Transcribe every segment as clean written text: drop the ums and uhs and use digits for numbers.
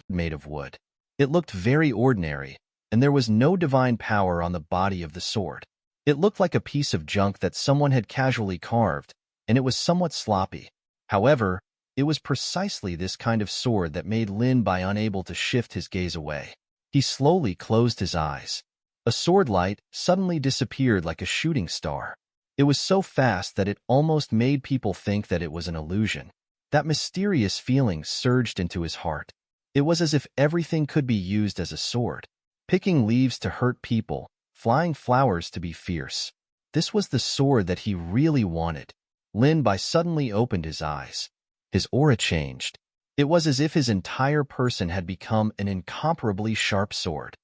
made of wood. It looked very ordinary, and there was no divine power on the body of the sword. It looked like a piece of junk that someone had casually carved, and it was somewhat sloppy. However, it was precisely this kind of sword that made Lin Bai unable to shift his gaze away. He slowly closed his eyes. A sword light suddenly disappeared like a shooting star. It was so fast that it almost made people think that it was an illusion. That mysterious feeling surged into his heart. It was as if everything could be used as a sword. Picking leaves to hurt people, flying flowers to be fierce. This was the sword that he really wanted. Lin Bai suddenly opened his eyes. His aura changed. It was as if his entire person had become an incomparably sharp sword.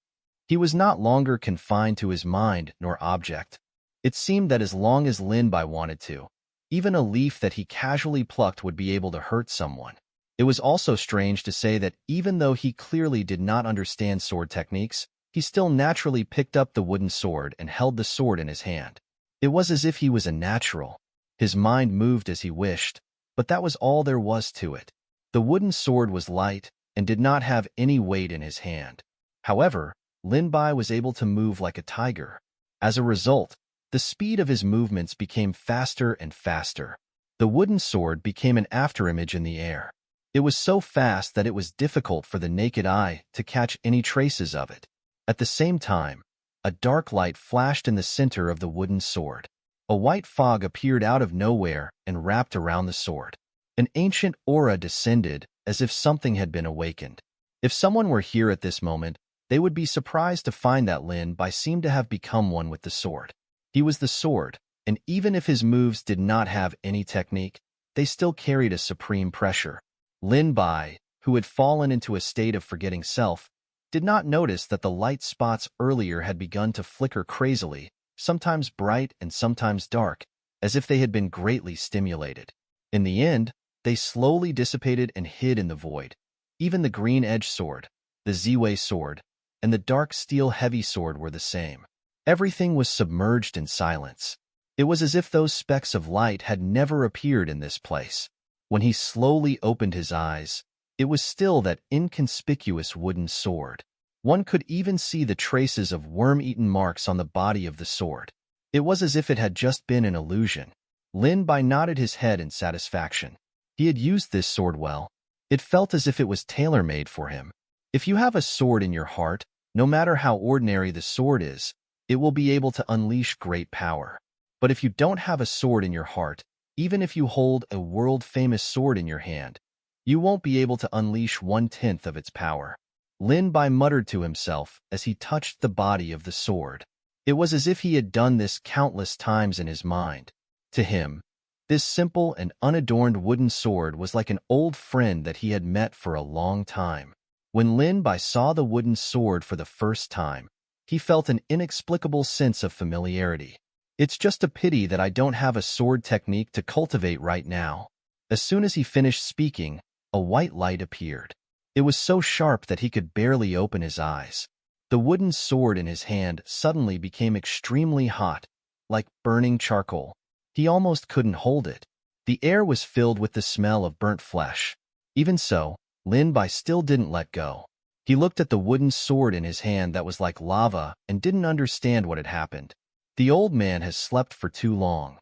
He was not longer confined to his mind nor object. It seemed that as long as Lin Bai wanted to, even a leaf that he casually plucked would be able to hurt someone. It was also strange to say that even though he clearly did not understand sword techniques, he still naturally picked up the wooden sword and held the sword in his hand. It was as if he was a natural. His mind moved as he wished, but that was all there was to it. The wooden sword was light and did not have any weight in his hand. However, Lin Bai was able to move like a tiger. As a result, the speed of his movements became faster and faster. The wooden sword became an afterimage in the air. It was so fast that it was difficult for the naked eye to catch any traces of it. At the same time, a dark light flashed in the center of the wooden sword. A white fog appeared out of nowhere and wrapped around the sword. An ancient aura descended as if something had been awakened. If someone were here at this moment, they would be surprised to find that Lin Bai seemed to have become one with the sword. He was the sword, and even if his moves did not have any technique, they still carried a supreme pressure. Lin Bai, who had fallen into a state of forgetting self, did not notice that the light spots earlier had begun to flicker crazily, sometimes bright and sometimes dark, as if they had been greatly stimulated. In the end, they slowly dissipated and hid in the void. Even the green-edged sword, the Ziwei sword, and the dark steel heavy sword were the same. Everything was submerged in silence. It was as if those specks of light had never appeared in this place. When he slowly opened his eyes, it was still that inconspicuous wooden sword. One could even see the traces of worm-eaten marks on the body of the sword. It was as if it had just been an illusion. Lin Bai nodded his head in satisfaction. He had used this sword well. It felt as if it was tailor-made for him. If you have a sword in your heart, no matter how ordinary the sword is, it will be able to unleash great power. But if you don't have a sword in your heart, even if you hold a world-famous sword in your hand, you won't be able to unleash 1/10 of its power. Lin Bai muttered to himself as he touched the body of the sword. It was as if he had done this countless times in his mind. To him, this simple and unadorned wooden sword was like an old friend that he had met for a long time. When Lin Bai saw the wooden sword for the first time, he felt an inexplicable sense of familiarity. It's just a pity that I don't have a sword technique to cultivate right now. As soon as he finished speaking, a white light appeared. It was so sharp that he could barely open his eyes. The wooden sword in his hand suddenly became extremely hot, like burning charcoal. He almost couldn't hold it. The air was filled with the smell of burnt flesh. Even so, Lin Bai still didn't let go. He looked at the wooden sword in his hand that was like lava and didn't understand what had happened. The old man has slept for too long.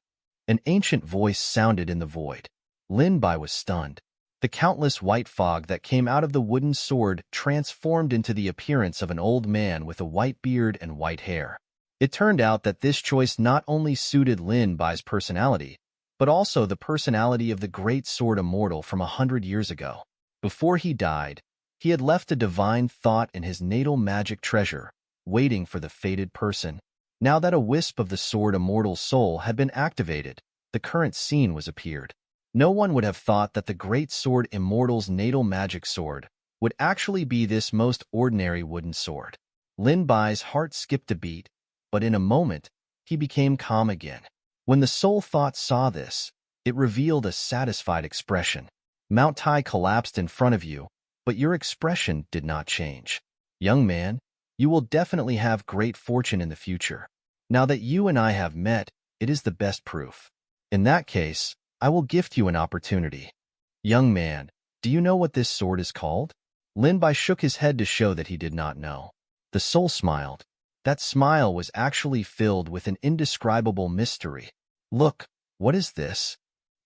An ancient voice sounded in the void. Lin Bai was stunned. The countless white fog that came out of the wooden sword transformed into the appearance of an old man with a white beard and white hair. It turned out that this choice not only suited Lin Bai's personality, but also the personality of the great sword immortal from 100 years ago. Before he died, he had left a divine thought in his natal magic treasure, waiting for the fated person. Now that a wisp of the sword immortal's soul had been activated, the current scene was appeared. No one would have thought that the great sword immortal's natal magic sword would actually be this most ordinary wooden sword. Lin Bai's heart skipped a beat, but in a moment, he became calm again. When the soul thought saw this, it revealed a satisfied expression. Mount Tai collapsed in front of you, but your expression did not change. Young man, you will definitely have great fortune in the future. Now that you and I have met, it is the best proof. In that case, I will gift you an opportunity. Young man, do you know what this sword is called? Lin Bai shook his head to show that he did not know. The soul smiled. That smile was actually filled with an indescribable mystery. Look, what is this?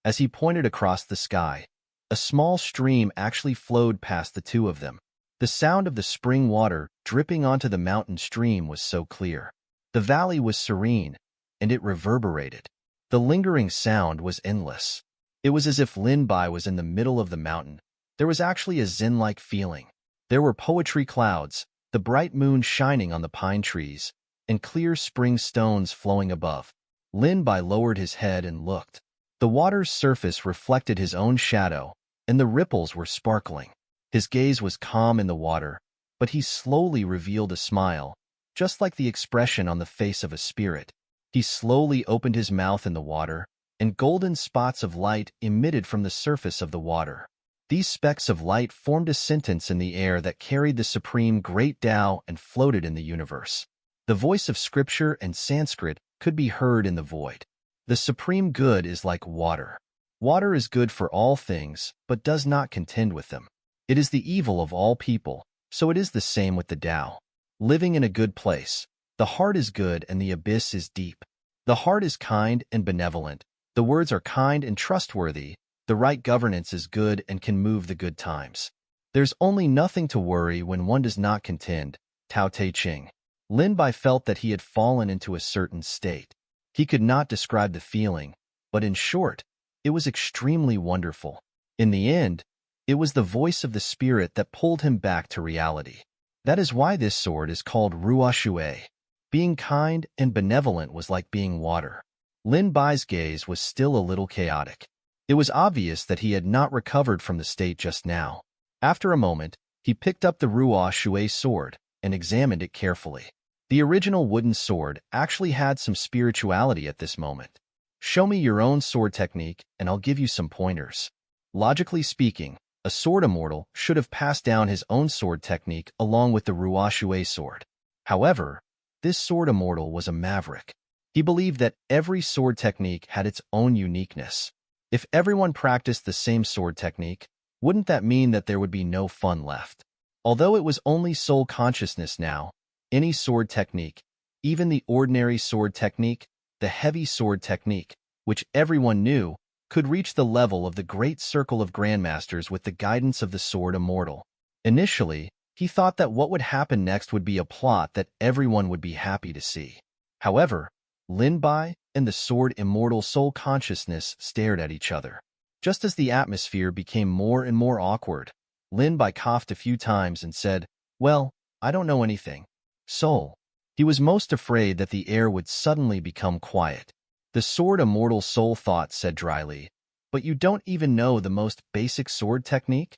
As he pointed across the sky, a small stream actually flowed past the two of them. The sound of the spring water dripping onto the mountain stream was so clear. The valley was serene, and it reverberated. The lingering sound was endless. It was as if Lin Bai was in the middle of the mountain. There was actually a zen-like feeling. There were poetry clouds, the bright moon shining on the pine trees, and clear spring stones flowing above. Lin Bai lowered his head and looked. The water's surface reflected his own shadow, and the ripples were sparkling. His gaze was calm in the water, but he slowly revealed a smile, just like the expression on the face of a spirit. He slowly opened his mouth in the water, and golden spots of light emitted from the surface of the water. These specks of light formed a sentence in the air that carried the supreme great Tao and floated in the universe. The voice of scripture and Sanskrit could be heard in the void. The supreme good is like water. Water is good for all things, but does not contend with them. It is the evil of all people, so it is the same with the Tao. Living in a good place, the heart is good and the abyss is deep. The heart is kind and benevolent. The words are kind and trustworthy. The right governance is good and can move the good times. There's only nothing to worry when one does not contend. Tao Te Ching. Lin Bai felt that he had fallen into a certain state. He could not describe the feeling, but in short, it was extremely wonderful. In the end, it was the voice of the spirit that pulled him back to reality. That is why this sword is called Ruo Shui. Being kind and benevolent was like being water. Lin Bai's gaze was still a little chaotic. It was obvious that he had not recovered from the state just now. After a moment, he picked up the Ruo Shui sword and examined it carefully. The original wooden sword actually had some spirituality at this moment. Show me your own sword technique and I'll give you some pointers. Logically speaking, a sword immortal should have passed down his own sword technique along with the Ruo Shui sword. However, this sword immortal was a maverick. He believed that every sword technique had its own uniqueness. If everyone practiced the same sword technique, wouldn't that mean that there would be no fun left? Although it was only soul consciousness now, any sword technique, even the ordinary sword technique, the heavy sword technique, which everyone knew, could reach the level of the great circle of grandmasters with the guidance of the sword immortal. Initially, he thought that what would happen next would be a plot that everyone would be happy to see. However, Lin Bai and the sword immortal soul consciousness stared at each other. Just as the atmosphere became more and more awkward, Lin Bai coughed a few times and said, "Well, I don't know anything." Soul. He was most afraid that the air would suddenly become quiet. The sword immortal soul thought said dryly, "But you don't even know the most basic sword technique?"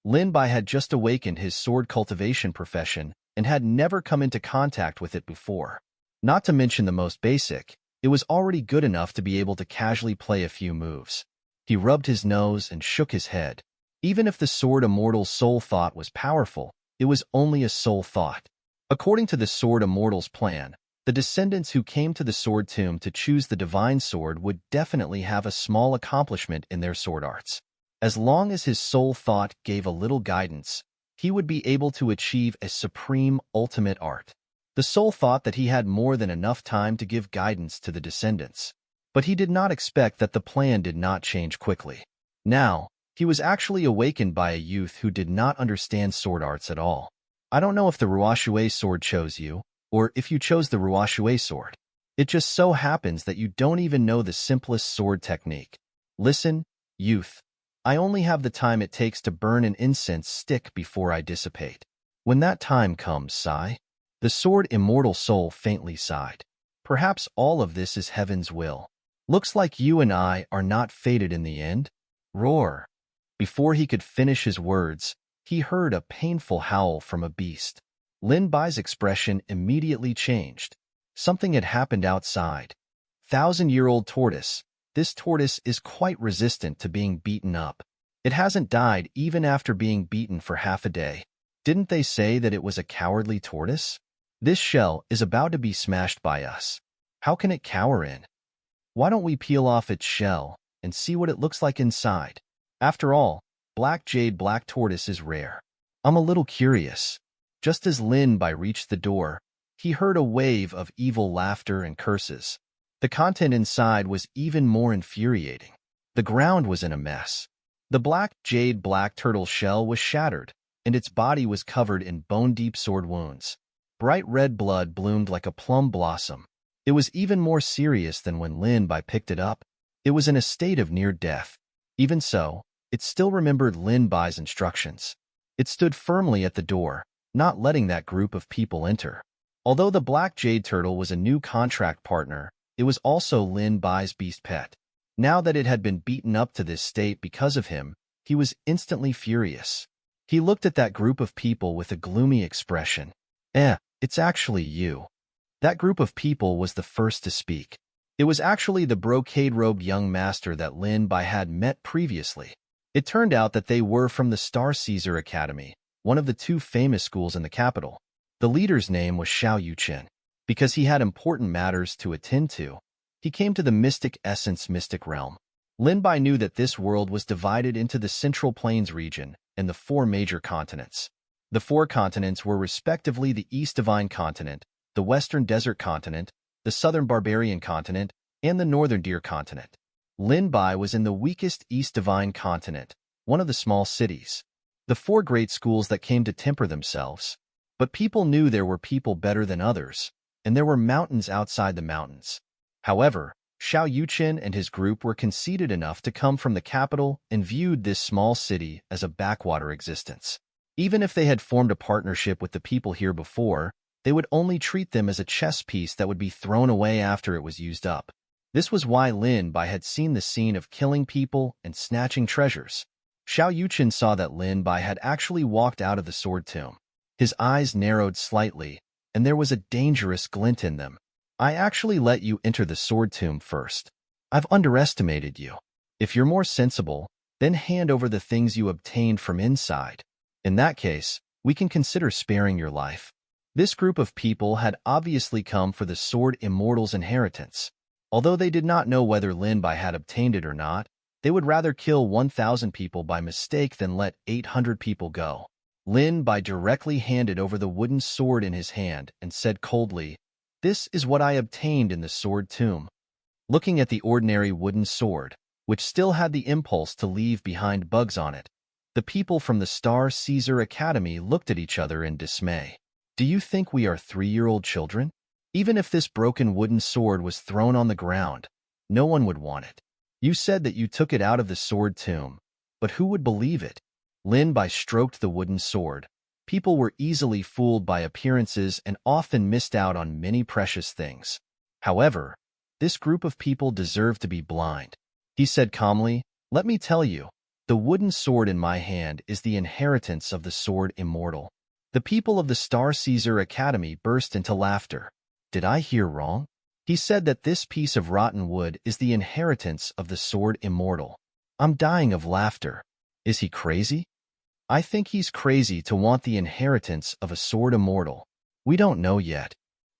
Lin Bai had just awakened his sword cultivation profession and had never come into contact with it before. Not to mention the most basic, it was already good enough to be able to casually play a few moves. He rubbed his nose and shook his head. Even if the sword immortal's soul thought was powerful, it was only a soul thought. According to the sword immortal's plan, the descendants who came to the sword tomb to choose the divine sword would definitely have a small accomplishment in their sword arts. As long as his soul thought gave a little guidance, he would be able to achieve a supreme ultimate art. The soul thought that he had more than enough time to give guidance to the descendants. But he did not expect that the plan did not change quickly. Now, he was actually awakened by a youth who did not understand sword arts at all. "I don't know if the Ruo Shui sword chose you, or if you chose the Ruo Shui sword. It just so happens that you don't even know the simplest sword technique. Listen, youth. I only have the time it takes to burn an incense stick before I dissipate. When that time comes, sigh." The sword immortal soul faintly sighed. "Perhaps all of this is heaven's will. Looks like you and I are not fated in the end." Roar. Before he could finish his words, he heard a painful howl from a beast. Lin Bai's expression immediately changed. Something had happened outside. 1,000-year-old tortoise. This tortoise is quite resistant to being beaten up. It hasn't died even after being beaten for half a day. Didn't they say that it was a cowardly tortoise? This shell is about to be smashed by us. How can it cower in? Why don't we peel off its shell and see what it looks like inside? After all, black jade black tortoise is rare. I'm a little curious. Just as Lin Bai reached the door, he heard a wave of evil laughter and curses. The content inside was even more infuriating. The ground was in a mess. The black jade black turtle shell was shattered, and its body was covered in bone-deep sword wounds. Bright red blood bloomed like a plum blossom. It was even more serious than when Lin Bai picked it up. It was in a state of near death. Even so, it still remembered Lin Bai's instructions. It stood firmly at the door, not letting that group of people enter. Although the black jade turtle was a new contract partner, it was also Lin Bai's beast pet. Now that it had been beaten up to this state because of him, he was instantly furious. He looked at that group of people with a gloomy expression. It's actually you. That group of people was the first to speak. It was actually the brocade-robed young master that Lin Bai had met previously. It turned out that they were from the Star Caesar Academy, one of the two famous schools in the capital. The leader's name was Xiao Yuqin. Because he had important matters to attend to, he came to the Mystic Essence Mystic Realm. Lin Bai knew that this world was divided into the Central Plains region and the 4 major continents. The 4 continents were respectively the East Divine Continent, the Western Desert Continent, the Southern Barbarian Continent, and the Northern Deer Continent. Lin Bai was in the weakest East Divine Continent, one of the small cities. The 4 great schools that came to temper themselves. But people knew there were people better than others, and there were mountains outside the mountains. However, Xiao Yuqin and his group were conceited enough to come from the capital and viewed this small city as a backwater existence. Even if they had formed a partnership with the people here before, they would only treat them as a chess piece that would be thrown away after it was used up. This was why Lin Bai had seen the scene of killing people and snatching treasures. Xiao Yuqin saw that Lin Bai had actually walked out of the sword tomb. His eyes narrowed slightly, and there was a dangerous glint in them. I actually let you enter the sword tomb first. I've underestimated you. If you're more sensible, then hand over the things you obtained from inside. In that case, we can consider sparing your life. This group of people had obviously come for the Sword Immortal's inheritance. Although they did not know whether Lin Bai had obtained it or not, they would rather kill 1,000 people by mistake than let 800 people go. Lin Bai directly handed over the wooden sword in his hand and said coldly, "This is what I obtained in the sword tomb." Looking at the ordinary wooden sword, which still had the impulse to leave behind bugs on it, the people from the Star Caesar Academy looked at each other in dismay. Do you think we are 3-year-old children? Even if this broken wooden sword was thrown on the ground, no one would want it. You said that you took it out of the sword tomb, but who would believe it? Lin Bai stroked the wooden sword. People were easily fooled by appearances and often missed out on many precious things. However, this group of people deserved to be blind. He said calmly, "Let me tell you, the wooden sword in my hand is the inheritance of the Sword Immortal." The people of the Star Caesar Academy burst into laughter. Did I hear wrong? He said that this piece of rotten wood is the inheritance of the Sword Immortal. I'm dying of laughter. Is he crazy? I think he's crazy to want the inheritance of a Sword Immortal. We don't know yet.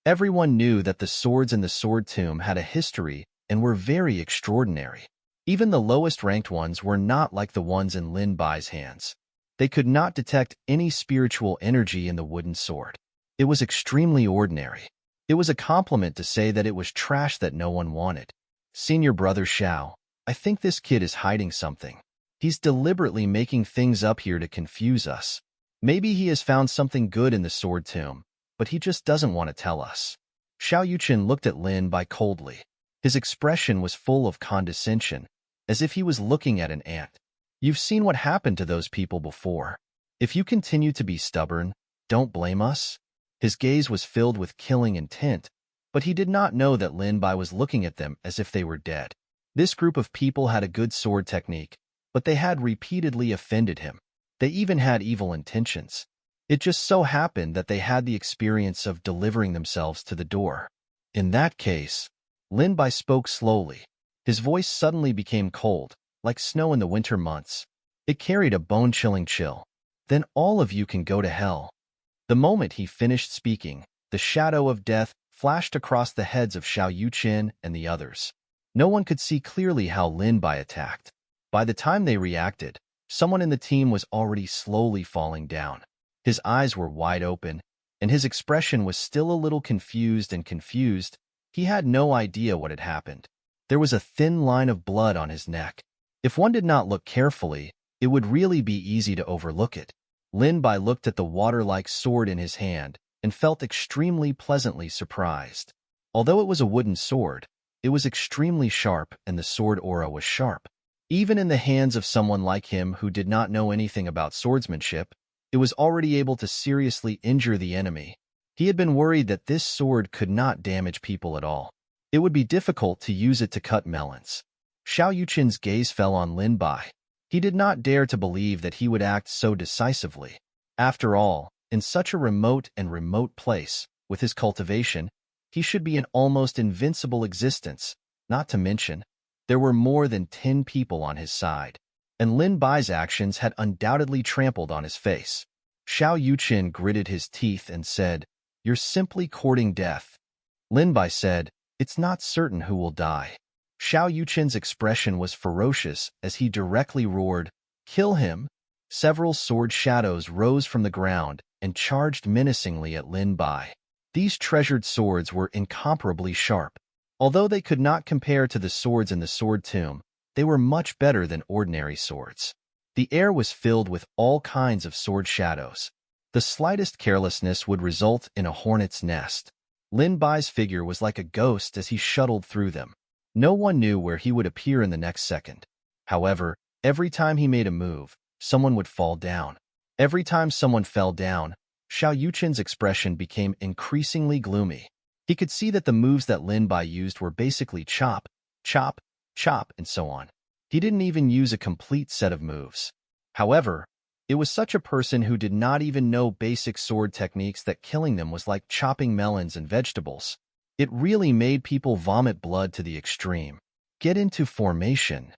Everyone knew that the swords in the Sword Tomb had a history and were very extraordinary. Even the lowest ranked ones were not like the ones in Lin Bai's hands. They could not detect any spiritual energy in the wooden sword. It was extremely ordinary. It was a compliment to say that it was trash that no one wanted. Senior brother Xiao, I think this kid is hiding something. He's deliberately making things up here to confuse us. Maybe he has found something good in the sword tomb, but he just doesn't want to tell us. Xiao Yuqin looked at Lin Bai coldly. His expression was full of condescension, as if he was looking at an ant. You've seen what happened to those people before. If you continue to be stubborn, don't blame us. His gaze was filled with killing intent, but he did not know that Lin Bai was looking at them as if they were dead. This group of people had a good sword technique, but they had repeatedly offended him. They even had evil intentions. It just so happened that they had the experience of delivering themselves to the door. In that case, Lin Bai spoke slowly. His voice suddenly became cold, like snow in the winter months. It carried a bone-chilling chill. Then all of you can go to hell. The moment he finished speaking, the shadow of death flashed across the heads of Xiao Yuqin and the others. No one could see clearly how Lin Bai attacked. By the time they reacted, someone in the team was already slowly falling down. His eyes were wide open, and his expression was still a little confused. He had no idea what had happened. There was a thin line of blood on his neck. If one did not look carefully, it would really be easy to overlook it. Lin Bai looked at the water-like sword in his hand and felt extremely pleasantly surprised. Although it was a wooden sword, it was extremely sharp and the sword aura was sharp. Even in the hands of someone like him who did not know anything about swordsmanship, it was already able to seriously injure the enemy. He had been worried that this sword could not damage people at all. It would be difficult to use it to cut melons. Xiao Yuqin's gaze fell on Lin Bai. He did not dare to believe that he would act so decisively. After all, in such a remote place, with his cultivation, he should be an almost invincible existence, not to mention, there were more than 10 people on his side, and Lin Bai's actions had undoubtedly trampled on his face. Xiao Yuqin gritted his teeth and said, "You're simply courting death." Lin Bai said, "It's not certain who will die." Xiao Yuqin's expression was ferocious as he directly roared, "Kill him!" Several sword shadows rose from the ground and charged menacingly at Lin Bai. These treasured swords were incomparably sharp. Although they could not compare to the swords in the sword tomb, they were much better than ordinary swords. The air was filled with all kinds of sword shadows. The slightest carelessness would result in a hornet's nest. Lin Bai's figure was like a ghost as he shuttled through them. No one knew where he would appear in the next second. However, every time he made a move, someone would fall down. Every time someone fell down, Xiao Yuqin's expression became increasingly gloomy. He could see that the moves that Lin Bai used were basically chop, chop, chop, and so on. He didn't even use a complete set of moves. However, it was such a person who did not even know basic sword techniques that killing them was like chopping melons and vegetables. It really made people vomit blood to the extreme. Get into formation.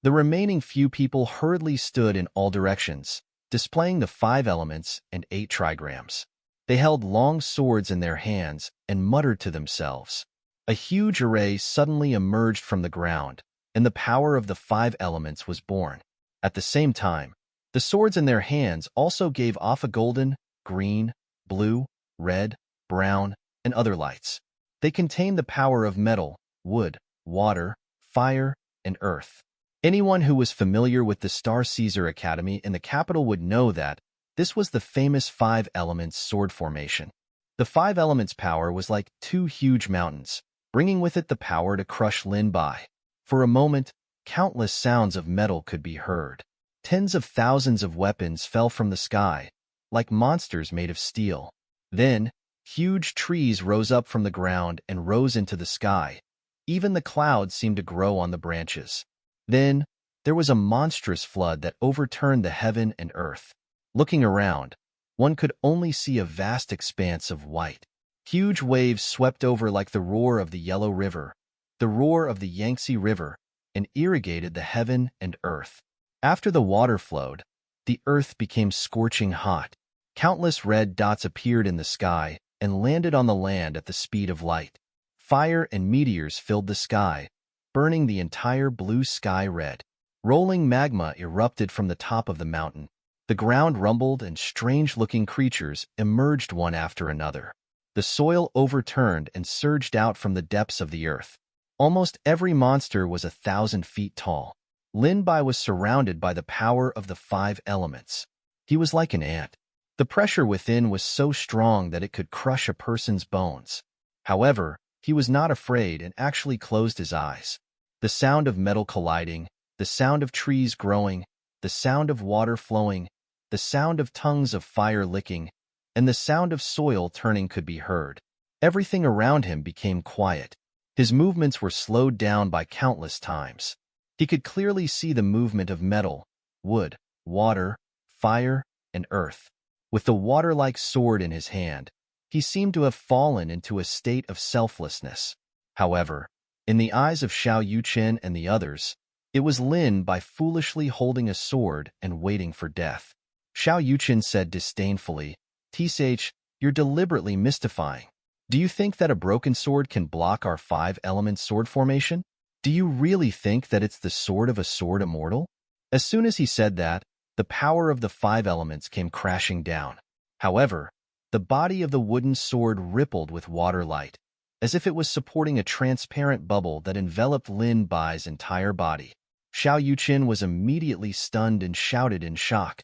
The remaining few people hurriedly stood in all directions, displaying the 5 elements and 8 trigrams. They held long swords in their hands and muttered to themselves. A huge array suddenly emerged from the ground, and the power of the 5 elements was born. At the same time, the swords in their hands also gave off a golden, green, blue, red, brown, and other lights. They contained the power of metal, wood, water, fire, and earth. Anyone who was familiar with the Star Caesar Academy in the capital would know that this was the famous 5 elements sword formation. The 5 elements power was like 2 huge mountains, bringing with it the power to crush Lin Bai. For a moment, countless sounds of metal could be heard. Tens of thousands of weapons fell from the sky, like monsters made of steel. Then, huge trees rose up from the ground and rose into the sky. Even the clouds seemed to grow on the branches. Then, there was a monstrous flood that overturned the heaven and earth. Looking around, one could only see a vast expanse of white. Huge waves swept over like the roar of the Yellow River, the roar of the Yangtze River, and irrigated the heaven and earth. After the water flowed, the earth became scorching hot. Countless red dots appeared in the sky and landed on the land at the speed of light. Fire and meteors filled the sky, burning the entire blue sky red. Rolling magma erupted from the top of the mountain. The ground rumbled and strange-looking creatures emerged one after another. The soil overturned and surged out from the depths of the earth. Almost every monster was 1,000 feet tall. Lin Bai was surrounded by the power of the 5 elements. He was like an ant. The pressure within was so strong that it could crush a person's bones. However, he was not afraid and actually closed his eyes. The sound of metal colliding, the sound of trees growing, the sound of water flowing, the sound of tongues of fire licking, and the sound of soil turning could be heard. Everything around him became quiet. His movements were slowed down by countless times. He could clearly see the movement of metal, wood, water, fire, and earth. With the water-like sword in his hand, he seemed to have fallen into a state of selflessness. However, in the eyes of Xiao Yuqin and the others, it was Lin Bai foolishly holding a sword and waiting for death. Xiao Yuqin said disdainfully, "Th, you're deliberately mystifying. Do you think that a broken sword can block our 5-element sword formation? Do you really think that it's the sword of a sword immortal?" As soon as he said that, the power of the 5 elements came crashing down. However, the body of the wooden sword rippled with water light, as if it was supporting a transparent bubble that enveloped Lin Bai's entire body. Xiao Yuqin was immediately stunned and shouted in shock.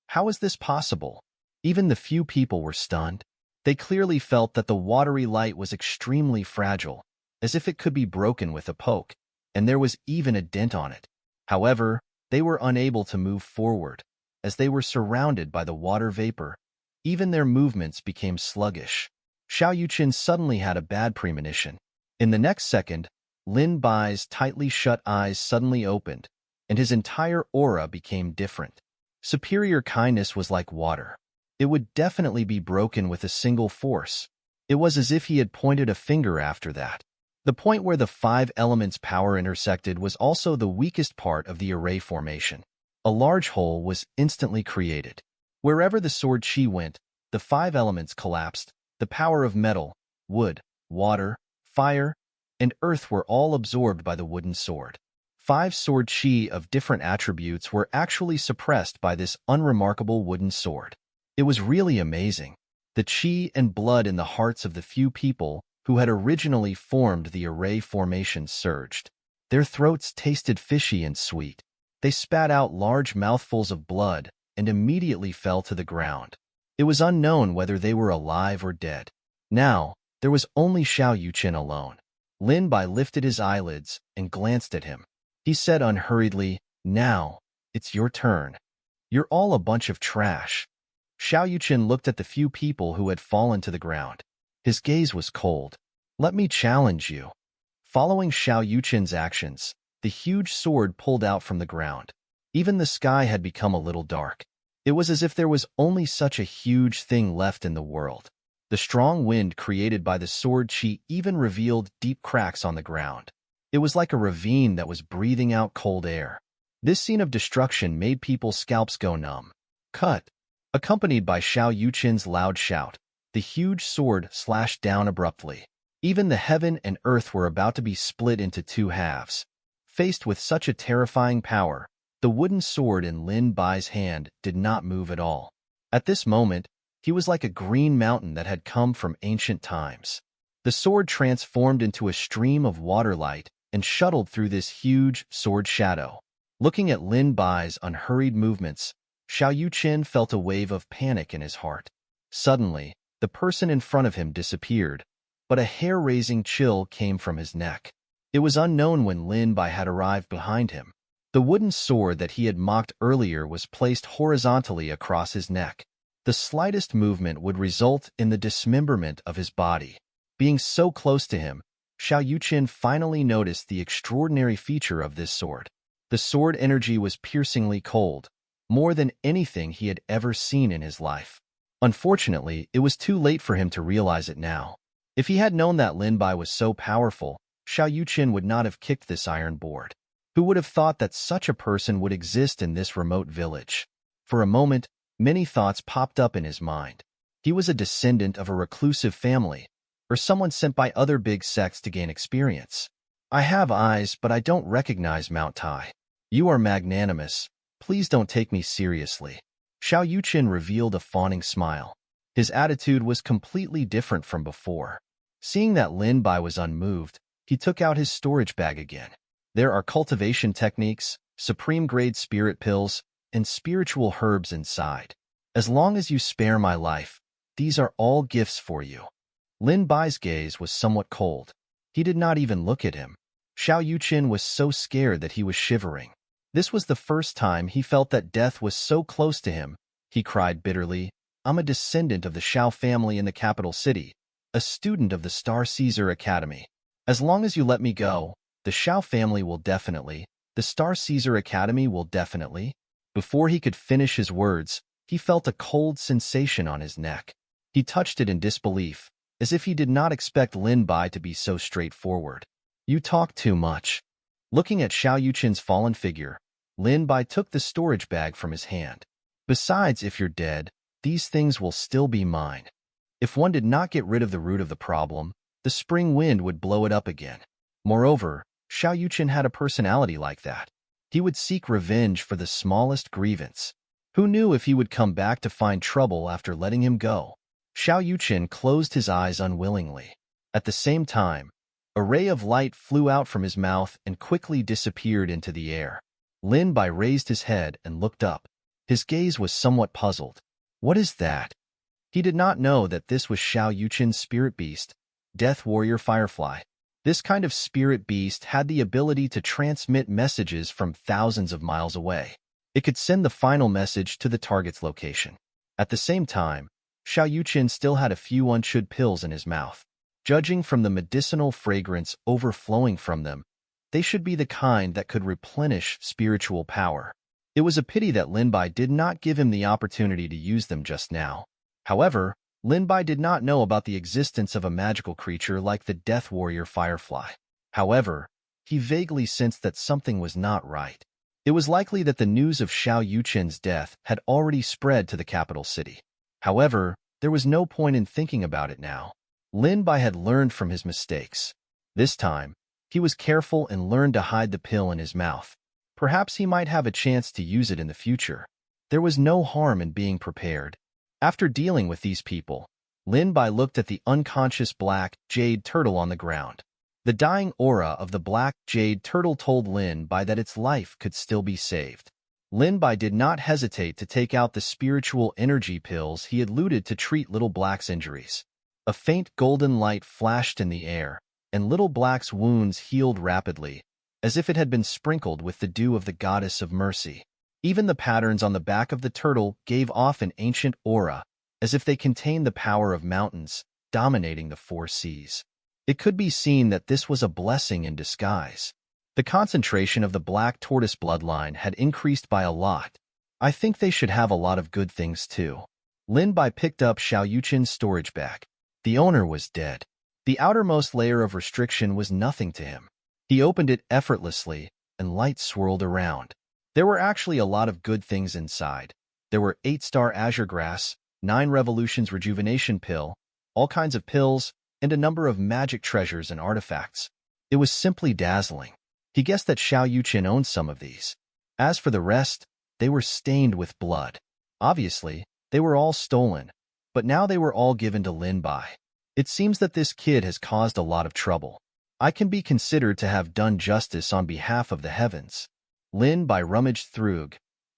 How is this possible? Even the few people were stunned. They clearly felt that the watery light was extremely fragile, as if it could be broken with a poke, and there was even a dent on it. However, they were unable to move forward, as they were surrounded by the water vapor. Even their movements became sluggish. Xiao Yuqin suddenly had a bad premonition. In the next second, Lin Bai's tightly shut eyes suddenly opened, and his entire aura became different. Superior kindness was like water. It would definitely be broken with a single force. It was as if he had pointed a finger after that. The point where the 5 elements' power intersected was also the weakest part of the array formation. A large hole was instantly created. Wherever the sword chi went, the 5 elements collapsed. The power of metal, wood, water, fire, and earth were all absorbed by the wooden sword. 5 sword chi of different attributes were actually suppressed by this unremarkable wooden sword. It was really amazing. The chi and blood in the hearts of the few people who had originally formed the array formation surged. Their throats tasted fishy and sweet. They spat out large mouthfuls of blood and immediately fell to the ground. It was unknown whether they were alive or dead. Now, there was only Xiao Yuqin alone. Lin Bai lifted his eyelids and glanced at him. He said unhurriedly, "Now, it's your turn. You're all a bunch of trash." Xiao Yuqin looked at the few people who had fallen to the ground. His gaze was cold. "Let me challenge you." Following Xiao Yuqin's actions, the huge sword pulled out from the ground. Even the sky had become a little dark. It was as if there was only such a huge thing left in the world. The strong wind created by the sword chi even revealed deep cracks on the ground. It was like a ravine that was breathing out cold air. This scene of destruction made people's scalps go numb. Cut! Accompanied by Xiao Yuqin's loud shout, the huge sword slashed down abruptly. Even the heaven and earth were about to be split into 2 halves. Faced with such a terrifying power, the wooden sword in Lin Bai's hand did not move at all. At this moment, he was like a green mountain that had come from ancient times. The sword transformed into a stream of water light and shuttled through this huge sword shadow. Looking at Lin Bai's unhurried movements, Xiao Yuqin felt a wave of panic in his heart. Suddenly, the person in front of him disappeared, but a hair-raising chill came from his neck. It was unknown when Lin Bai had arrived behind him. The wooden sword that he had mocked earlier was placed horizontally across his neck. The slightest movement would result in the dismemberment of his body. Being so close to him, Xiao Yuqin finally noticed the extraordinary feature of this sword. The sword energy was piercingly cold, more than anything he had ever seen in his life. Unfortunately, it was too late for him to realize it now. If he had known that Lin Bai was so powerful, Xiao Yuqin would not have kicked this iron board. Who would have thought that such a person would exist in this remote village? For a moment, many thoughts popped up in his mind. He was a descendant of a reclusive family, or someone sent by other big sects to gain experience. "I have eyes, but I don't recognize Mount Tai. You are magnanimous. Please don't take me seriously." Xiao Yuqin revealed a fawning smile. His attitude was completely different from before. Seeing that Lin Bai was unmoved, he took out his storage bag again. There are cultivation techniques, supreme-grade spirit pills, and spiritual herbs inside. As long as you spare my life, these are all gifts for you. Lin Bai's gaze was somewhat cold. He did not even look at him. Xiao Yuqin was so scared that he was shivering. This was the first time he felt that death was so close to him. He cried bitterly, "I'm a descendant of the Xiao family in the capital city, a student of the Star Caesar Academy. As long as you let me go, the Xiao family will definitely, the Star Caesar Academy will definitely." Before he could finish his words, he felt a cold sensation on his neck. He touched it in disbelief, as if he did not expect Lin Bai to be so straightforward. "You talk too much." Looking at Xiao Yuqin's fallen figure, Lin Bai took the storage bag from his hand. "Besides, if you're dead, these things will still be mine. If one did not get rid of the root of the problem, the spring wind would blow it up again." Moreover, Xiao Yuqin had a personality like that. He would seek revenge for the smallest grievance. Who knew if he would come back to find trouble after letting him go? Xiao Yuqin closed his eyes unwillingly. At the same time, a ray of light flew out from his mouth and quickly disappeared into the air. Lin Bai raised his head and looked up. His gaze was somewhat puzzled. What is that? He did not know that this was Xiao Yuqin's spirit beast, Death Warrior Firefly. This kind of spirit beast had the ability to transmit messages from thousands of miles away. It could send the final message to the target's location. At the same time, Xiao Yuqin still had a few unchewed pills in his mouth. Judging from the medicinal fragrance overflowing from them, they should be the kind that could replenish spiritual power. It was a pity that Lin Bai did not give him the opportunity to use them just now. However, Lin Bai did not know about the existence of a magical creature like the Death Warrior Firefly. However, he vaguely sensed that something was not right. It was likely that the news of Xiao Yuqin's death had already spread to the capital city. However, there was no point in thinking about it now. Lin Bai had learned from his mistakes. This time, he was careful and learned to hide the pill in his mouth. Perhaps he might have a chance to use it in the future. There was no harm in being prepared. After dealing with these people, Lin Bai looked at the unconscious black jade turtle on the ground. The dying aura of the black jade turtle told Lin Bai that its life could still be saved. Lin Bai did not hesitate to take out the spiritual energy pills he had looted to treat Little Black's injuries. A faint golden light flashed in the air, and Little Black's wounds healed rapidly, as if it had been sprinkled with the dew of the goddess of mercy. Even the patterns on the back of the turtle gave off an ancient aura, as if they contained the power of mountains, dominating the four seas. It could be seen that this was a blessing in disguise. The concentration of the black tortoise bloodline had increased by a lot. I think they should have a lot of good things too. Lin Bai picked up Xiao Yuqin's storage bag. The owner was dead. The outermost layer of restriction was nothing to him. He opened it effortlessly, and light swirled around. There were actually a lot of good things inside. There were 8-star azure grass, 9 revolutions rejuvenation pill, all kinds of pills, and a number of magic treasures and artifacts. It was simply dazzling. He guessed that Xiao Yuqin owned some of these. As for the rest, they were stained with blood. Obviously, they were all stolen, but now they were all given to Lin Bai. It seems that this kid has caused a lot of trouble. I can be considered to have done justice on behalf of the heavens. Lin Bai rummaged through,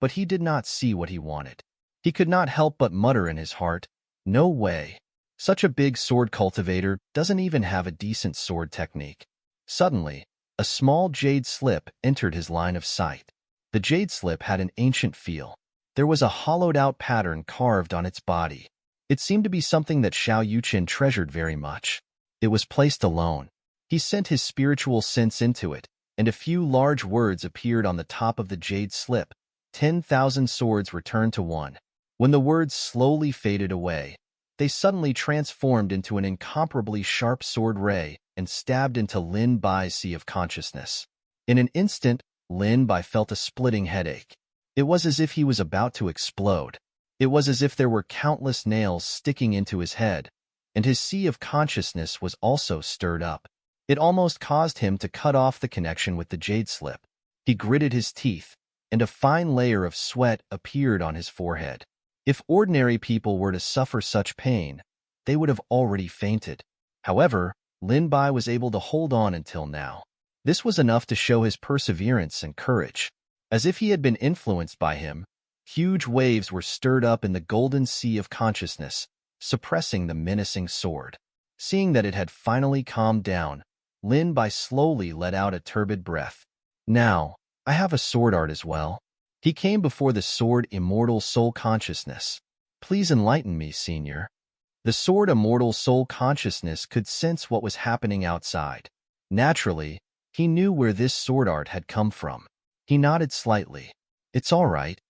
but he did not see what he wanted. He could not help but mutter in his heart, "No way. Such a big sword cultivator doesn't even have a decent sword technique." Suddenly, a small jade slip entered his line of sight. The jade slip had an ancient feel. There was a hollowed-out pattern carved on its body. It seemed to be something that Xiao Yuqin treasured very much. It was placed alone. He sent his spiritual sense into it, and a few large words appeared on the top of the jade slip. 10,000 swords returned to one. When the words slowly faded away, they suddenly transformed into an incomparably sharp sword ray and stabbed into Lin Bai's sea of consciousness. In an instant, Lin Bai felt a splitting headache. It was as if he was about to explode. It was as if there were countless nails sticking into his head, and his sea of consciousness was also stirred up. It almost caused him to cut off the connection with the jade slip. He gritted his teeth, and a fine layer of sweat appeared on his forehead. If ordinary people were to suffer such pain, they would have already fainted. However, Lin Bai was able to hold on until now. This was enough to show his perseverance and courage. As if he had been influenced by him, huge waves were stirred up in the golden sea of consciousness, suppressing the menacing sword. Seeing that it had finally calmed down, Lin Bai slowly let out a turbid breath. "Now, I have a sword art as well." He came before the sword Immortal Soul Consciousness. "Please enlighten me, Senior." The sword Immortal Soul Consciousness could sense what was happening outside. Naturally, he knew where this sword art had come from. He nodded slightly. "It's all right."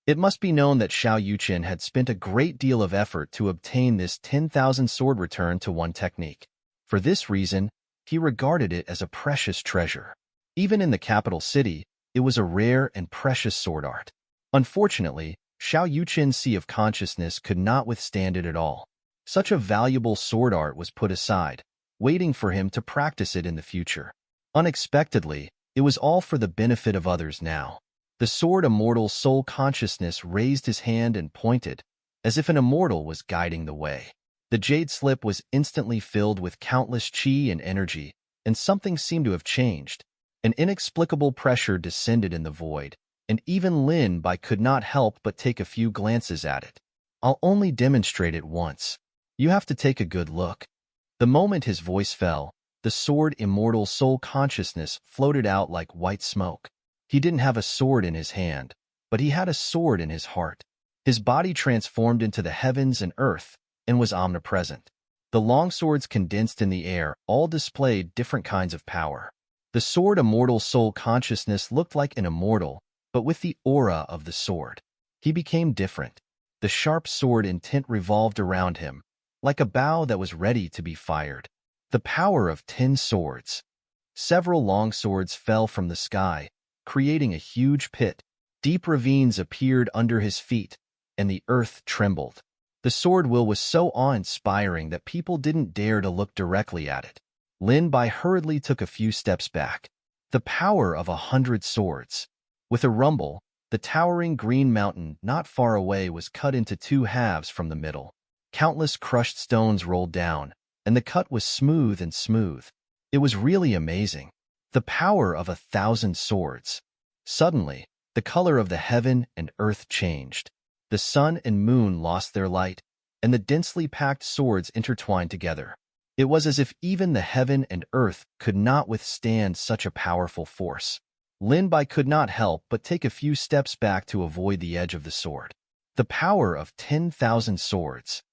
It must be known that Xiao Yuqin had spent a great deal of effort to obtain this 10,000 sword return to one technique. For this reason, he regarded it as a precious treasure. Even in the capital city, it was a rare and precious sword art. Unfortunately, Xiao Yuqin's sea of consciousness could not withstand it at all. Such a valuable sword art was put aside, waiting for him to practice it in the future. Unexpectedly, it was all for the benefit of others now. The The sword immortal soul consciousness raised his hand and pointed, as if an immortal was guiding the way. The jade slip was instantly filled with countless chi and energy, and something seemed to have changed. An inexplicable pressure descended in the void, and even Lin Bai could not help but take a few glances at it. I'll only demonstrate it once. You have to take a good look. The moment his voice fell, the sword immortal soul consciousness floated out like white smoke. He didn't have a sword in his hand, but he had a sword in his heart. His body transformed into the heavens and earth and was omnipresent. The long swords condensed in the air all displayed different kinds of power. The sword immortal soul consciousness looked like an immortal, but with the aura of the sword. He became different. The sharp sword intent revolved around him, like a bow that was ready to be fired. The power of 10 swords. Several long swords fell from the sky, creating a huge pit. Deep ravines appeared under his feet, and the earth trembled. The sword will was so awe-inspiring that people didn't dare to look directly at it. Lin Bai hurriedly took a few steps back. The power of 100 swords. With a rumble, the towering green mountain not far away was cut into 2 halves from the middle. Countless crushed stones rolled down, and the cut was smooth and smooth. It was really amazing. The power of 1,000 swords. Suddenly, the color of the heaven and earth changed. The sun and moon lost their light, and the densely packed swords intertwined together. It was as if even the heaven and earth could not withstand such a powerful force. Lin Bai could not help but take a few steps back to avoid the edge of the sword. The power of 10,000 swords.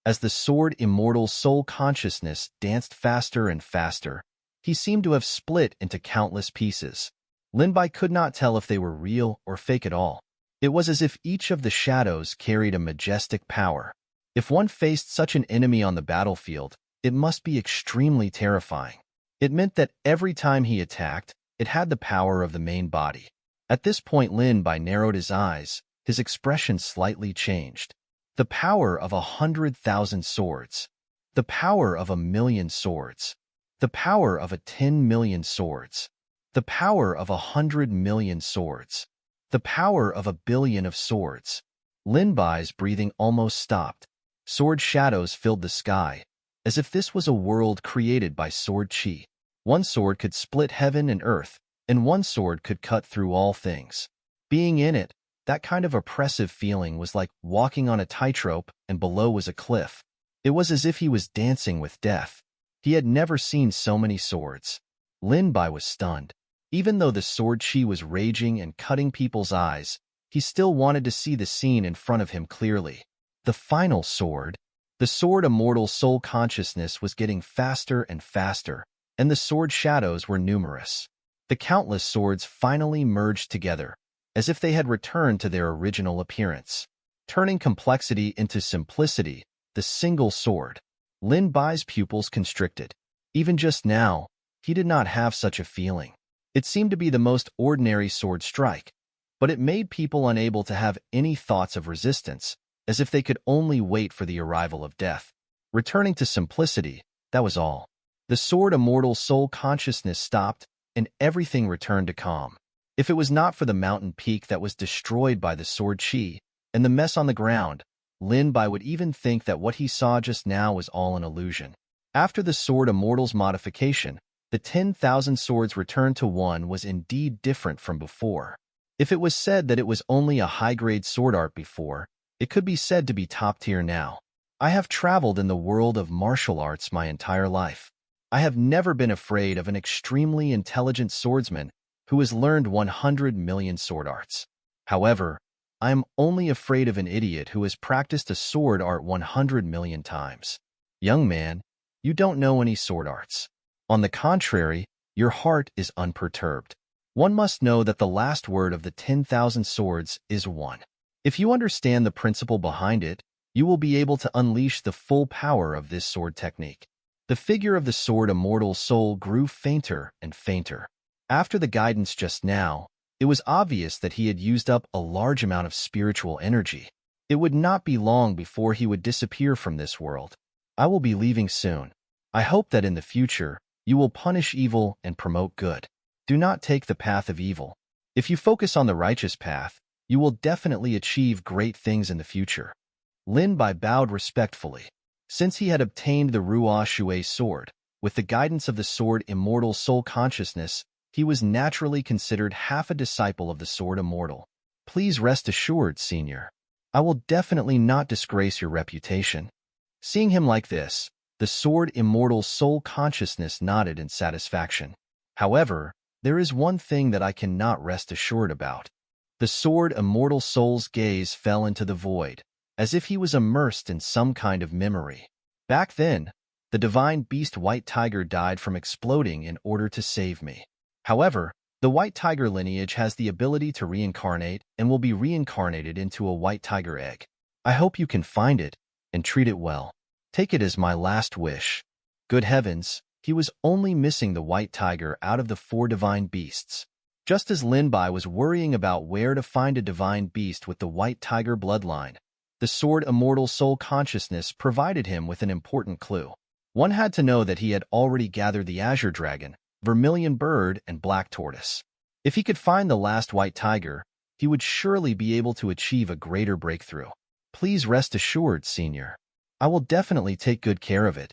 As the sword immortal soul consciousness danced faster and faster, he seemed to have split into countless pieces. Lin Bai could not tell if they were real or fake at all. It was as if each of the shadows carried a majestic power. If one faced such an enemy on the battlefield, it must be extremely terrifying. It meant that every time he attacked, it had the power of the main body. At this point Lin Bai narrowed his eyes, his expression slightly changed. The power of 100,000 swords. The power of 1,000,000 swords. The power of 10,000,000 swords. The power of 100,000,000 swords. The power of 1,000,000,000 of swords. Lin Bai's breathing almost stopped. Sword shadows filled the sky, as if this was a world created by sword chi. One sword could split heaven and earth, and one sword could cut through all things. Being in it, that kind of oppressive feeling was like walking on a tightrope and below was a cliff. It was as if he was dancing with death. He had never seen so many swords. Lin Bai was stunned. Even though the sword chi was raging and cutting people's eyes, he still wanted to see the scene in front of him clearly. The final sword. The sword immortal soul consciousness was getting faster and faster, and the sword shadows were numerous. The countless swords finally merged together, as if they had returned to their original appearance. Turning complexity into simplicity, the single sword. Lin Bai's pupils constricted. Even just now, he did not have such a feeling. It seemed to be the most ordinary sword strike, but it made people unable to have any thoughts of resistance, as if they could only wait for the arrival of death. Returning to simplicity, that was all. The sword immortal soul consciousness stopped, and everything returned to calm. If it was not for the mountain peak that was destroyed by the sword chi, and the mess on the ground, Lin Bai would even think that what he saw just now was all an illusion. After the sword immortal's modification, the 10,000 swords returned to one was indeed different from before. If it was said that it was only a high-grade sword art before, it could be said to be top-tier now. I have traveled in the world of martial arts my entire life. I have never been afraid of an extremely intelligent swordsman who has learned 100 million sword arts. However, I am only afraid of an idiot who has practiced a sword art 100 million times. Young man, you don't know any sword arts. On the contrary, your heart is unperturbed. One must know that the last word of the 10,000 swords is one. If you understand the principle behind it, you will be able to unleash the full power of this sword technique. The figure of the sword immortal soul grew fainter and fainter. After the guidance just now, it was obvious that he had used up a large amount of spiritual energy. It would not be long before he would disappear from this world. I will be leaving soon. I hope that in the future, you will punish evil and promote good. Do not take the path of evil. If you focus on the righteous path, you will definitely achieve great things in the future. Lin Bai bowed respectfully. Since he had obtained the Ruo Shui sword, with the guidance of the sword Immortal Soul Consciousness, he was naturally considered half a disciple of the sword Immortal. Please rest assured, Senior. I will definitely not disgrace your reputation. Seeing him like this, the sword Immortal Soul Consciousness nodded in satisfaction. However, there is one thing that I cannot rest assured about. The sword Immortal Soul's gaze fell into the void, as if he was immersed in some kind of memory. Back then, the divine beast White Tiger died from exploding in order to save me. However, the White Tiger lineage has the ability to reincarnate and will be reincarnated into a White Tiger egg. I hope you can find it and treat it well. Take it as my last wish. Good heavens, he was only missing the White Tiger out of the 4 divine beasts. Just as Lin Bai was worrying about where to find a divine beast with the White Tiger bloodline, the sword Immortal Soul Consciousness provided him with an important clue. One had to know that he had already gathered the Azure Dragon, Vermilion Bird, and Black Tortoise. If he could find the last White Tiger, he would surely be able to achieve a greater breakthrough. Please rest assured, Senior. I will definitely take good care of it.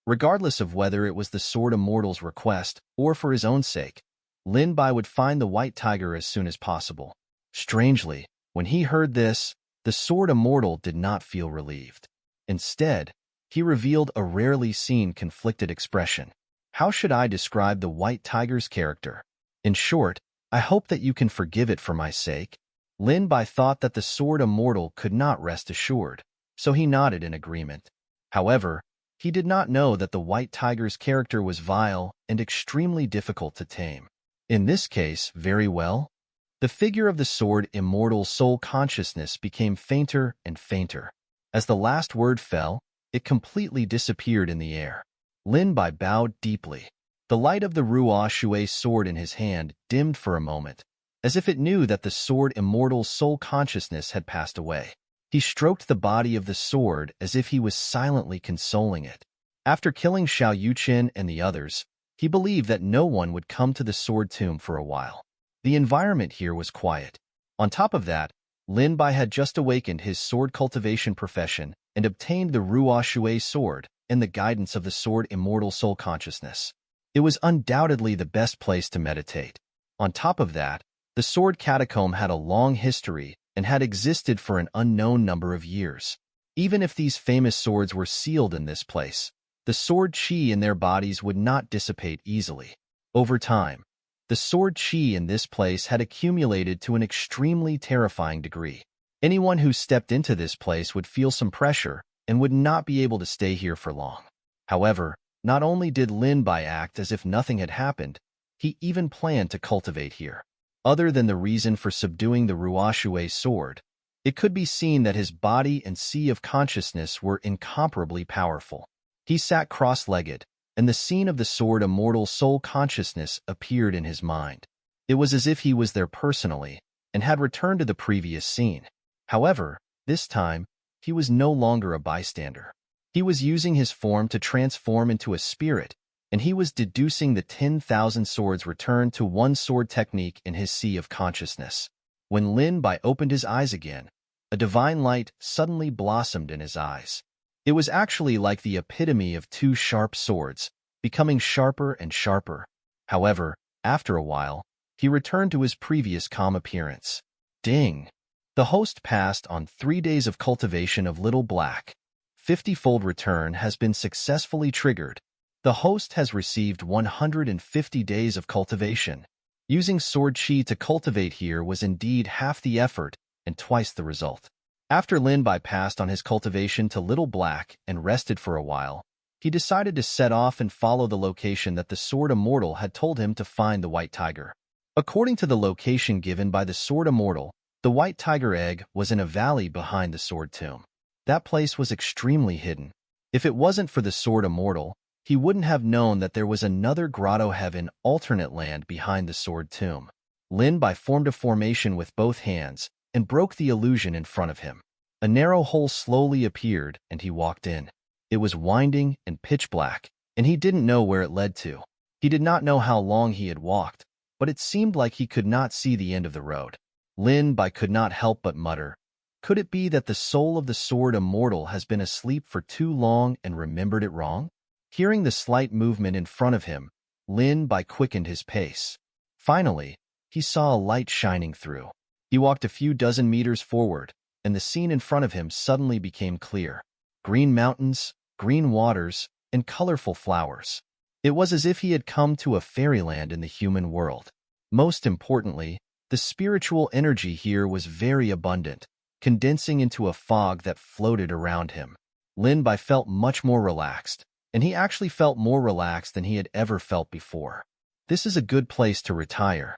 Regardless of whether it was the Sword Immortal's request or for his own sake, Lin Bai would find the White Tiger as soon as possible. Strangely, when he heard this, the Sword Immortal did not feel relieved. Instead, he revealed a rarely seen conflicted expression. How should I describe the White Tiger's character? In short, I hope that you can forgive it for my sake. Lin Bai thought that the Sword Immortal could not rest assured, so he nodded in agreement. However, he did not know that the White Tiger's character was vile and extremely difficult to tame. In this case, very well. The figure of the sword Immortal Soul Consciousness became fainter and fainter. As the last word fell, it completely disappeared in the air. Lin Bai bowed deeply. The light of the Ruo Shui sword in his hand dimmed for a moment, as if it knew that the sword Immortal Soul Consciousness had passed away. He stroked the body of the sword as if he was silently consoling it. After killing Xiao Yuqin and the others, he believed that no one would come to the sword tomb for a while. The environment here was quiet. On top of that, Lin Bai had just awakened his sword cultivation profession and obtained the Ruo Shui sword and the guidance of the sword Immortal Soul Consciousness. It was undoubtedly the best place to meditate. On top of that, the sword catacomb had a long history and had existed for an unknown number of years. Even if these famous swords were sealed in this place, the sword chi in their bodies would not dissipate easily. Over time, the sword chi in this place had accumulated to an extremely terrifying degree. Anyone who stepped into this place would feel some pressure and would not be able to stay here for long. However, not only did Lin Bai act as if nothing had happened, he even planned to cultivate here. Other than the reason for subduing the Ruo Shui sword, it could be seen that his body and sea of consciousness were incomparably powerful. He sat cross-legged, and the scene of the sword Immortal Soul Consciousness appeared in his mind. It was as if he was there personally and had returned to the previous scene. However, this time, he was no longer a bystander. He was using his form to transform into a spirit, and he was deducing the 10,000 swords returned to one sword technique in his sea of consciousness. When Lin Bai opened his eyes again, a divine light suddenly blossomed in his eyes. It was actually like the epitome of 2 sharp swords, becoming sharper and sharper. However, after a while, he returned to his previous calm appearance. Ding! The host passed on 3 days of cultivation of Little Black. 50-fold return has been successfully triggered. The host has received 150 days of cultivation. Using sword chi to cultivate here was indeed half the effort and twice the result. After Lin Bai passed on his cultivation to Little Black and rested for a while, he decided to set off and follow the location that the Sword Immortal had told him to find the White Tiger. According to the location given by the Sword Immortal, the White Tiger egg was in a valley behind the Sword Tomb. That place was extremely hidden. If it wasn't for the Sword Immortal, he wouldn't have known that there was another Grotto Heaven alternate land behind the Sword Tomb. Lin Bai formed a formation with both hands and broke the illusion in front of him. A narrow hole slowly appeared, and he walked in. It was winding and pitch black, and he didn't know where it led to. He did not know how long he had walked, but it seemed like he could not see the end of the road. Lin Bai could not help but mutter, "Could it be that the soul of the sword immortal has been asleep for too long and remembered it wrong?" Hearing the slight movement in front of him, Lin Bai quickened his pace. Finally, he saw a light shining through. He walked a few dozen meters forward, and the scene in front of him suddenly became clear. Green mountains, green waters, and colorful flowers. It was as if he had come to a fairyland in the human world. Most importantly, the spiritual energy here was very abundant, condensing into a fog that floated around him. Lin Bai felt much more relaxed, and he actually felt more relaxed than he had ever felt before. This is a good place to retire.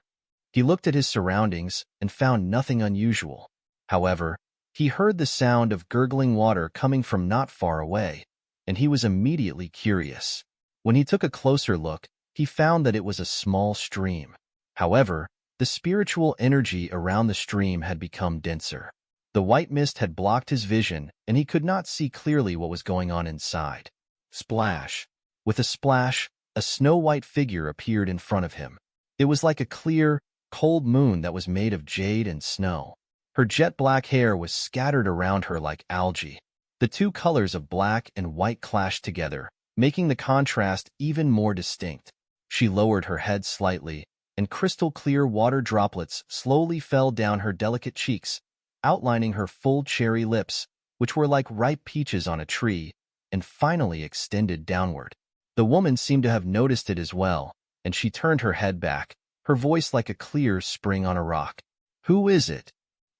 He looked at his surroundings and found nothing unusual. However, he heard the sound of gurgling water coming from not far away, and he was immediately curious. When he took a closer look, he found that it was a small stream. However, the spiritual energy around the stream had become denser. The white mist had blocked his vision, and he could not see clearly what was going on inside. Splash! With a splash, a snow-white figure appeared in front of him. It was like a clear, cold moon that was made of jade and snow. Her jet-black hair was scattered around her like algae. The two colors of black and white clashed together, making the contrast even more distinct. She lowered her head slightly, and crystal-clear water droplets slowly fell down her delicate cheeks, outlining her full cherry lips, which were like ripe peaches on a tree, and finally extended downward. The woman seemed to have noticed it as well, and she turned her head back, her voice like a clear spring on a rock. "Who is it?"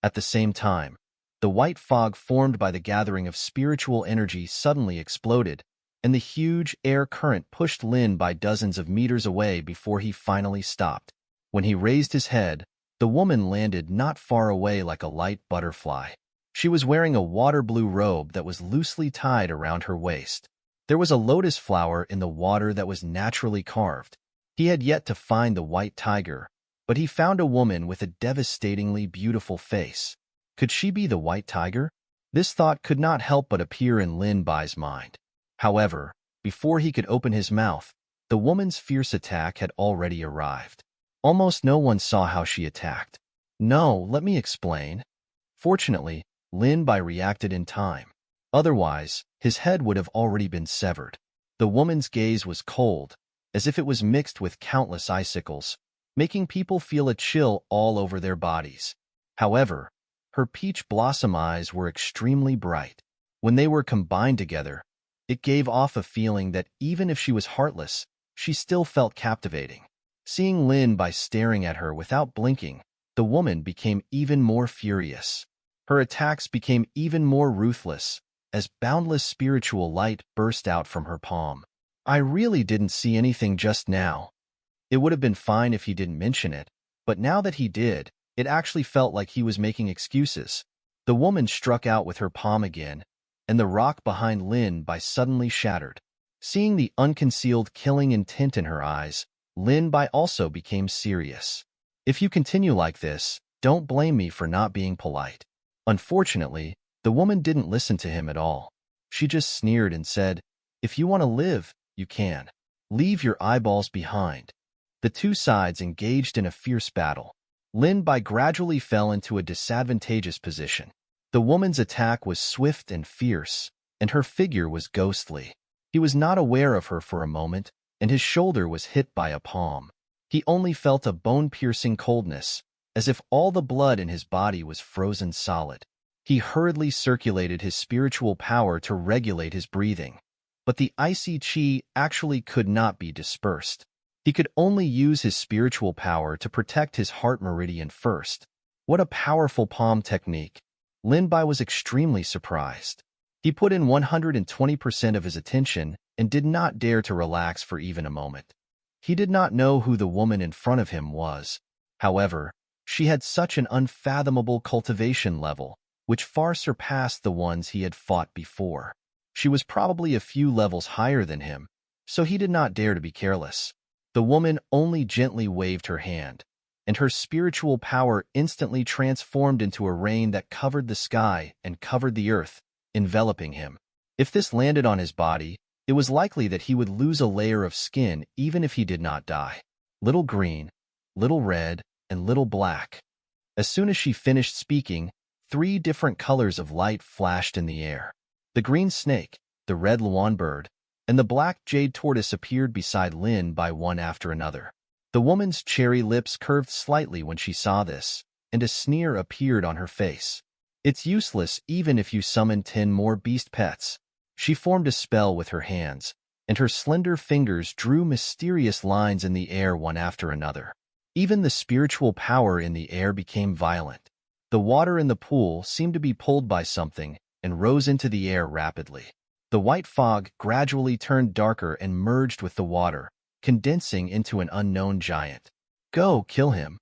At the same time, the white fog formed by the gathering of spiritual energy suddenly exploded, and the huge air current pushed Lin Bai dozens of meters away before he finally stopped. When he raised his head, the woman landed not far away like a light butterfly. She was wearing a water-blue robe that was loosely tied around her waist. There was a lotus flower in the water that was naturally carved. He had yet to find the white tiger, but he found a woman with a devastatingly beautiful face. Could she be the white tiger? This thought could not help but appear in Lin Bai's mind. However, before he could open his mouth, the woman's fierce attack had already arrived. Almost no one saw how she attacked. "No, let me explain." Fortunately, Lin Bai reacted in time. Otherwise, his head would have already been severed. The woman's gaze was cold, as if it was mixed with countless icicles, making people feel a chill all over their bodies. However, her peach blossom eyes were extremely bright. When they were combined together, it gave off a feeling that even if she was heartless, she still felt captivating. Seeing Lin Bai staring at her without blinking, the woman became even more furious. Her attacks became even more ruthless, as boundless spiritual light burst out from her palm. "I really didn't see anything just now." It would have been fine if he didn't mention it, but now that he did, it actually felt like he was making excuses. The woman struck out with her palm again, and the rock behind Lin Bai suddenly shattered. Seeing the unconcealed killing intent in her eyes, Lin Bai also became serious. "If you continue like this, don't blame me for not being polite." Unfortunately, the woman didn't listen to him at all. She just sneered and said, "If you want to live, you can. Leave your eyeballs behind." The two sides engaged in a fierce battle. Lin Bai gradually fell into a disadvantageous position. The woman's attack was swift and fierce, and her figure was ghostly. He was not aware of her for a moment, and his shoulder was hit by a palm. He only felt a bone-piercing coldness, as if all the blood in his body was frozen solid. He hurriedly circulated his spiritual power to regulate his breathing, but the icy qi actually could not be dispersed. He could only use his spiritual power to protect his heart meridian first. What a powerful palm technique! Lin Bai was extremely surprised. He put in 120% of his attention and did not dare to relax for even a moment. He did not know who the woman in front of him was. However, she had such an unfathomable cultivation level, which far surpassed the ones he had fought before. She was probably a few levels higher than him, so he did not dare to be careless. The woman only gently waved her hand, and her spiritual power instantly transformed into a rain that covered the sky and covered the earth, enveloping him. If this landed on his body, it was likely that he would lose a layer of skin even if he did not die. Little Green, Little Red, and Little Black. As soon as she finished speaking, 3 different colors of light flashed in the air. The green snake, the red Luan bird, and the black jade tortoise appeared beside Lin Bai one after another. The woman's cherry lips curved slightly when she saw this, and a sneer appeared on her face. It's useless even if you summon 10 more beast pets. She formed a spell with her hands, and her slender fingers drew mysterious lines in the air one after another. Even the spiritual power in the air became violent. The water in the pool seemed to be pulled by something and rose into the air rapidly. The white fog gradually turned darker and merged with the water, condensing into an unknown giant. Go, kill him.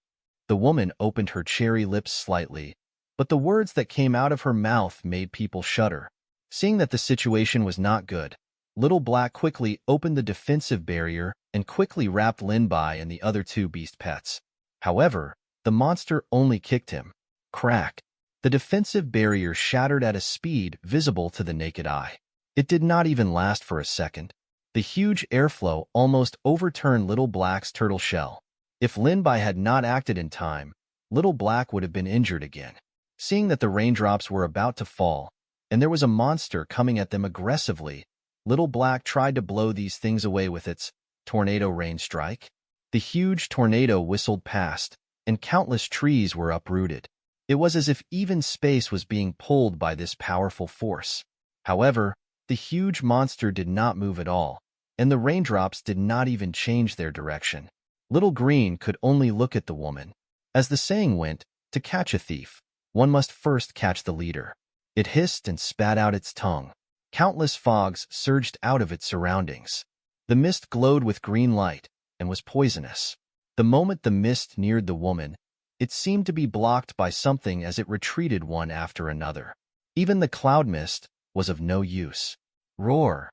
The woman opened her cherry lips slightly, but the words that came out of her mouth made people shudder. Seeing that the situation was not good, Little Black quickly opened the defensive barrier and quickly wrapped Lin Bai and the other 2 beast pets. However, the monster only kicked him. Crack! The defensive barrier shattered at a speed visible to the naked eye. It did not even last for a second. The huge airflow almost overturned Little Black's turtle shell. If Lin Bai had not acted in time, Little Black would have been injured again. Seeing that the raindrops were about to fall, and there was a monster coming at them aggressively, Little Black tried to blow these things away with its tornado rain strike. The huge tornado whistled past, and countless trees were uprooted. It was as if even space was being pulled by this powerful force. However, the huge monster did not move at all, and the raindrops did not even change their direction. Little Green could only look at the woman. As the saying went, to catch a thief, one must first catch the leader. It hissed and spat out its tongue. Countless fogs surged out of its surroundings. The mist glowed with green light and was poisonous. The moment the mist neared the woman, it seemed to be blocked by something as it retreated one after another. Even the cloud mist was of no use. Roar!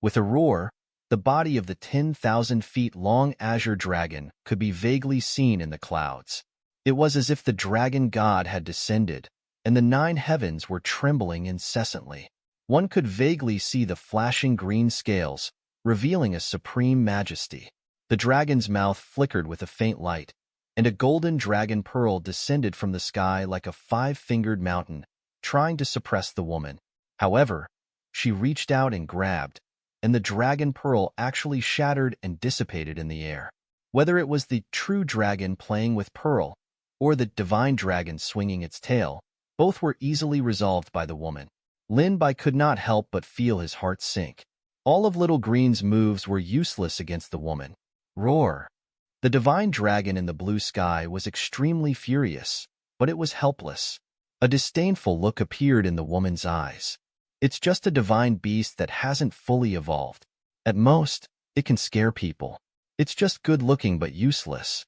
With a roar, the body of the 10,000 feet long azure dragon could be vaguely seen in the clouds. It was as if the dragon god had descended, and the 9 heavens were trembling incessantly. One could vaguely see the flashing green scales, revealing a supreme majesty. The dragon's mouth flickered with a faint light, and a golden dragon pearl descended from the sky like a 5-fingered mountain, trying to suppress the woman. However, she reached out and grabbed, and the dragon pearl actually shattered and dissipated in the air. Whether it was the true dragon playing with Pearl, or the divine dragon swinging its tail, both were easily resolved by the woman. Lin Bai could not help but feel his heart sink. All of Little Green's moves were useless against the woman. Roar! The divine dragon in the blue sky was extremely furious, but it was helpless. A disdainful look appeared in the woman's eyes. It's just a divine beast that hasn't fully evolved. At most, it can scare people. It's just good-looking but useless.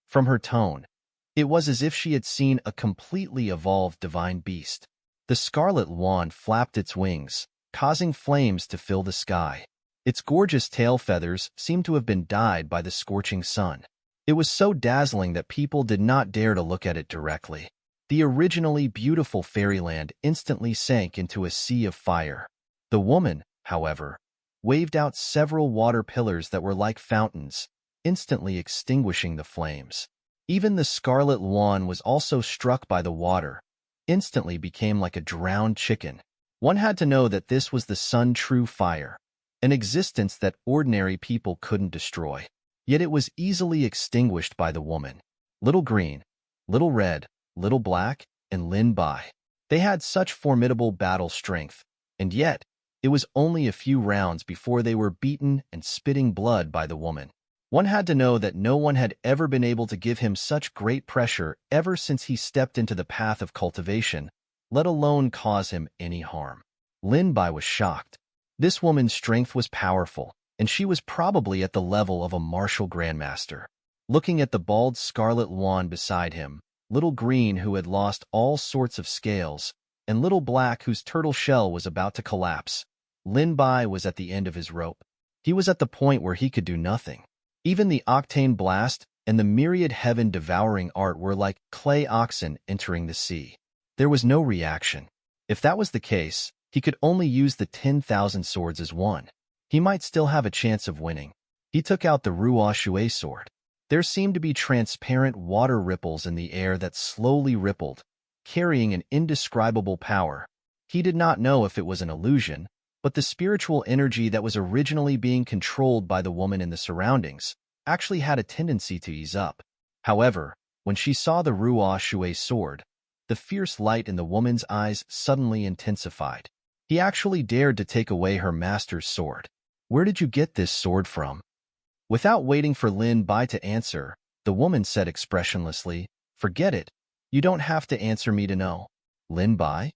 From her tone, it was as if she had seen a completely evolved divine beast. The scarlet Luan flapped its wings, causing flames to fill the sky. Its gorgeous tail feathers seemed to have been dyed by the scorching sun. It was so dazzling that people did not dare to look at it directly. The originally beautiful fairyland instantly sank into a sea of fire. The woman, however, waved out several water pillars that were like fountains, instantly extinguishing the flames. Even the scarlet Luan was also struck by the water, instantly became like a drowned chicken. One had to know that this was the sun true fire, an existence that ordinary people couldn't destroy. Yet it was easily extinguished by the woman. Little Green, Little Red, Little Black, and Lin Bai. They had such formidable battle strength, and yet it was only a few rounds before they were beaten and spitting blood by the woman. One had to know that no one had ever been able to give him such great pressure ever since he stepped into the path of cultivation, let alone cause him any harm. Lin Bai was shocked. This woman's strength was powerful, and she was probably at the level of a martial grandmaster. Looking at the bald scarlet Luan beside him, Little Green who had lost all sorts of scales, and Little Black whose turtle shell was about to collapse, Lin Bai was at the end of his rope. He was at the point where he could do nothing. Even the octane blast and the myriad heaven-devouring art were like clay oxen entering the sea. There was no reaction. If that was the case, he could only use the 10,000 swords as one. He might still have a chance of winning. He took out the Ruo Shui sword. There seemed to be transparent water ripples in the air that slowly rippled, carrying an indescribable power. He did not know if it was an illusion, but the spiritual energy that was originally being controlled by the woman in the surroundings actually had a tendency to ease up. However, when she saw the Ruo Shui sword, the fierce light in the woman's eyes suddenly intensified. He actually dared to take away her master's sword. "Where did you get this sword from?" Without waiting for Lin Bai to answer, the woman said expressionlessly, "Forget it. You don't have to answer me to know." "Lin Bai?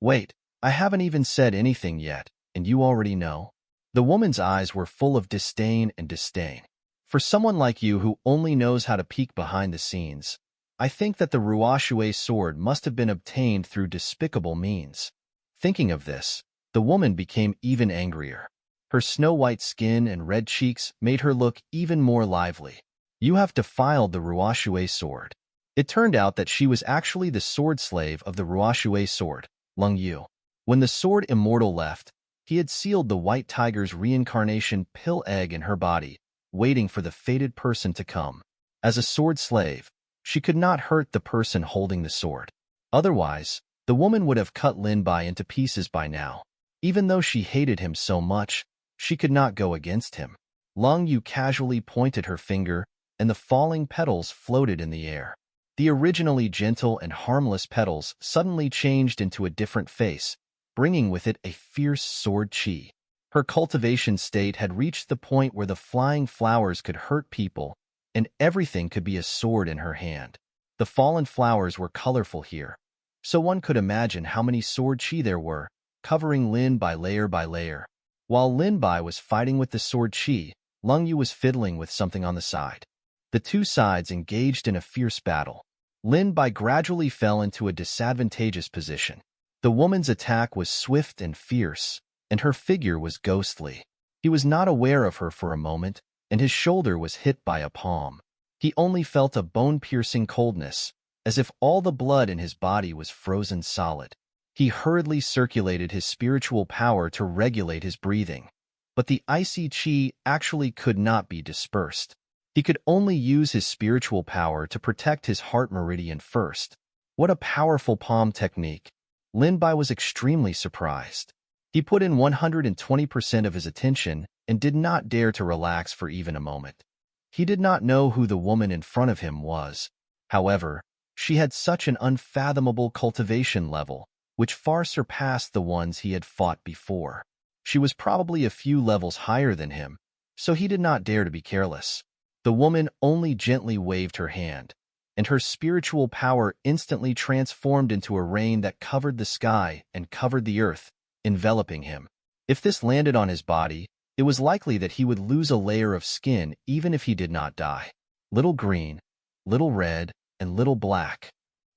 Wait, I haven't even said anything yet, and you already know?" The woman's eyes were full of disdain and disdain. "For someone like you who only knows how to peek behind the scenes, I think that the Ruoshui sword must have been obtained through despicable means." Thinking of this, the woman became even angrier. Her snow-white skin and red cheeks made her look even more lively. "You have defiled the Ruoshui sword." It turned out that she was actually the sword slave of the Ruoshui sword, Lung Yu. When the sword immortal left, he had sealed the white tiger's reincarnation pill egg in her body, waiting for the fated person to come. As a sword slave, she could not hurt the person holding the sword. Otherwise, the woman would have cut Lin Bai into pieces by now. Even though she hated him so much, she could not go against him. Lung Yu casually pointed her finger, and the falling petals floated in the air. The originally gentle and harmless petals suddenly changed into a different face, bringing with it a fierce sword chi. Her cultivation state had reached the point where the flying flowers could hurt people, and everything could be a sword in her hand. The fallen flowers were colorful here, so one could imagine how many sword chi there were, covering Lin Bai layer by layer. While Lin Bai was fighting with the sword chi, Lung Yu was fiddling with something on the side. The two sides engaged in a fierce battle. Lin Bai gradually fell into a disadvantageous position. The woman's attack was swift and fierce, and her figure was ghostly. He was not aware of her for a moment, and his shoulder was hit by a palm. He only felt a bone-piercing coldness, as if all the blood in his body was frozen solid. He hurriedly circulated his spiritual power to regulate his breathing, but the icy chi actually could not be dispersed. He could only use his spiritual power to protect his heart meridian first. What a powerful palm technique! Lin Bai was extremely surprised. He put in 120% of his attention and did not dare to relax for even a moment. He did not know who the woman in front of him was. However, she had such an unfathomable cultivation level, which far surpassed the ones he had fought before. She was probably a few levels higher than him, so he did not dare to be careless. The woman only gently waved her hand, and her spiritual power instantly transformed into a rain that covered the sky and covered the earth, enveloping him. If this landed on his body, it was likely that he would lose a layer of skin even if he did not die. Little green, little red, and little black.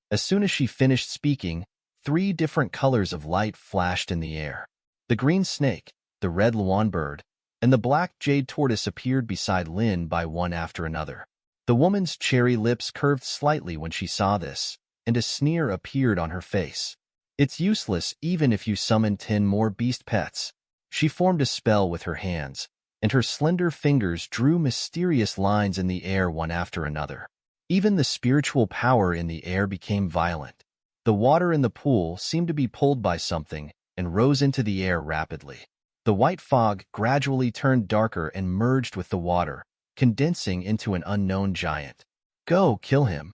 As soon as she finished speaking, 3 different colors of light flashed in the air. The green snake, the red luan bird, and the black jade tortoise appeared beside Lin Bai one after another. The woman's cherry lips curved slightly when she saw this, and a sneer appeared on her face. "It's useless even if you summon 10 more beast pets." She formed a spell with her hands, and her slender fingers drew mysterious lines in the air one after another. Even the spiritual power in the air became violent. The water in the pool seemed to be pulled by something and rose into the air rapidly. The white fog gradually turned darker and merged with the water, condensing into an unknown giant. "Go, kill him."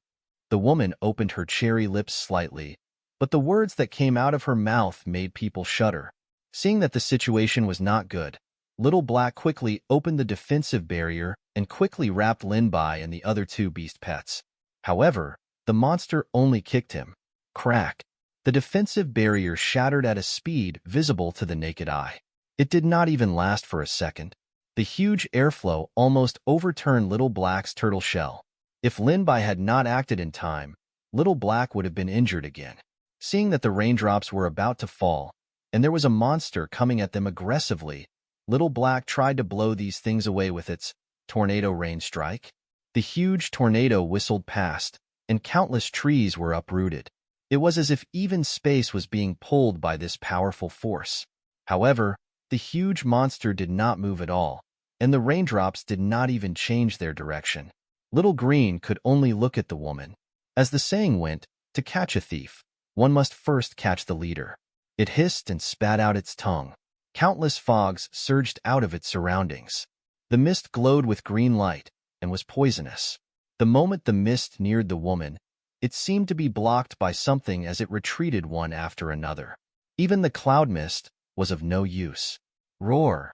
The woman opened her cherry lips slightly, but the words that came out of her mouth made people shudder. Seeing that the situation was not good, Little Black quickly opened the defensive barrier and quickly wrapped Lin Bai and the other 2 beast pets. However, the monster only kicked him. Crack! The defensive barrier shattered at a speed visible to the naked eye. It did not even last for a second. The huge airflow almost overturned Little Black's turtle shell. If Lin Bai had not acted in time, Little Black would have been injured again. Seeing that the raindrops were about to fall, and there was a monster coming at them aggressively, Little Black tried to blow these things away with its tornado rain strike. The huge tornado whistled past, and countless trees were uprooted. It was as if even space was being pulled by this powerful force. However, the huge monster did not move at all, and the raindrops did not even change their direction. Little Green could only look at the woman. As the saying went, to catch a thief, one must first catch the leader. It hissed and spat out its tongue. Countless fogs surged out of its surroundings. The mist glowed with green light and was poisonous. The moment the mist neared the woman, it seemed to be blocked by something as it retreated one after another. Even the cloud mist was of no use. Roar!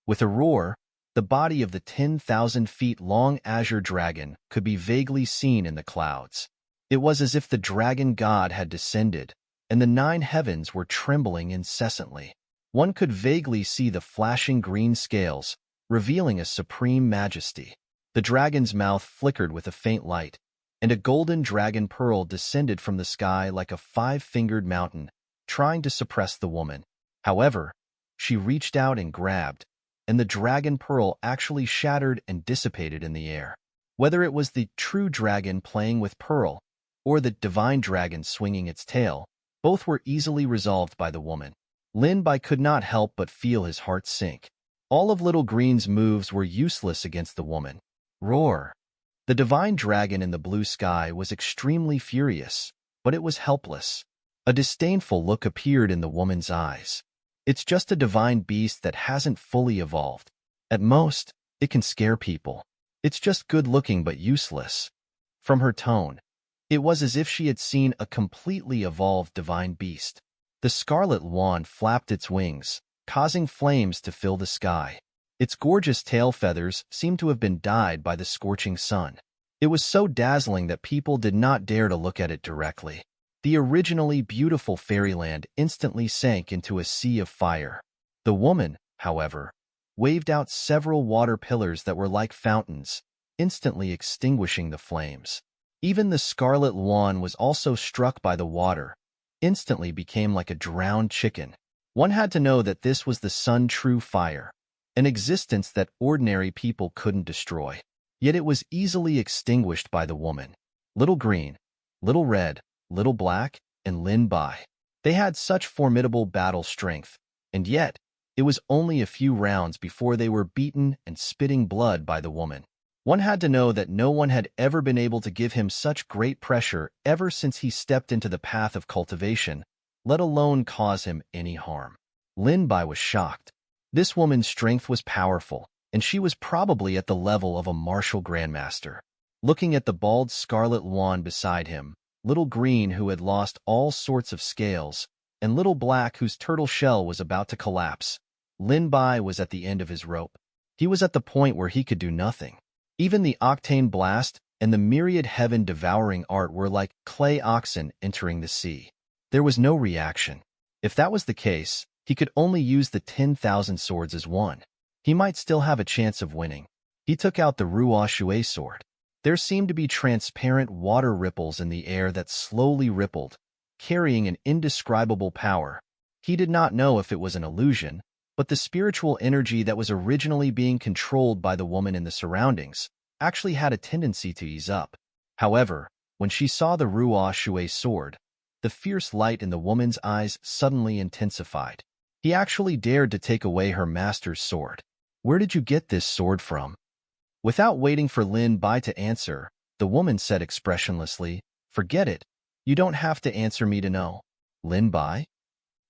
With a roar, the body of the 10,000 feet long azure dragon could be vaguely seen in the clouds. It was as if the dragon god had descended, and the 9 heavens were trembling incessantly. One could vaguely see the flashing green scales, revealing a supreme majesty. The dragon's mouth flickered with a faint light, and a golden dragon pearl descended from the sky like a 5-fingered mountain, trying to suppress the woman. However, she reached out and grabbed, and the dragon pearl actually shattered and dissipated in the air. Whether it was the true dragon playing with Pearl, or the divine dragon swinging its tail, both were easily resolved by the woman. Lin Bai could not help but feel his heart sink. All of Little Green's moves were useless against the woman. Roar! The divine dragon in the blue sky was extremely furious, but it was helpless. A disdainful look appeared in the woman's eyes. It's just a divine beast that hasn't fully evolved. At most, it can scare people. It's just good-looking but useless. From her tone, it was as if she had seen a completely evolved divine beast. The scarlet wand flapped its wings, causing flames to fill the sky. Its gorgeous tail feathers seemed to have been dyed by the scorching sun. It was so dazzling that people did not dare to look at it directly. The originally beautiful fairyland instantly sank into a sea of fire. The woman, however, waved out several water pillars that were like fountains, instantly extinguishing the flames. Even the scarlet wand was also struck by the water, instantly became like a drowned chicken. One had to know that this was the sun-true fire, an existence that ordinary people couldn't destroy. Yet it was easily extinguished by the woman. Little Green, Little Red, Little Black, and Lin Bai. They had such formidable battle strength, and yet it was only a few rounds before they were beaten and spitting blood by the woman. One had to know that no one had ever been able to give him such great pressure ever since he stepped into the path of cultivation, let alone cause him any harm. Lin Bai was shocked. This woman's strength was powerful, and she was probably at the level of a martial grandmaster. Looking at the bald scarlet wand beside him, Little Green, who had lost all sorts of scales, and Little Black, whose turtle shell was about to collapse, Lin Bai was at the end of his rope. He was at the point where he could do nothing. Even the octane blast and the myriad heaven-devouring art were like clay oxen entering the sea. There was no reaction. If that was the case, he could only use the 10,000 swords as one. He might still have a chance of winning. He took out the Ruo Shui sword. There seemed to be transparent water ripples in the air that slowly rippled, carrying an indescribable power. He did not know if it was an illusion, but the spiritual energy that was originally being controlled by the woman in the surroundings actually had a tendency to ease up. However, when she saw the Ruo Shui sword, the fierce light in the woman's eyes suddenly intensified. He actually dared to take away her master's sword. "Where did you get this sword from?" Without waiting for Lin Bai to answer, the woman said expressionlessly, "Forget it. You don't have to answer me to know." Lin Bai?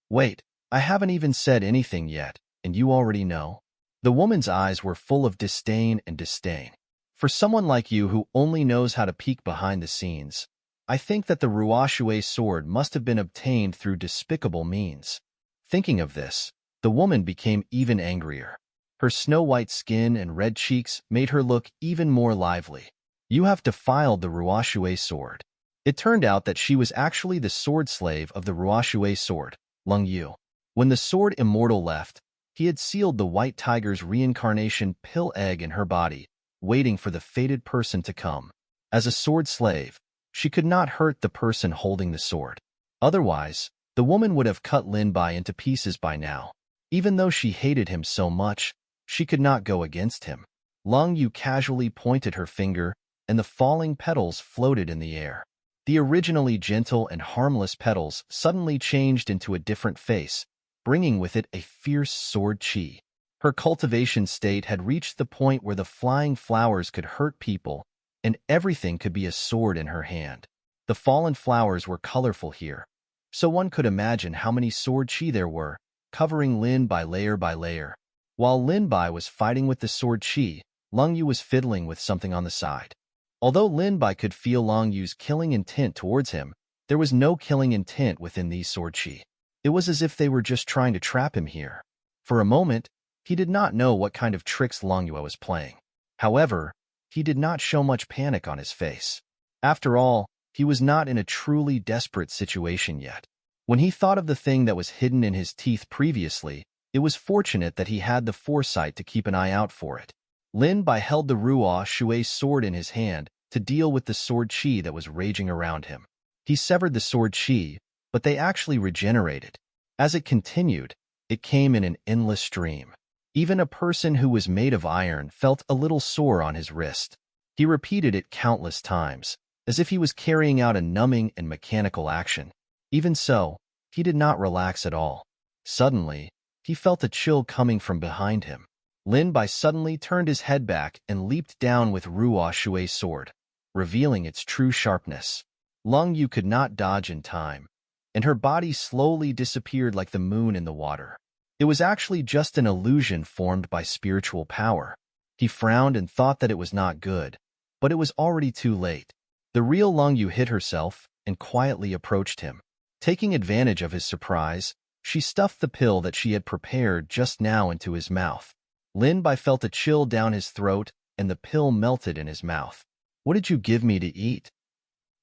"Wait, I haven't even said anything yet, and you already know?" The woman's eyes were full of disdain and disdain. "For someone like you who only knows how to peek behind the scenes, I think that the Ruo Shui sword must have been obtained through despicable means." Thinking of this, the woman became even angrier. Her snow-white skin and red cheeks made her look even more lively. "You have defiled the Ruo Shui sword." It turned out that she was actually the sword slave of the Ruo Shui sword, Lung Yu. When the sword immortal left, he had sealed the white tiger's reincarnation pill egg in her body, waiting for the fated person to come. As a sword slave, she could not hurt the person holding the sword. Otherwise, the woman would have cut Lin Bai into pieces by now. Even though she hated him so much, she could not go against him. Lung Yu casually pointed her finger, and the falling petals floated in the air. The originally gentle and harmless petals suddenly changed into a different face, bringing with it a fierce sword chi. Her cultivation state had reached the point where the flying flowers could hurt people, and everything could be a sword in her hand. The fallen flowers were colorful here, so one could imagine how many sword chi there were, covering Lin Bai layer by layer. While Lin Bai was fighting with the sword chi, Long Yu was fiddling with something on the side. Although Lin Bai could feel Long Yu's killing intent towards him, there was no killing intent within these sword chi. It was as if they were just trying to trap him here. For a moment, he did not know what kind of tricks Long Yu was playing. However, he did not show much panic on his face. After all, he was not in a truly desperate situation yet. When he thought of the thing that was hidden in his teeth previously, it was fortunate that he had the foresight to keep an eye out for it. Lin Bai held the Ruo Shui sword in his hand to deal with the sword chi that was raging around him. He severed the sword chi, but they actually regenerated. As it continued, it came in an endless stream. Even a person who was made of iron felt a little sore on his wrist. He repeated it countless times, as if he was carrying out a numbing and mechanical action. Even so, he did not relax at all. Suddenly, he felt a chill coming from behind him. Lin Bai suddenly turned his head back and leaped down with Ruo Shui's sword, revealing its true sharpness. Long Yu could not dodge in time, and her body slowly disappeared like the moon in the water. It was actually just an illusion formed by spiritual power. He frowned and thought that it was not good, but it was already too late. The real Long Yu hid herself and quietly approached him. Taking advantage of his surprise, she stuffed the pill that she had prepared just now into his mouth. Lin Bai felt a chill down his throat, and the pill melted in his mouth. "What did you give me to eat?"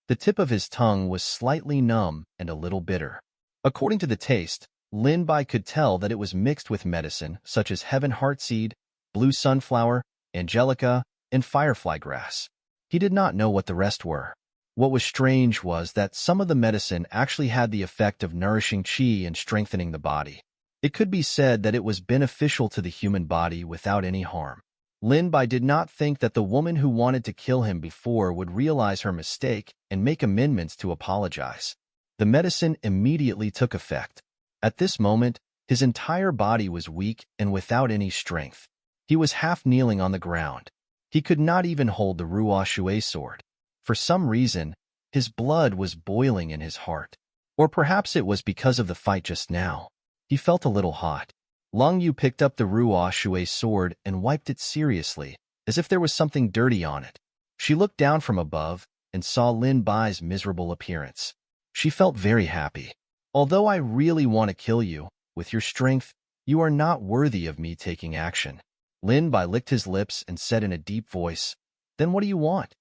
The tip of his tongue was slightly numb and a little bitter. According to the taste, Lin Bai could tell that it was mixed with medicine such as heaven heartseed, blue sunflower, angelica, and firefly grass. He did not know what the rest were. What was strange was that some of the medicine actually had the effect of nourishing qi and strengthening the body. It could be said that it was beneficial to the human body without any harm. Lin Bai did not think that the woman who wanted to kill him before would realize her mistake and make amendments to apologize. The medicine immediately took effect. At this moment, his entire body was weak and without any strength. He was half kneeling on the ground. He could not even hold the Ruo Shui sword. For some reason, his blood was boiling in his heart. Or perhaps it was because of the fight just now. He felt a little hot. Long Yu picked up the Ruo Shui sword and wiped it seriously, as if there was something dirty on it. She looked down from above and saw Lin Bai's miserable appearance. She felt very happy. "Although I really want to kill you, with your strength, you are not worthy of me taking action." Lin Bai licked his lips and said in a deep voice, "Then what do you want?"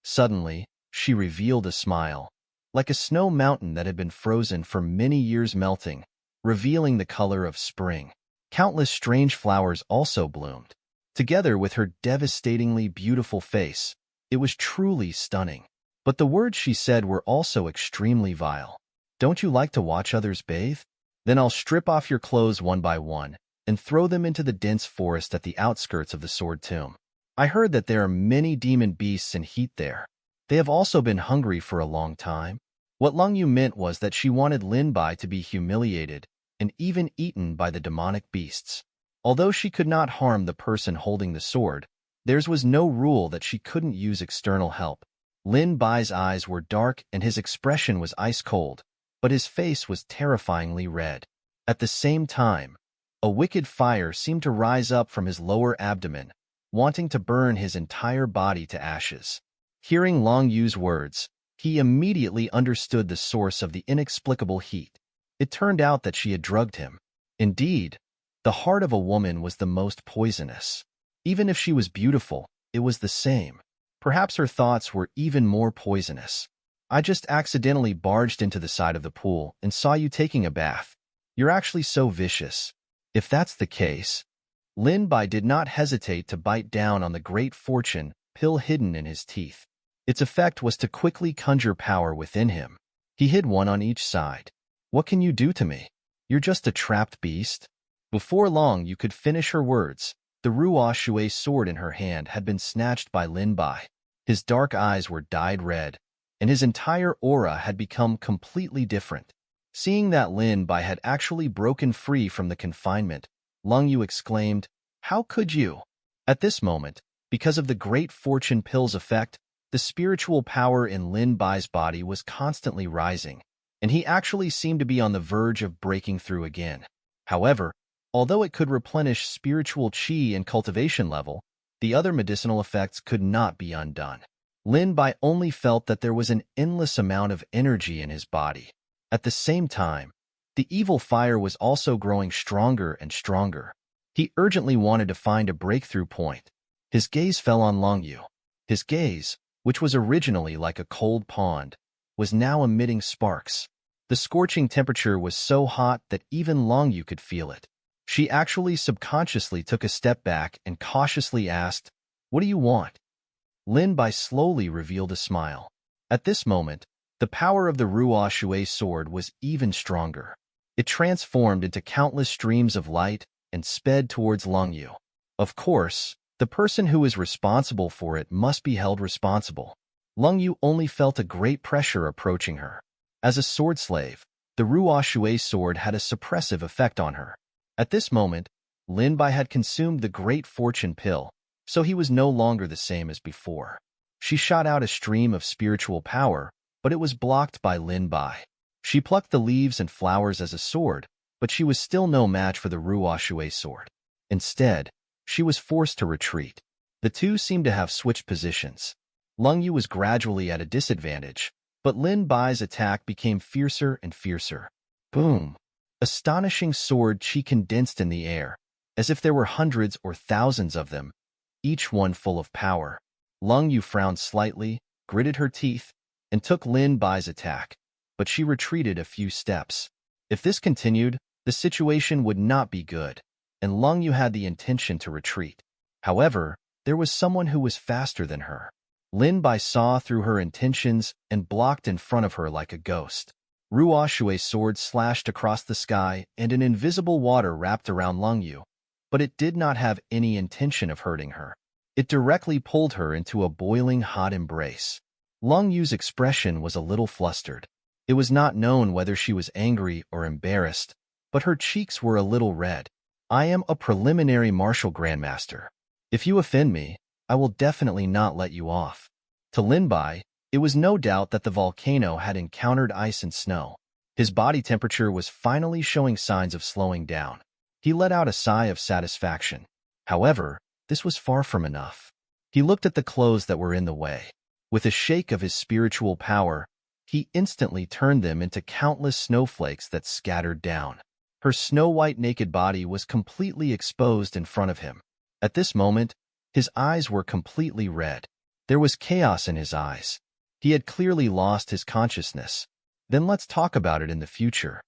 Suddenly, she revealed a smile, like a snow mountain that had been frozen for many years melting, revealing the color of spring. Countless strange flowers also bloomed. Together with her devastatingly beautiful face, it was truly stunning. But the words she said were also extremely vile. "Don't you like to watch others bathe? Then I'll strip off your clothes one by one and throw them into the dense forest at the outskirts of the Sword Tomb. I heard that there are many demon beasts in heat there. They have also been hungry for a long time." What Long Yu meant was that she wanted Lin Bai to be humiliated and even eaten by the demonic beasts. Although she could not harm the person holding the sword, theirs was no rule that she couldn't use external help. Lin Bai's eyes were dark and his expression was ice-cold, but his face was terrifyingly red. At the same time, a wicked fire seemed to rise up from his lower abdomen, wanting to burn his entire body to ashes. Hearing Long Yu's words, he immediately understood the source of the inexplicable heat. It turned out that she had drugged him. Indeed, the heart of a woman was the most poisonous. Even if she was beautiful, it was the same. Perhaps her thoughts were even more poisonous. "I just accidentally barged into the side of the pool and saw you taking a bath. You're actually so vicious." If that's the case, Lin Bai did not hesitate to bite down on the great fortune pill hidden in his teeth. Its effect was to quickly conjure power within him. He hid one on each side. "What can you do to me? You're just a trapped beast." Before long, you could finish her words. The Ruo Shui sword in her hand had been snatched by Lin Bai. His dark eyes were dyed red, and his entire aura had become completely different. Seeing that Lin Bai had actually broken free from the confinement, Long Yu exclaimed, "How could you?" At this moment, because of the great fortune pill's effect, The spiritual power in Lin Bai's body was constantly rising, and he actually seemed to be on the verge of breaking through again. However, although it could replenish spiritual qi and cultivation level, the other medicinal effects could not be undone. Lin Bai only felt that there was an endless amount of energy in his body. At the same time, the evil fire was also growing stronger and stronger. He urgently wanted to find a breakthrough point. His gaze fell on Longyu. His gaze, which was originally like a cold pond, was now emitting sparks. The scorching temperature was so hot that even Longyu could feel it. She actually subconsciously took a step back and cautiously asked, "What do you want?" Lin Bai slowly revealed a smile. At this moment, the power of the Ruo Shui sword was even stronger. It transformed into countless streams of light and sped towards Longyu. Of course, the person who is responsible for it must be held responsible. Longyu only felt a great pressure approaching her. As a sword slave, the Ruo Shui sword had a suppressive effect on her. At this moment, Lin Bai had consumed the Great Fortune Pill, so he was no longer the same as before. She shot out a stream of spiritual power, but it was blocked by Lin Bai. She plucked the leaves and flowers as a sword, but she was still no match for the Ruo Shui sword. Instead, she was forced to retreat. The two seemed to have switched positions. Longyu was gradually at a disadvantage, but Lin Bai's attack became fiercer and fiercer. Boom! Astonishing sword qi condensed in the air, as if there were hundreds or thousands of them, each one full of power. Longyu frowned slightly, gritted her teeth, and took Lin Bai's attack, but she retreated a few steps. If this continued, the situation would not be good, and Longyu had the intention to retreat. However, there was someone who was faster than her. Lin Bai saw through her intentions and blocked in front of her like a ghost. Ruo Shui's sword slashed across the sky and an invisible water wrapped around Longyu, but it did not have any intention of hurting her. It directly pulled her into a boiling hot embrace. Longyu's expression was a little flustered. It was not known whether she was angry or embarrassed, but her cheeks were a little red. "I am a preliminary martial grandmaster. If you offend me, I will definitely not let you off." To Lin Bai, it was no doubt that the volcano had encountered ice and snow. His body temperature was finally showing signs of slowing down. He let out a sigh of satisfaction. However, this was far from enough. He looked at the clothes that were in the way. With a shake of his spiritual power, he instantly turned them into countless snowflakes that scattered down. Her snow-white naked body was completely exposed in front of him. At this moment, his eyes were completely red. There was chaos in his eyes. He had clearly lost his consciousness. Then let's talk about it in the future.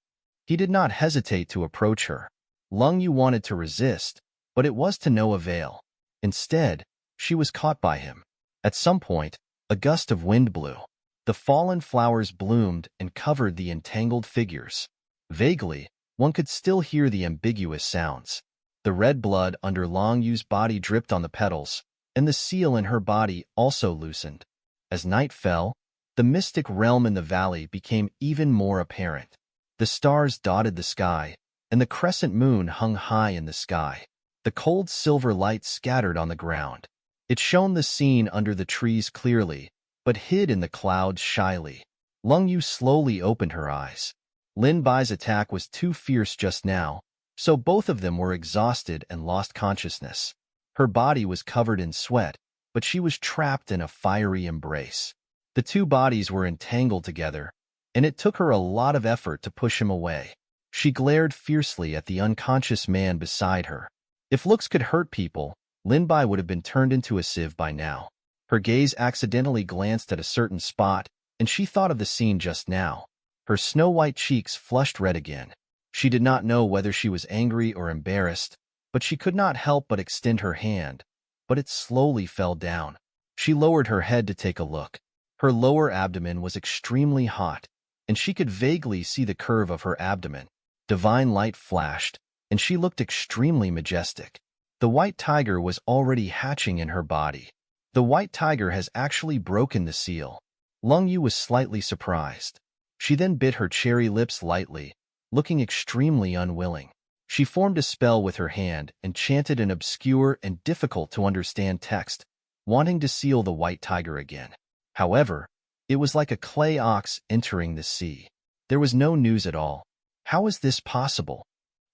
He did not hesitate to approach her. Longyu wanted to resist, but it was to no avail. Instead, she was caught by him. At some point, a gust of wind blew. The fallen flowers bloomed and covered the entangled figures. Vaguely, one could still hear the ambiguous sounds. The red blood under Longyu's body dripped on the petals, and the seal in her body also loosened. As night fell, the mystic realm in the valley became even more apparent. The stars dotted the sky, and the crescent moon hung high in the sky. The cold silver light scattered on the ground. It shone the scene under the trees clearly, but hid in the clouds shyly. Longyu slowly opened her eyes. Lin Bai's attack was too fierce just now, so both of them were exhausted and lost consciousness. Her body was covered in sweat, but she was trapped in a fiery embrace. The two bodies were entangled together, and it took her a lot of effort to push him away. She glared fiercely at the unconscious man beside her. If looks could hurt people, Lin Bai would have been turned into a sieve by now. Her gaze accidentally glanced at a certain spot, and she thought of the scene just now. Her snow-white cheeks flushed red again. She did not know whether she was angry or embarrassed, but she could not help but extend her hand, but it slowly fell down. She lowered her head to take a look. Her lower abdomen was extremely hot, and she could vaguely see the curve of her abdomen. Divine light flashed, and she looked extremely majestic. The white tiger was already hatching in her body. The white tiger has actually broken the seal. Longyu was slightly surprised. She then bit her cherry lips lightly, looking extremely unwilling. She formed a spell with her hand and chanted an obscure and difficult-to-understand text, wanting to seal the white tiger again. However, it was like a clay ox entering the sea. There was no news at all. How is this possible?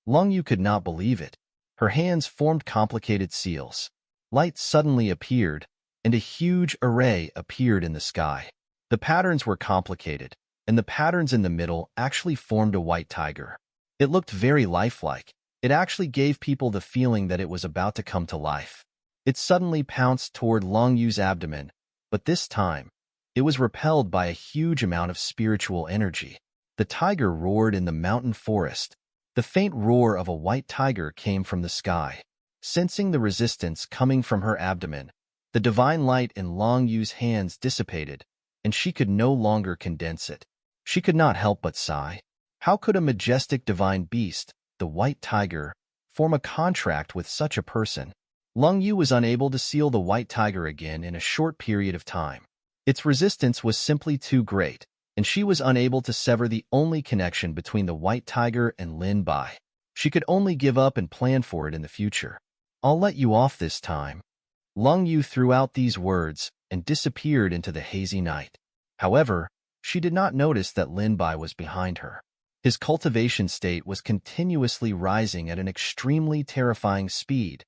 Long Yu could not believe it. Her hands formed complicated seals. Light suddenly appeared, and a huge array appeared in the sky. The patterns were complicated, and the patterns in the middle actually formed a white tiger. It looked very lifelike. It actually gave people the feeling that it was about to come to life. It suddenly pounced toward Long Yu's abdomen, but this time, it was repelled by a huge amount of spiritual energy. The tiger roared in the mountain forest. The faint roar of a white tiger came from the sky. Sensing the resistance coming from her abdomen, the divine light in Long Yu's hands dissipated, and she could no longer condense it. She could not help but sigh. How could a majestic divine beast, the white tiger, form a contract with such a person? Long Yu was unable to seal the white tiger again in a short period of time. Its resistance was simply too great, and she was unable to sever the only connection between the white tiger and Lin Bai. She could only give up and plan for it in the future. I'll let you off this time. Long Yu threw out these words and disappeared into the hazy night. However, she did not notice that Lin Bai was behind her. His cultivation state was continuously rising at an extremely terrifying speed,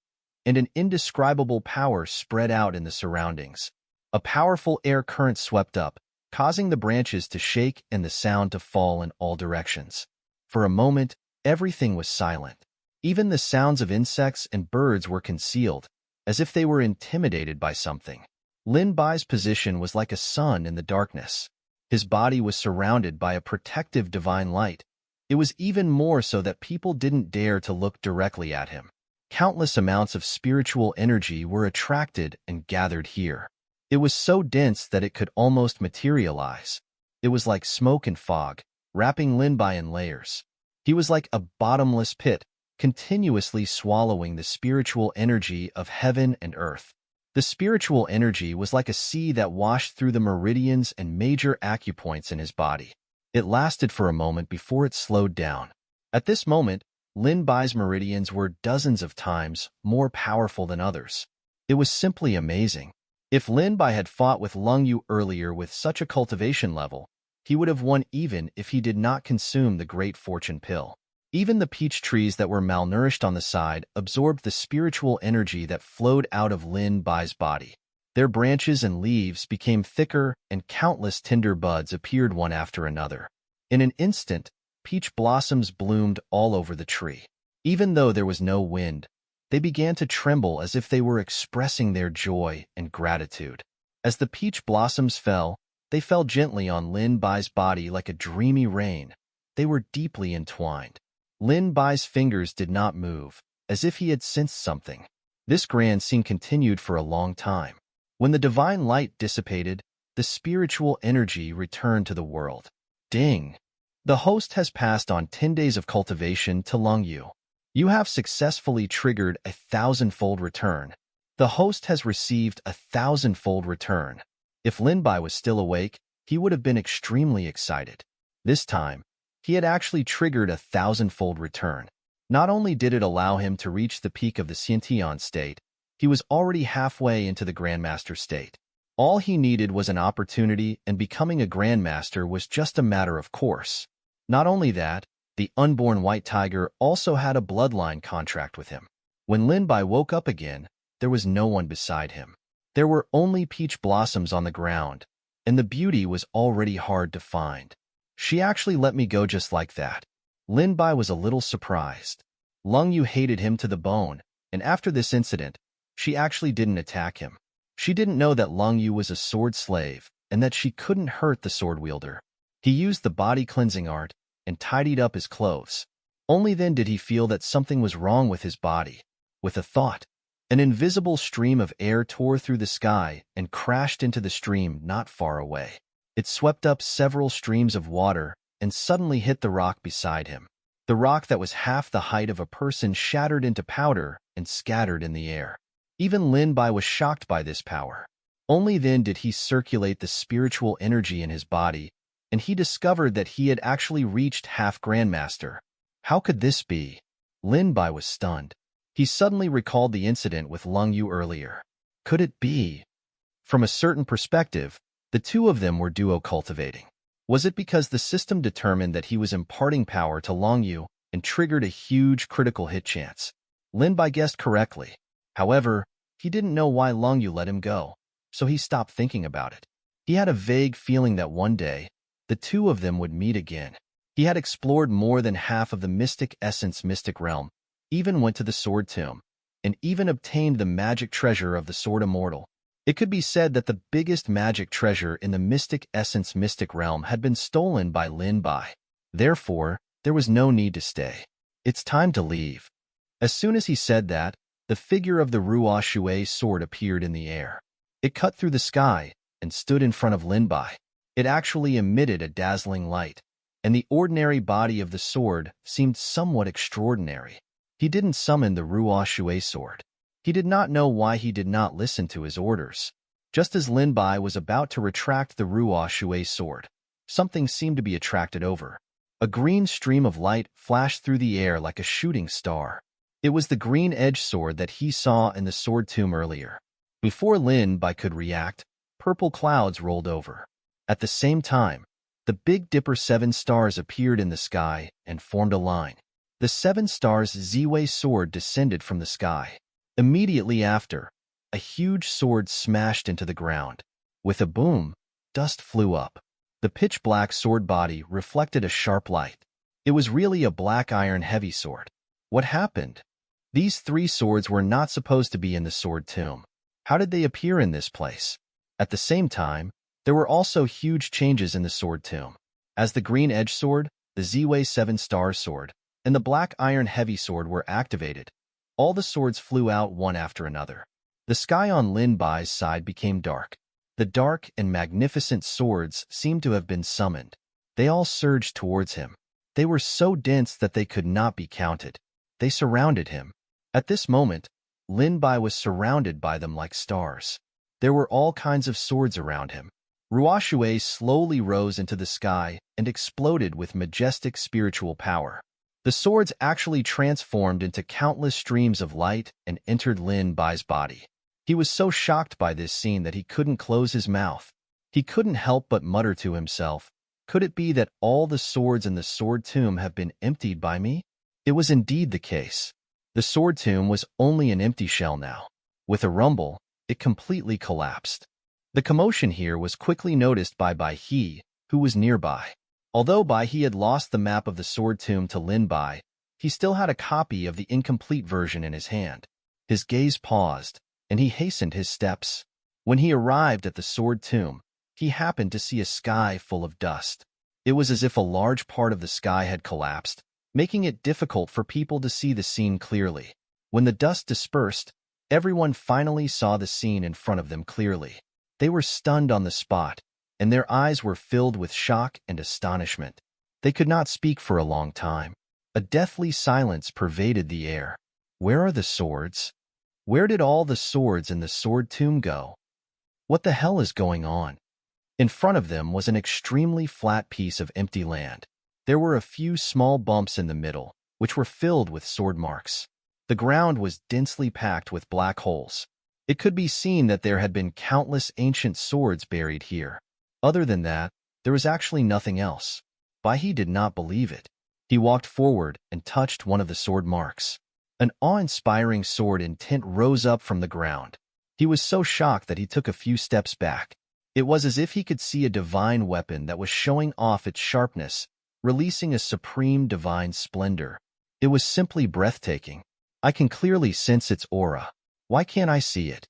and an indescribable power spread out in the surroundings. A powerful air current swept up, causing the branches to shake and the sound to fall in all directions. For a moment, everything was silent. Even the sounds of insects and birds were concealed, as if they were intimidated by something. Lin Bai's position was like a sun in the darkness. His body was surrounded by a protective divine light. It was even more so that people didn't dare to look directly at him. Countless amounts of spiritual energy were attracted and gathered here. It was so dense that it could almost materialize. It was like smoke and fog, wrapping Lin Bai in layers. He was like a bottomless pit, continuously swallowing the spiritual energy of heaven and earth. The spiritual energy was like a sea that washed through the meridians and major acupoints in his body. It lasted for a moment before it slowed down. At this moment, Lin Bai's meridians were dozens of times more powerful than others. It was simply amazing. If Lin Bai had fought with Long Yu earlier with such a cultivation level, he would have won even if he did not consume the Great Fortune Pill. Even the peach trees that were malnourished on the side absorbed the spiritual energy that flowed out of Lin Bai's body. Their branches and leaves became thicker, and countless tender buds appeared one after another. In an instant, peach blossoms bloomed all over the tree. Even though there was no wind, they began to tremble as if they were expressing their joy and gratitude. As the peach blossoms fell, they fell gently on Lin Bai's body like a dreamy rain. They were deeply entwined. Lin Bai's fingers did not move, as if he had sensed something. This grand scene continued for a long time. When the divine light dissipated, the spiritual energy returned to the world. Ding! The host has passed on 10 days of cultivation to Long Yu. You have successfully triggered a 1,000-fold return. The host has received a 1,000-fold return. If Lin Bai was still awake, he would have been extremely excited. This time, he had actually triggered a 1,000-fold return. Not only did it allow him to reach the peak of the Xiantian state, he was already halfway into the Grandmaster state. All he needed was an opportunity, and becoming a Grandmaster was just a matter of course. Not only that, the unborn white tiger also had a bloodline contract with him. When Lin Bai woke up again, there was no one beside him. There were only peach blossoms on the ground, and the beauty was already hard to find. She actually let me go just like that. Lin Bai was a little surprised. Long Yu hated him to the bone, and after this incident, she actually didn't attack him. She didn't know that Long Yu was a sword slave, and that she couldn't hurt the sword wielder. He used the body cleansing art and tidied up his clothes. Only then did he feel that something was wrong with his body. With a thought, an invisible stream of air tore through the sky and crashed into the stream not far away. It swept up several streams of water and suddenly hit the rock beside him. The rock that was half the height of a person shattered into powder and scattered in the air. Even Lin Bai was shocked by this power. Only then did he circulate the spiritual energy in his body, and he discovered that he had actually reached half Grandmaster. How could this be? Lin Bai was stunned. He suddenly recalled the incident with Long Yu earlier. Could it be? From a certain perspective, The two of them were duo cultivating. Was it because the system determined that he was imparting power to Long Yu and triggered a huge critical hit chance? Lin Bai guessed correctly. However, he didn't know why Long Yu let him go, so he stopped thinking about it. He had a vague feeling that one day, the two of them would meet again. He had explored more than half of the mystic essence mystic realm, even went to the Sword Tomb, and even obtained the magic treasure of the Sword Immortal. It could be said that the biggest magic treasure in the mystic essence mystic realm had been stolen by Lin Bai. Therefore, there was no need to stay. It's time to leave. As soon as he said that, the figure of the Ruo Shui sword appeared in the air. It cut through the sky and stood in front of Lin Bai. It actually emitted a dazzling light, and the ordinary body of the sword seemed somewhat extraordinary. He didn't summon the Ruo Shui sword. He did not know why he did not listen to his orders. Just as Lin Bai was about to retract the Ruo Shui sword, something seemed to be attracted over. A green stream of light flashed through the air like a shooting star. It was the green-edged sword that he saw in the Sword Tomb earlier. Before Lin Bai could react, purple clouds rolled over. At the same time, the Big Dipper 7 stars appeared in the sky and formed a line. The 7 stars Ziwei sword descended from the sky. Immediately after, a huge sword smashed into the ground. With a boom, dust flew up. The pitch-black sword body reflected a sharp light. It was really a black iron heavy sword. What happened? These 3 swords were not supposed to be in the Sword Tomb. How did they appear in this place? At the same time, there were also huge changes in the Sword Tomb. As the green-edged sword, the Ziwei 7-star sword, and the black iron heavy sword were activated, all the swords flew out one after another. The sky on Lin Bai's side became dark. The dark and magnificent swords seemed to have been summoned. They all surged towards him. They were so dense that they could not be counted. They surrounded him. At this moment, Lin Bai was surrounded by them like stars. There were all kinds of swords around him. Ruo Shui slowly rose into the sky and exploded with majestic spiritual power. The swords actually transformed into countless streams of light and entered Lin Bai's body. He was so shocked by this scene that he couldn't close his mouth. He couldn't help but mutter to himself, "Could it be that all the swords in the Sword Tomb have been emptied by me?" It was indeed the case. The Sword Tomb was only an empty shell now. With a rumble, it completely collapsed. The commotion here was quickly noticed by Bai He, who was nearby. Although Bai He had lost the map of the Sword Tomb to Lin Bai, he still had a copy of the incomplete version in his hand. His gaze paused, and he hastened his steps. When he arrived at the Sword Tomb, he happened to see a sky full of dust. It was as if a large part of the sky had collapsed, making it difficult for people to see the scene clearly. When the dust dispersed, everyone finally saw the scene in front of them clearly. They were stunned on the spot, and their eyes were filled with shock and astonishment. They could not speak for a long time. A deathly silence pervaded the air. Where are the swords? Where did all the swords in the Sword Tomb go? What the hell is going on? In front of them was an extremely flat piece of empty land. There were a few small bumps in the middle, which were filled with sword marks. The ground was densely packed with black holes. It could be seen that there had been countless ancient swords buried here. Other than that, there was actually nothing else. Bai He did not believe it. He walked forward and touched one of the sword marks. An awe-inspiring sword intent rose up from the ground. He was so shocked that he took a few steps back. It was as if he could see a divine weapon that was showing off its sharpness, releasing a supreme divine splendor. It was simply breathtaking. I can clearly sense its aura. Why can't I see it?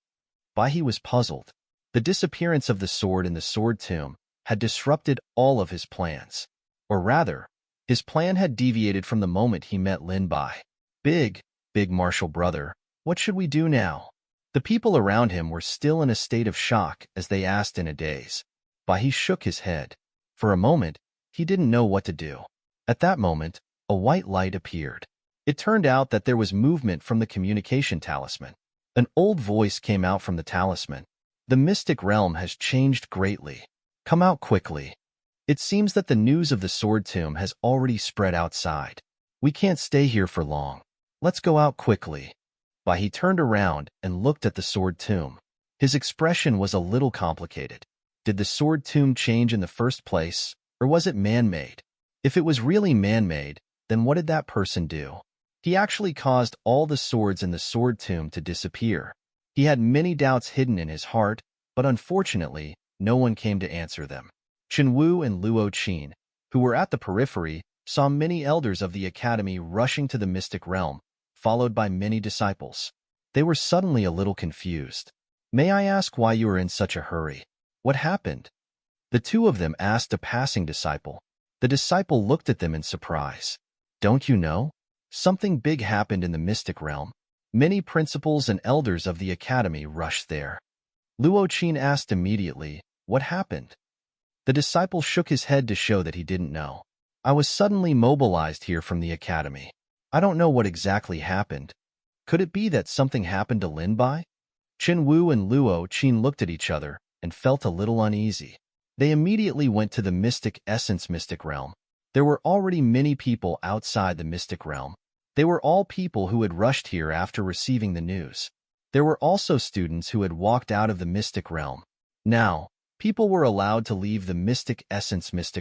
Bai He was puzzled. The disappearance of the sword in the Sword Tomb had disrupted all of his plans. Or rather, his plan had deviated from the moment he met Lin Bai. Big martial brother, what should we do now? The people around him were still in a state of shock as they asked in a daze. Bai He shook his head. For a moment, he didn't know what to do. At that moment, a white light appeared. It turned out that there was movement from the communication talisman. An old voice came out from the talisman. The mystic realm has changed greatly. Come out quickly. It seems that the news of the Sword Tomb has already spread outside. We can't stay here for long. Let's go out quickly. Bai He turned around and looked at the Sword Tomb. His expression was a little complicated. Did the sword tomb change in the first place, or was it man-made? If it was really man-made, then what did that person do? He actually caused all the swords in the sword tomb to disappear. He had many doubts hidden in his heart, but unfortunately, no one came to answer them. Chen Wu and Luo Qin, who were at the periphery, saw many elders of the academy rushing to the mystic realm, followed by many disciples. They were suddenly a little confused. "May I ask why you are in such a hurry? What happened?" The two of them asked a passing disciple. The disciple looked at them in surprise. "Don't you know? Something big happened in the mystic realm. Many principals and elders of the academy rushed there." Luo Qin asked immediately, "What happened?" The disciple shook his head to show that he didn't know. "I was suddenly mobilized here from the academy. I don't know what exactly happened. Could it be that something happened to Lin Bai?" Chen Wu and Luo Qin looked at each other and felt a little uneasy. They immediately went to the mystic realm. There were already many people outside the mystic realm. They were all people who had rushed here after receiving the news. There were also students who had walked out of the mystic realm. Now, people were allowed to leave the mystic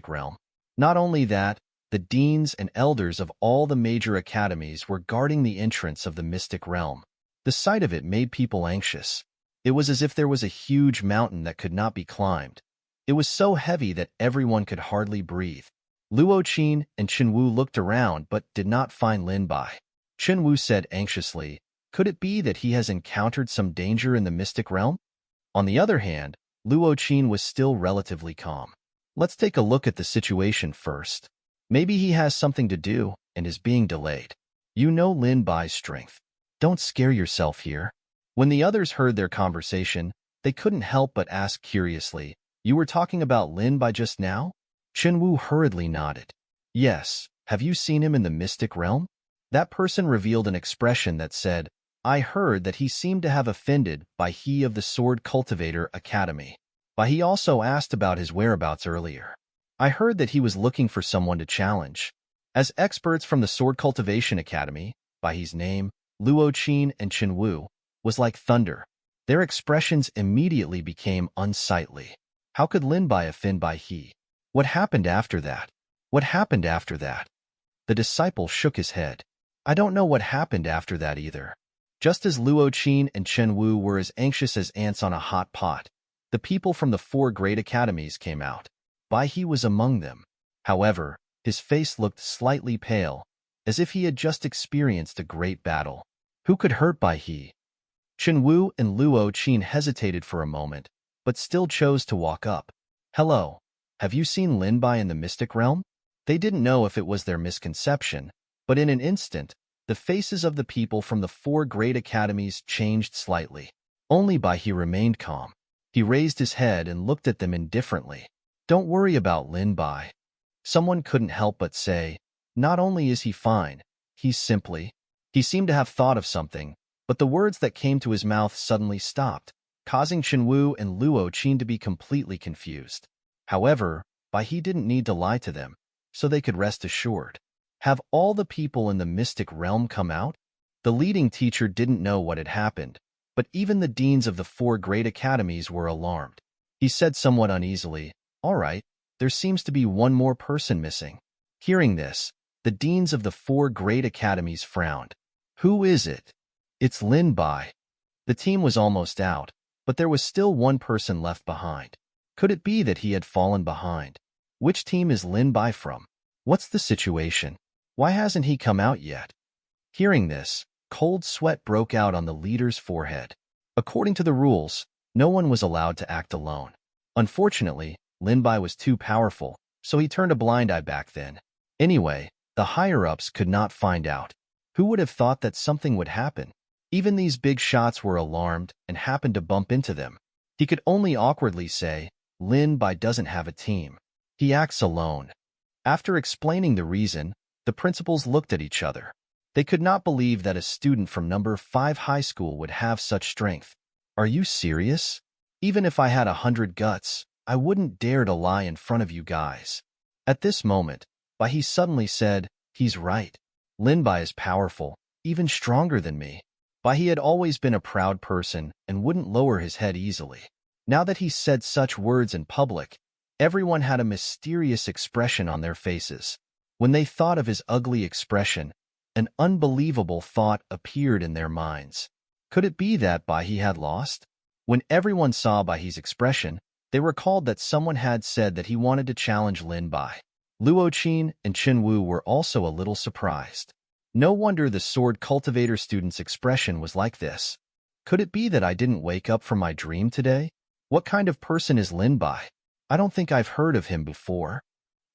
realm. Not only that, the deans and elders of all the major academies were guarding the entrance of the mystic realm. The sight of it made people anxious. It was as if there was a huge mountain that could not be climbed. It was so heavy that everyone could hardly breathe. Luo Qin and Chen Wu looked around but did not find Lin Bai. Chen Wu said anxiously, "Could it be that he has encountered some danger in the mystic realm?" On the other hand, Luo Qin was still relatively calm. "Let's take a look at the situation first. Maybe he has something to do and is being delayed. You know Lin Bai's strength. Don't scare yourself here." When the others heard their conversation, they couldn't help but ask curiously, "You were talking about Lin Bai just now?" Chen Wu hurriedly nodded. "Yes, have you seen him in the mystic realm?" That person revealed an expression that said, "I heard that he seemed to have offended by he of the Sword Cultivator Academy. But he also asked about his whereabouts earlier. I heard that he was looking for someone to challenge." As experts from the Sword Cultivation Academy, by his name, Luo Qin and Chen Wu, was like thunder. Their expressions immediately became unsightly. How could Lin Bai offend by he? What happened after that? What happened after that? The disciple shook his head. "I don't know what happened after that either." Just as Luo Qin and Chen Wu were as anxious as ants on a hot pot, the people from the 4 great academies came out. Bai He was among them. However, his face looked slightly pale, as if he had just experienced a great battle. Who could hurt Bai He? Chen Wu and Luo Qin hesitated for a moment, but still chose to walk up. "Hello, have you seen Lin Bai in the mystic realm?" They didn't know if it was their misconception, but in an instant, the faces of the people from the 4 great academies changed slightly. Only Bai He remained calm. He raised his head and looked at them indifferently. "Don't worry about Lin Bai." Someone couldn't help but say, "Not only is he fine, he's simply—" He seemed to have thought of something, but the words that came to his mouth suddenly stopped, causing Chen Wu and Luo Qin to be completely confused. However, Bai He didn't need to lie to them, so they could rest assured. Have all the people in the mystic realm come out? The leading teacher didn't know what had happened, but even the deans of the 4 great academies were alarmed. He said somewhat uneasily, "All right, there seems to be one more person missing." Hearing this, the deans of the 4 great academies frowned. "Who is it?" "It's Lin Bai." The team was almost out, but there was still one person left behind. Could it be that he had fallen behind? Which team is Lin Bai from? What's the situation? Why hasn't he come out yet? Hearing this, cold sweat broke out on the leader's forehead. According to the rules, no one was allowed to act alone. Unfortunately, Lin Bai was too powerful, so he turned a blind eye back then. Anyway, the higher-ups could not find out. Who would have thought that something would happen? Even these big shots were alarmed and happened to bump into them. He could only awkwardly say, "Lin Bai doesn't have a team. He acts alone." After explaining the reason, the principals looked at each other. They could not believe that a student from number 5 high school would have such strength. "Are you serious? Even if I had 100 guts, I wouldn't dare to lie in front of you guys." At this moment, Bai He suddenly said, "He's right. Lin Bai is powerful, even stronger than me." Bai He had always been a proud person and wouldn't lower his head easily. Now that he said such words in public, everyone had a mysterious expression on their faces. When they thought of his ugly expression, an unbelievable thought appeared in their minds. Could it be that Bai He had lost? When everyone saw Bai He's expression, they recalled that someone had said that he wanted to challenge Lin Bai. Luo Qin and Chen Wu were also a little surprised. No wonder the sword cultivator student's expression was like this. Could it be that I didn't wake up from my dream today? What kind of person is Lin Bai? I don't think I've heard of him before.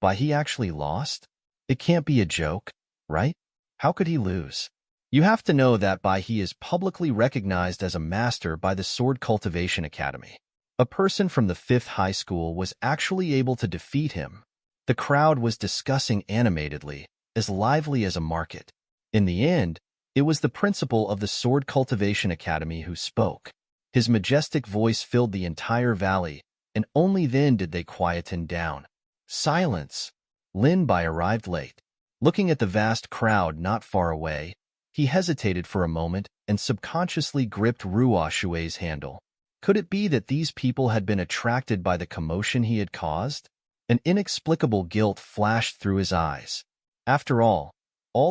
Bai He actually lost? It can't be a joke, right? How could he lose? You have to know that Bai He is publicly recognized as a master by the Sword Cultivation Academy. A person from the 5th high school was actually able to defeat him. The crowd was discussing animatedly, as lively as a market. In the end, it was the principal of the Sword Cultivation Academy who spoke. His majestic voice filled the entire valley, and only then did they quieten down. Silence. Lin Bai arrived late. Looking at the vast crowd not far away, he hesitated for a moment and subconsciously gripped Ruo Shui's handle. Could it be that these people had been attracted by the commotion he had caused? An inexplicable guilt flashed through his eyes. After all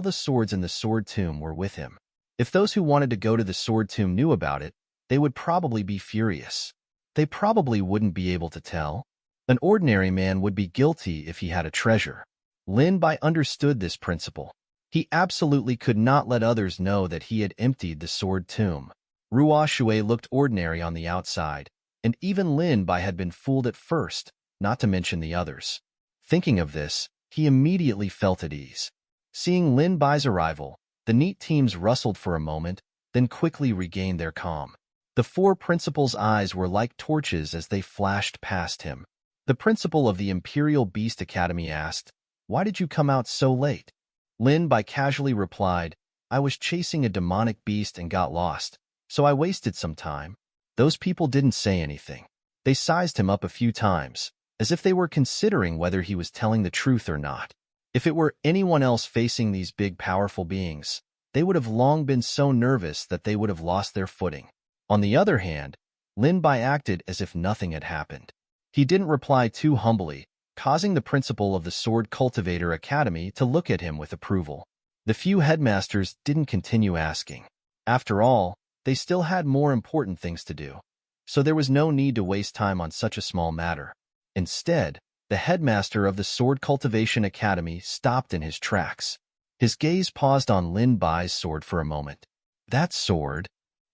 the swords in the sword tomb were with him. If those who wanted to go to the sword tomb knew about it, they would probably be furious. They probably wouldn't be able to tell. An ordinary man would be guilty if he had a treasure. Lin Bai understood this principle. He absolutely could not let others know that he had emptied the sword tomb. Ruo Shui looked ordinary on the outside, and even Lin Bai had been fooled at first, not to mention the others. Thinking of this, he immediately felt at ease. Seeing Lin Bai's arrival, the neat teams rustled for a moment, then quickly regained their calm. The 4 principals' eyes were like torches as they flashed past him. The principal of the Imperial Beast Academy asked, "Why did you come out so late?" Lin Bai casually replied, "I was chasing a demonic beast and got lost, so I wasted some time." Those people didn't say anything. They sized him up a few times, as if they were considering whether he was telling the truth or not. If it were anyone else facing these big, powerful beings, they would have long been so nervous that they would have lost their footing. On the other hand, Lin Bai acted as if nothing had happened. He didn't reply too humbly, causing the principal of the Sword Cultivator Academy to look at him with approval. The few headmasters didn't continue asking. After all, they still had more important things to do, so there was no need to waste time on such a small matter. Instead, the headmaster of the Sword Cultivation Academy stopped in his tracks. His gaze paused on Lin Bai's sword for a moment. "That sword?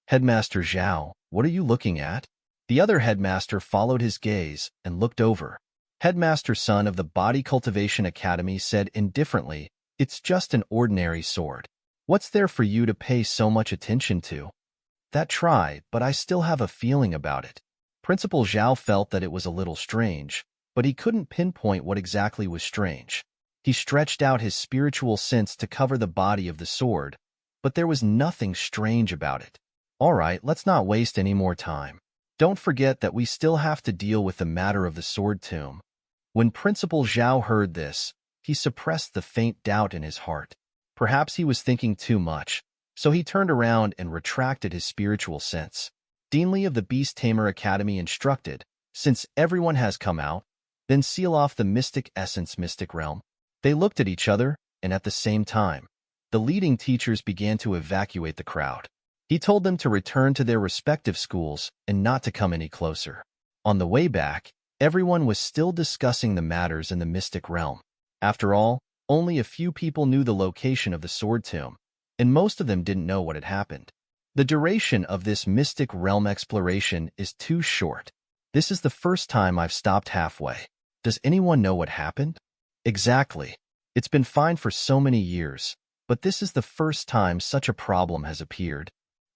Headmaster Zhao, what are you looking at?" The other headmaster followed his gaze and looked over. Headmaster Sun of the Body Cultivation Academy said indifferently, "It's just an ordinary sword. What's there for you to pay so much attention to?" "That try, but I still have a feeling about it." Principal Zhao felt that it was a little strange, but he couldn't pinpoint what exactly was strange. He stretched out his spiritual sense to cover the body of the sword, but there was nothing strange about it. "All right, let's not waste any more time. Don't forget that we still have to deal with the matter of the sword tomb." When Principal Zhao heard this, he suppressed the faint doubt in his heart. Perhaps he was thinking too much, so he turned around and retracted his spiritual sense. Dean Li of the Beast Tamer Academy instructed, "Since everyone has come out, then seal off the mystic essence mystic realm." They looked at each other, and at the same time, the leading teachers began to evacuate the crowd. He told them to return to their respective schools and not to come any closer. On the way back, everyone was still discussing the matters in the mystic realm. After all, only a few people knew the location of the sword tomb, and most of them didn't know what had happened. The duration of this mystic realm exploration is too short. This is the first time I've stopped halfway. Does anyone know what happened? Exactly. It's been fine for so many years, but this is the first time such a problem has appeared.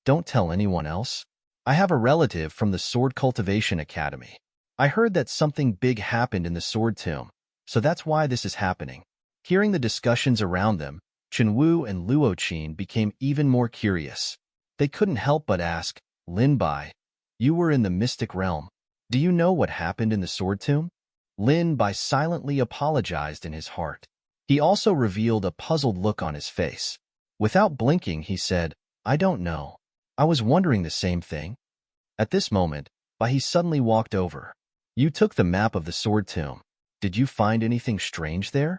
Don't tell anyone else. I have a relative from the Sword Cultivation Academy. I heard that something big happened in the sword tomb, so that's why this is happening. Hearing the discussions around them, Chen Wu and Luo Qin became even more curious. They couldn't help but ask, "Lin Bai, you were in the mystic realm. Do you know what happened in the sword tomb?" Lin Bai silently apologized in his heart. He also revealed a puzzled look on his face. Without blinking, he said, "I don't know. I was wondering the same thing." At this moment, Bai he suddenly walked over. You took the map of the sword tomb. Did you find anything strange there?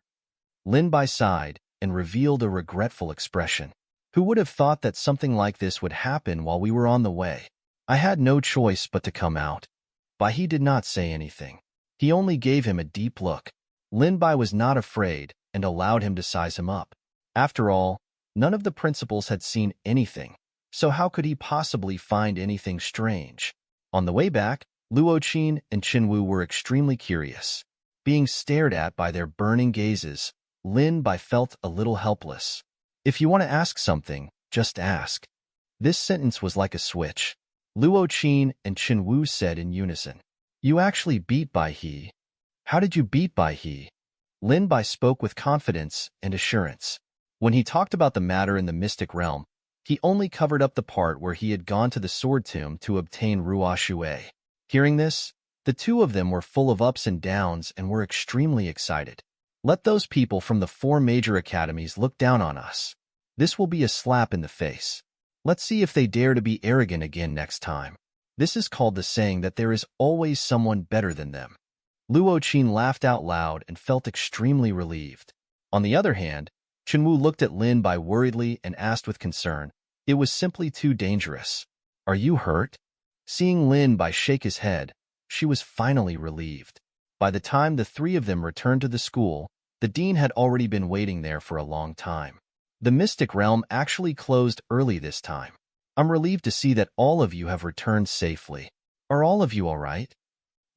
Lin Bai sighed and revealed a regretful expression. Who would have thought that something like this would happen while we were on the way? I had no choice but to come out. Bai he did not say anything. He only gave him a deep look. Lin Bai was not afraid and allowed him to size him up. After all, none of the principals had seen anything, so how could he possibly find anything strange? On the way back, Luo Qin and Qinwu were extremely curious. Being stared at by their burning gazes, Lin Bai felt a little helpless. If you want to ask something, just ask. This sentence was like a switch. Luo Qin and Qinwu said in unison. You actually beat Bai He. How did you beat Bai He? Lin Bai spoke with confidence and assurance. When he talked about the matter in the mystic realm, he only covered up the part where he had gone to the sword tomb to obtain Ruo Shui. Hearing this, the two of them were full of ups and downs and were extremely excited. Let those people from the 4 major academies look down on us. This will be a slap in the face. Let's see if they dare to be arrogant again next time. This is called the saying that there is always someone better than them. Luo Qin laughed out loud and felt extremely relieved. On the other hand, Qinwu looked at Lin Bai worriedly and asked with concern, it was simply too dangerous. Are you hurt? Seeing Lin Bai shake his head, she was finally relieved. By the time the 3 of them returned to the school, the dean had already been waiting there for a long time. The mystic realm actually closed early this time. I'm relieved to see that all of you have returned safely. Are all of you all right?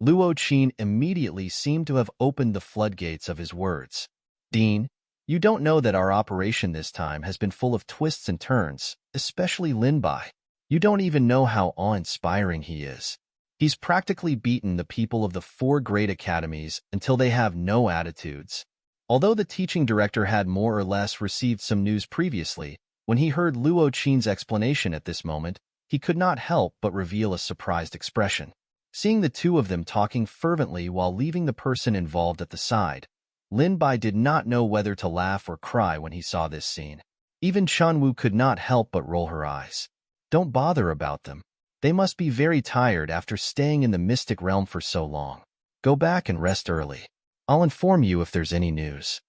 Luo Qin immediately seemed to have opened the floodgates of his words. Dean, you don't know that our operation this time has been full of twists and turns, especially Lin Bai. You don't even know how awe-inspiring he is. He's practically beaten the people of the 4 great academies until they have no attitudes. Although the teaching director had more or less received some news previously, when he heard Luo Qin's explanation at this moment, he could not help but reveal a surprised expression. Seeing the two of them talking fervently while leaving the person involved at the side, Lin Bai did not know whether to laugh or cry when he saw this scene. Even Chanwu could not help but roll her eyes. Don't bother about them. They must be very tired after staying in the mystic realm for so long. Go back and rest early. I'll inform you if there's any news.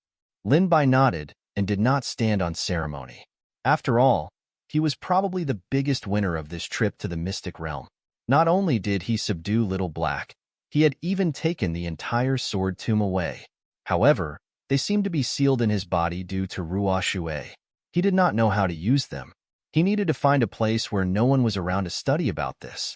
Lin Bai nodded and did not stand on ceremony. After all, he was probably the biggest winner of this trip to the mystic realm. Not only did he subdue Little Black, he had even taken the entire sword tomb away. However, they seemed to be sealed in his body due to Ruo Shui. He did not know how to use them. He needed to find a place where no one was around to study about this.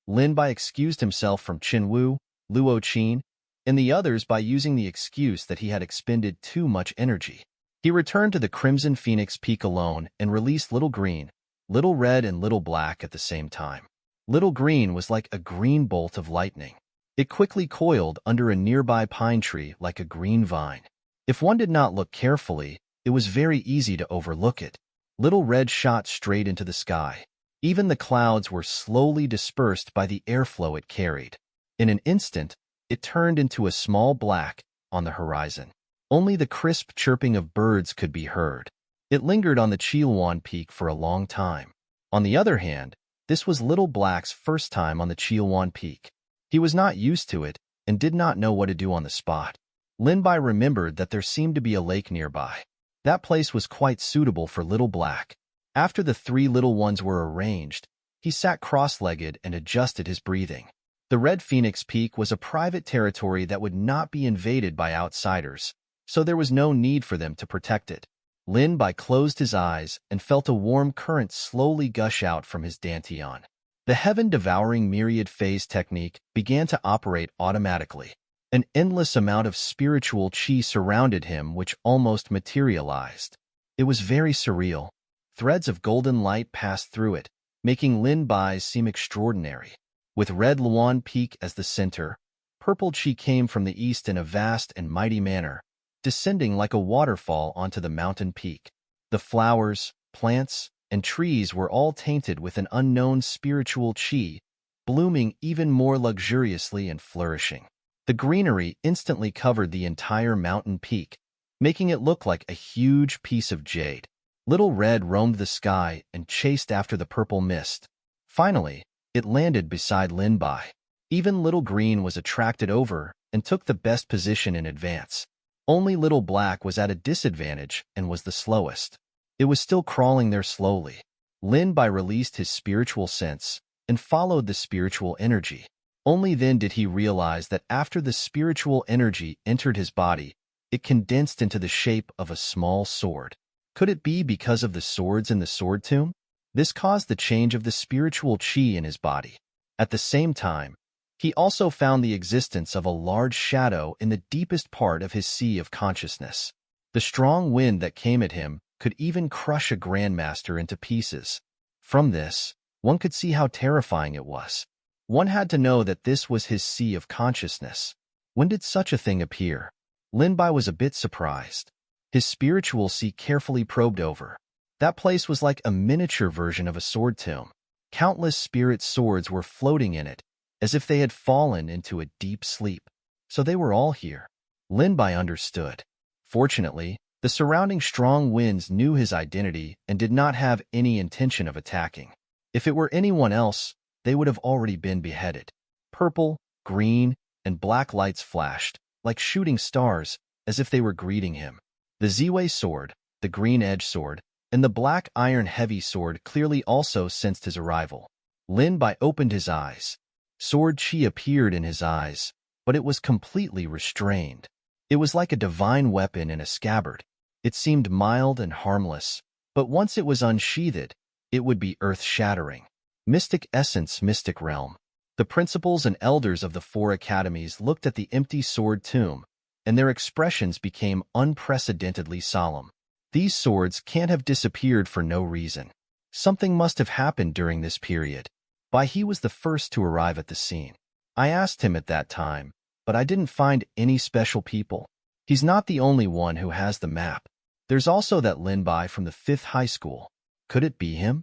Lin Bai excused himself from Qinwu, Luo Qin, and the others by using the excuse that he had expended too much energy. He returned to the Crimson Phoenix Peak alone and released Little Green, Little Red, and Little Black at the same time. Little Green was like a green bolt of lightning. It quickly coiled under a nearby pine tree like a green vine. If one did not look carefully, it was very easy to overlook it. Little Red shot straight into the sky. Even the clouds were slowly dispersed by the airflow it carried. In an instant, it turned into a small black on the horizon. Only the crisp chirping of birds could be heard. It lingered on the Chilwan Peak for a long time. On the other hand, this was Little Black's first time on the Chilwan Peak. He was not used to it and did not know what to do on the spot. Lin Bai remembered that there seemed to be a lake nearby. That place was quite suitable for Little Black. After the 3 little ones were arranged, he sat cross-legged and adjusted his breathing. The Red Phoenix Peak was a private territory that would not be invaded by outsiders, so there was no need for them to protect it. Lin Bai closed his eyes and felt a warm current slowly gush out from his dantian. The heaven-devouring myriad phase technique began to operate automatically. An endless amount of spiritual qi surrounded him which almost materialized. It was very surreal. Threads of golden light passed through it, making Lin Bai seem extraordinary. With Red Luan Peak as the center, purple qi came from the east in a vast and mighty manner, descending like a waterfall onto the mountain peak. The flowers, plants, and trees were all tainted with an unknown spiritual qi, blooming even more luxuriously and flourishing. The greenery instantly covered the entire mountain peak, making it look like a huge piece of jade. Little Red roamed the sky and chased after the purple mist. Finally, it landed beside Lin Bai. Even Little Green was attracted over and took the best position in advance. Only Little Black was at a disadvantage and was the slowest. It was still crawling there slowly. Lin Bai released his spiritual sense and followed the spiritual energy. Only then did he realize that after the spiritual energy entered his body, it condensed into the shape of a small sword. Could it be because of the swords in the sword tomb? This caused the change of the spiritual chi in his body. At the same time, he also found the existence of a large shadow in the deepest part of his sea of consciousness. The strong wind that came at him could even crush a grandmaster into pieces. From this, one could see how terrifying it was. One had to know that this was his sea of consciousness. When did such a thing appear? Lin Bai was a bit surprised. His spiritual sea carefully probed over. That place was like a miniature version of a sword tomb. Countless spirit swords were floating in it, as if they had fallen into a deep sleep. So they were all here. Lin Bai understood. Fortunately, the surrounding strong winds knew his identity and did not have any intention of attacking. If it were anyone else, they would have already been beheaded. Purple, green, and black lights flashed, like shooting stars, as if they were greeting him. The Ziwei sword, the green edge sword, and the black iron heavy sword clearly also sensed his arrival. Lin Bai opened his eyes. Sword chi appeared in his eyes, but it was completely restrained. It was like a divine weapon in a scabbard. It seemed mild and harmless, but once it was unsheathed, it would be earth-shattering. Mystic essence, mystic realm. The principals and elders of the 4 academies looked at the empty sword tomb, and their expressions became unprecedentedly solemn. These swords can't have disappeared for no reason. Something must have happened during this period. Bai He was the first to arrive at the scene. I asked him at that time, but I didn't find any special people. He's not the only one who has the map. There's also that Lin Bai from the 5th high school. Could it be him?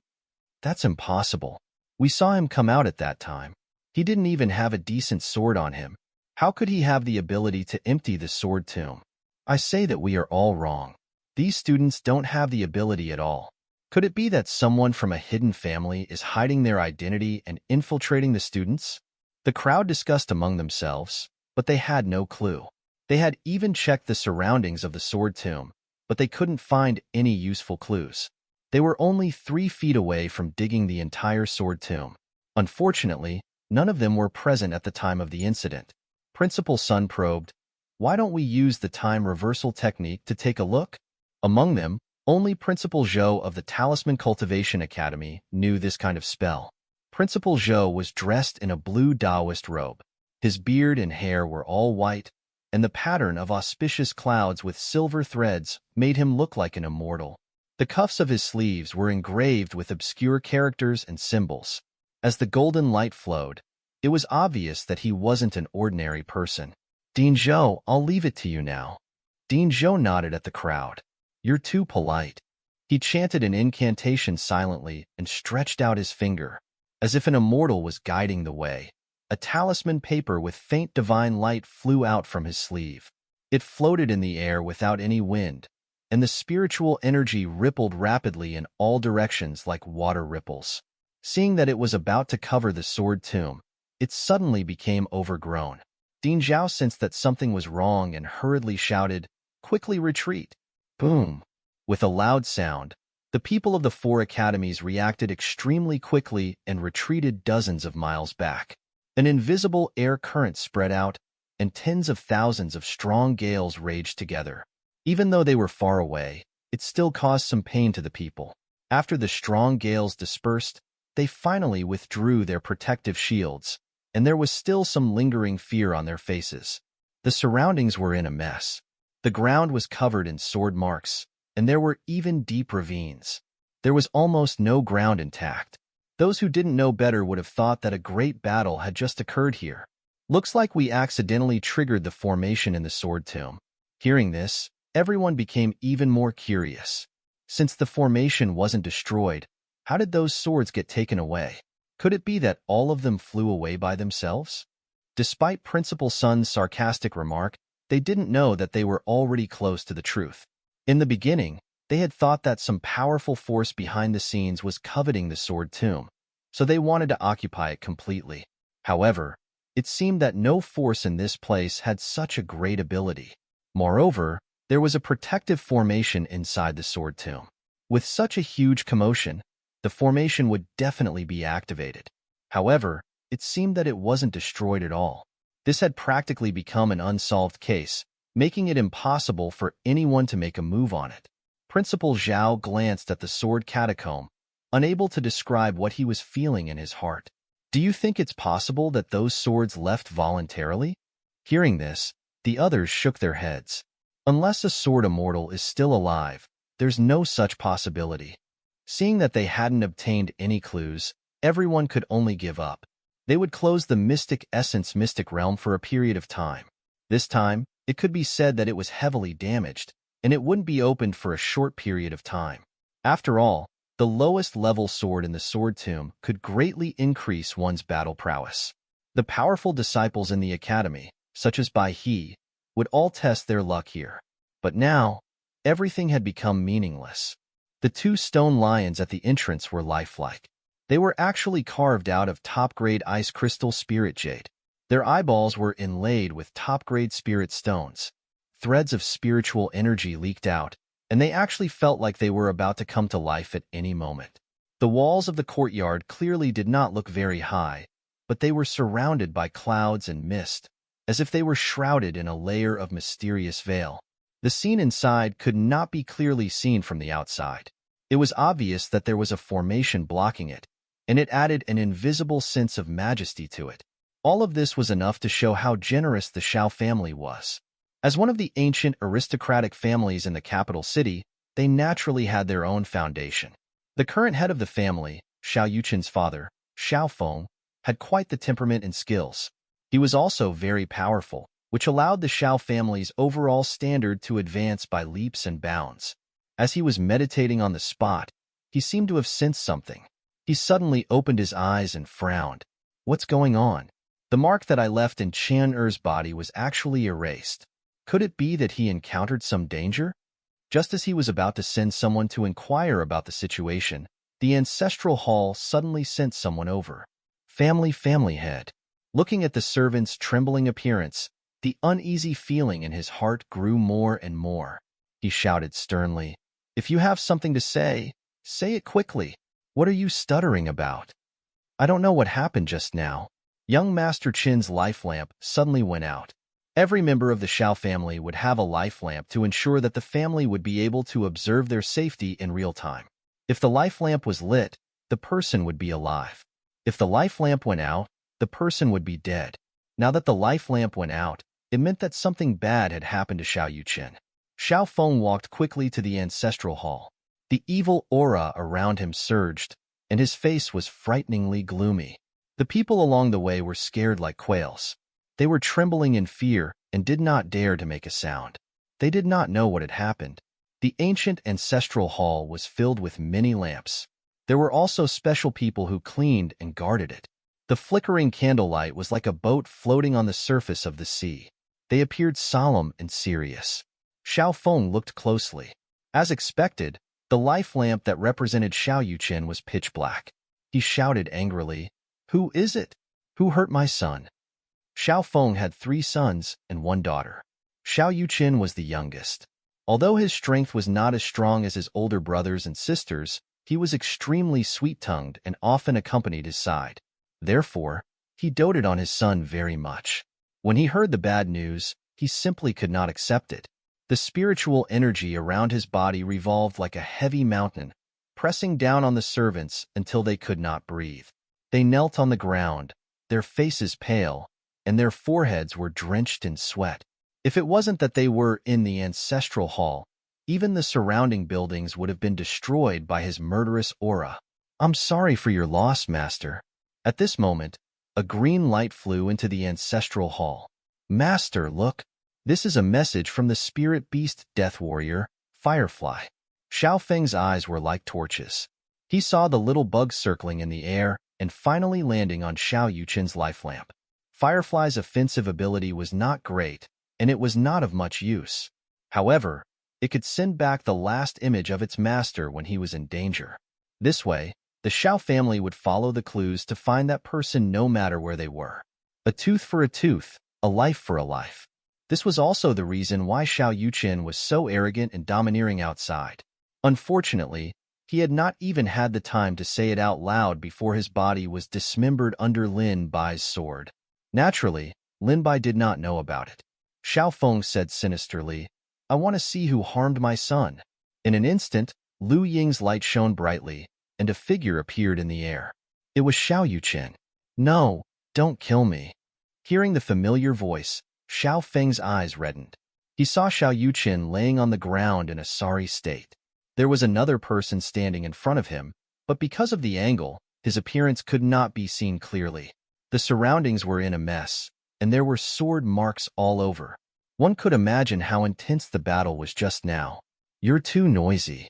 That's impossible. We saw him come out at that time. He didn't even have a decent sword on him. How could he have the ability to empty the sword tomb? I say that we are all wrong. These students don't have the ability at all. Could it be that someone from a hidden family is hiding their identity and infiltrating the students? The crowd discussed among themselves, but they had no clue. They had even checked the surroundings of the sword tomb, but they couldn't find any useful clues. They were only 3 feet away from digging the entire sword tomb. Unfortunately, none of them were present at the time of the incident. Principal Sun probed, "Why don't we use the time reversal technique to take a look?" Among them, only Principal Zhou of the Talisman Cultivation Academy knew this kind of spell. Principal Zhou was dressed in a blue Taoist robe. His beard and hair were all white, and the pattern of auspicious clouds with silver threads made him look like an immortal. The cuffs of his sleeves were engraved with obscure characters and symbols. As the golden light flowed, it was obvious that he wasn't an ordinary person. "Dean Zhou, I'll leave it to you now." Dean Zhou nodded at the crowd. "You're too polite." He chanted an incantation silently and stretched out his finger, as if an immortal was guiding the way. A talisman paper with faint divine light flew out from his sleeve. It floated in the air without any wind, and the spiritual energy rippled rapidly in all directions like water ripples. Seeing that it was about to cover the sword tomb, it suddenly became overgrown. Dean Zhao sensed that something was wrong and hurriedly shouted, "Quickly retreat!" Boom! With a loud sound, the people of the 4 academies reacted extremely quickly and retreated dozens of miles back. An invisible air current spread out, and tens of thousands of strong gales raged together. Even though they were far away, it still caused some pain to the people. After the strong gales dispersed, they finally withdrew their protective shields, and there was still some lingering fear on their faces. The surroundings were in a mess. The ground was covered in sword marks, and there were even deep ravines. There was almost no ground intact. Those who didn't know better would have thought that a great battle had just occurred here. "Looks like we accidentally triggered the formation in the sword tomb." Hearing this, everyone became even more curious. Since the formation wasn't destroyed, how did those swords get taken away? Could it be that all of them flew away by themselves? Despite Principal Sun's sarcastic remark, they didn't know that they were already close to the truth. In the beginning, they had thought that some powerful force behind the scenes was coveting the sword tomb, so they wanted to occupy it completely. However, It seemed that no force in this place had such a great ability. Moreover, there was a protective formation inside the sword tomb. With such a huge commotion, the formation would definitely be activated. However, it seemed that it wasn't destroyed at all. This had practically become an unsolved case, making it impossible for anyone to make a move on it. Principal Zhao glanced at the sword catacomb, unable to describe what he was feeling in his heart. Do you think it's possible that those swords left voluntarily? Hearing this, the others shook their heads. Unless a sword immortal is still alive, there's no such possibility. Seeing that they hadn't obtained any clues, everyone could only give up. They would close the Mystic Essence Mystic Realm for a period of time. This time, it could be said that it was heavily damaged, and it wouldn't be opened for a short period of time. After all, the lowest level sword in the sword tomb could greatly increase one's battle prowess. The powerful disciples in the academy, such as Bai He, would all test their luck here. But now, everything had become meaningless. The two stone lions at the entrance were lifelike. They were actually carved out of top-grade ice crystal spirit jade. Their eyeballs were inlaid with top-grade spirit stones. Threads of spiritual energy leaked out, and they actually felt like they were about to come to life at any moment. The walls of the courtyard clearly did not look very high, but they were surrounded by clouds and mist, as if they were shrouded in a layer of mysterious veil. The scene inside could not be clearly seen from the outside. It was obvious that there was a formation blocking it, and it added an invisible sense of majesty to it. All of this was enough to show how generous the Shao family was. As one of the ancient aristocratic families in the capital city, they naturally had their own foundation. The current head of the family, Shao Yuchen's father, Shao Feng, had quite the temperament and skills. He was also very powerful, which allowed the Shao family's overall standard to advance by leaps and bounds. As he was meditating on the spot, he seemed to have sensed something. He suddenly opened his eyes and frowned. What's going on? The mark that I left in Chan Er's body was actually erased. Could it be that he encountered some danger? Just as he was about to send someone to inquire about the situation, the ancestral hall suddenly sent someone over. Family head. Looking at the servant's trembling appearance, the uneasy feeling in his heart grew more and more. He shouted sternly, "If you have something to say it quickly. What are you stuttering about?" "I don't know what happened just now." Young Master Qin's life lamp suddenly went out. Every member of the Shao family would have a life lamp to ensure that the family would be able to observe their safety in real time. If the life lamp was lit, the person would be alive. If the life lamp went out, the person would be dead. Now that the life lamp went out, it meant that something bad had happened to Shao Yuchen. Shao Feng walked quickly to the ancestral hall. The evil aura around him surged, and his face was frighteningly gloomy. The people along the way were scared like quails. They were trembling in fear and did not dare to make a sound. They did not know what had happened. The ancient ancestral hall was filled with many lamps. There were also special people who cleaned and guarded it. The flickering candlelight was like a boat floating on the surface of the sea. They appeared solemn and serious. Shao Feng looked closely. As expected, the life lamp that represented Shao Yuchen was pitch black. He shouted angrily, "Who is it? Who hurt my son?" Shao Feng had 3 sons and 1 daughter. Shao Yuchen was the youngest. Although his strength was not as strong as his older brothers and sisters, he was extremely sweet-tongued and often accompanied his side. Therefore, he doted on his son very much. When he heard the bad news, he simply could not accept it. The spiritual energy around his body revolved like a heavy mountain, pressing down on the servants until they could not breathe. They knelt on the ground, their faces pale, and their foreheads were drenched in sweat. If it wasn't that they were in the ancestral hall, even the surrounding buildings would have been destroyed by his murderous aura. "I'm sorry for your loss, Master." At this moment, a green light flew into the ancestral hall. "Master, look. This is a message from the spirit beast death warrior, Firefly." Shao Feng's eyes were like torches. He saw the little bug circling in the air and finally landing on Shao Yuchen's life lamp. Firefly's offensive ability was not great, and it was not of much use. However, it could send back the last image of its master when he was in danger. This way, the Shao family would follow the clues to find that person no matter where they were. A tooth for a tooth, a life for a life. This was also the reason why Xiao Yuqin was so arrogant and domineering outside. Unfortunately, he had not even had the time to say it out loud before his body was dismembered under Lin Bai's sword. Naturally, Lin Bai did not know about it. Xiao Feng said sinisterly, "I want to see who harmed my son." In an instant, Lu Ying's light shone brightly, and a figure appeared in the air. It was Xiao Yuqin. "No, don't kill me." Hearing the familiar voice, Xiao Feng's eyes reddened. He saw Xiao Yuqin laying on the ground in a sorry state. There was another person standing in front of him, but because of the angle, his appearance could not be seen clearly. The surroundings were in a mess, and there were sword marks all over. One could imagine how intense the battle was just now. "You're too noisy."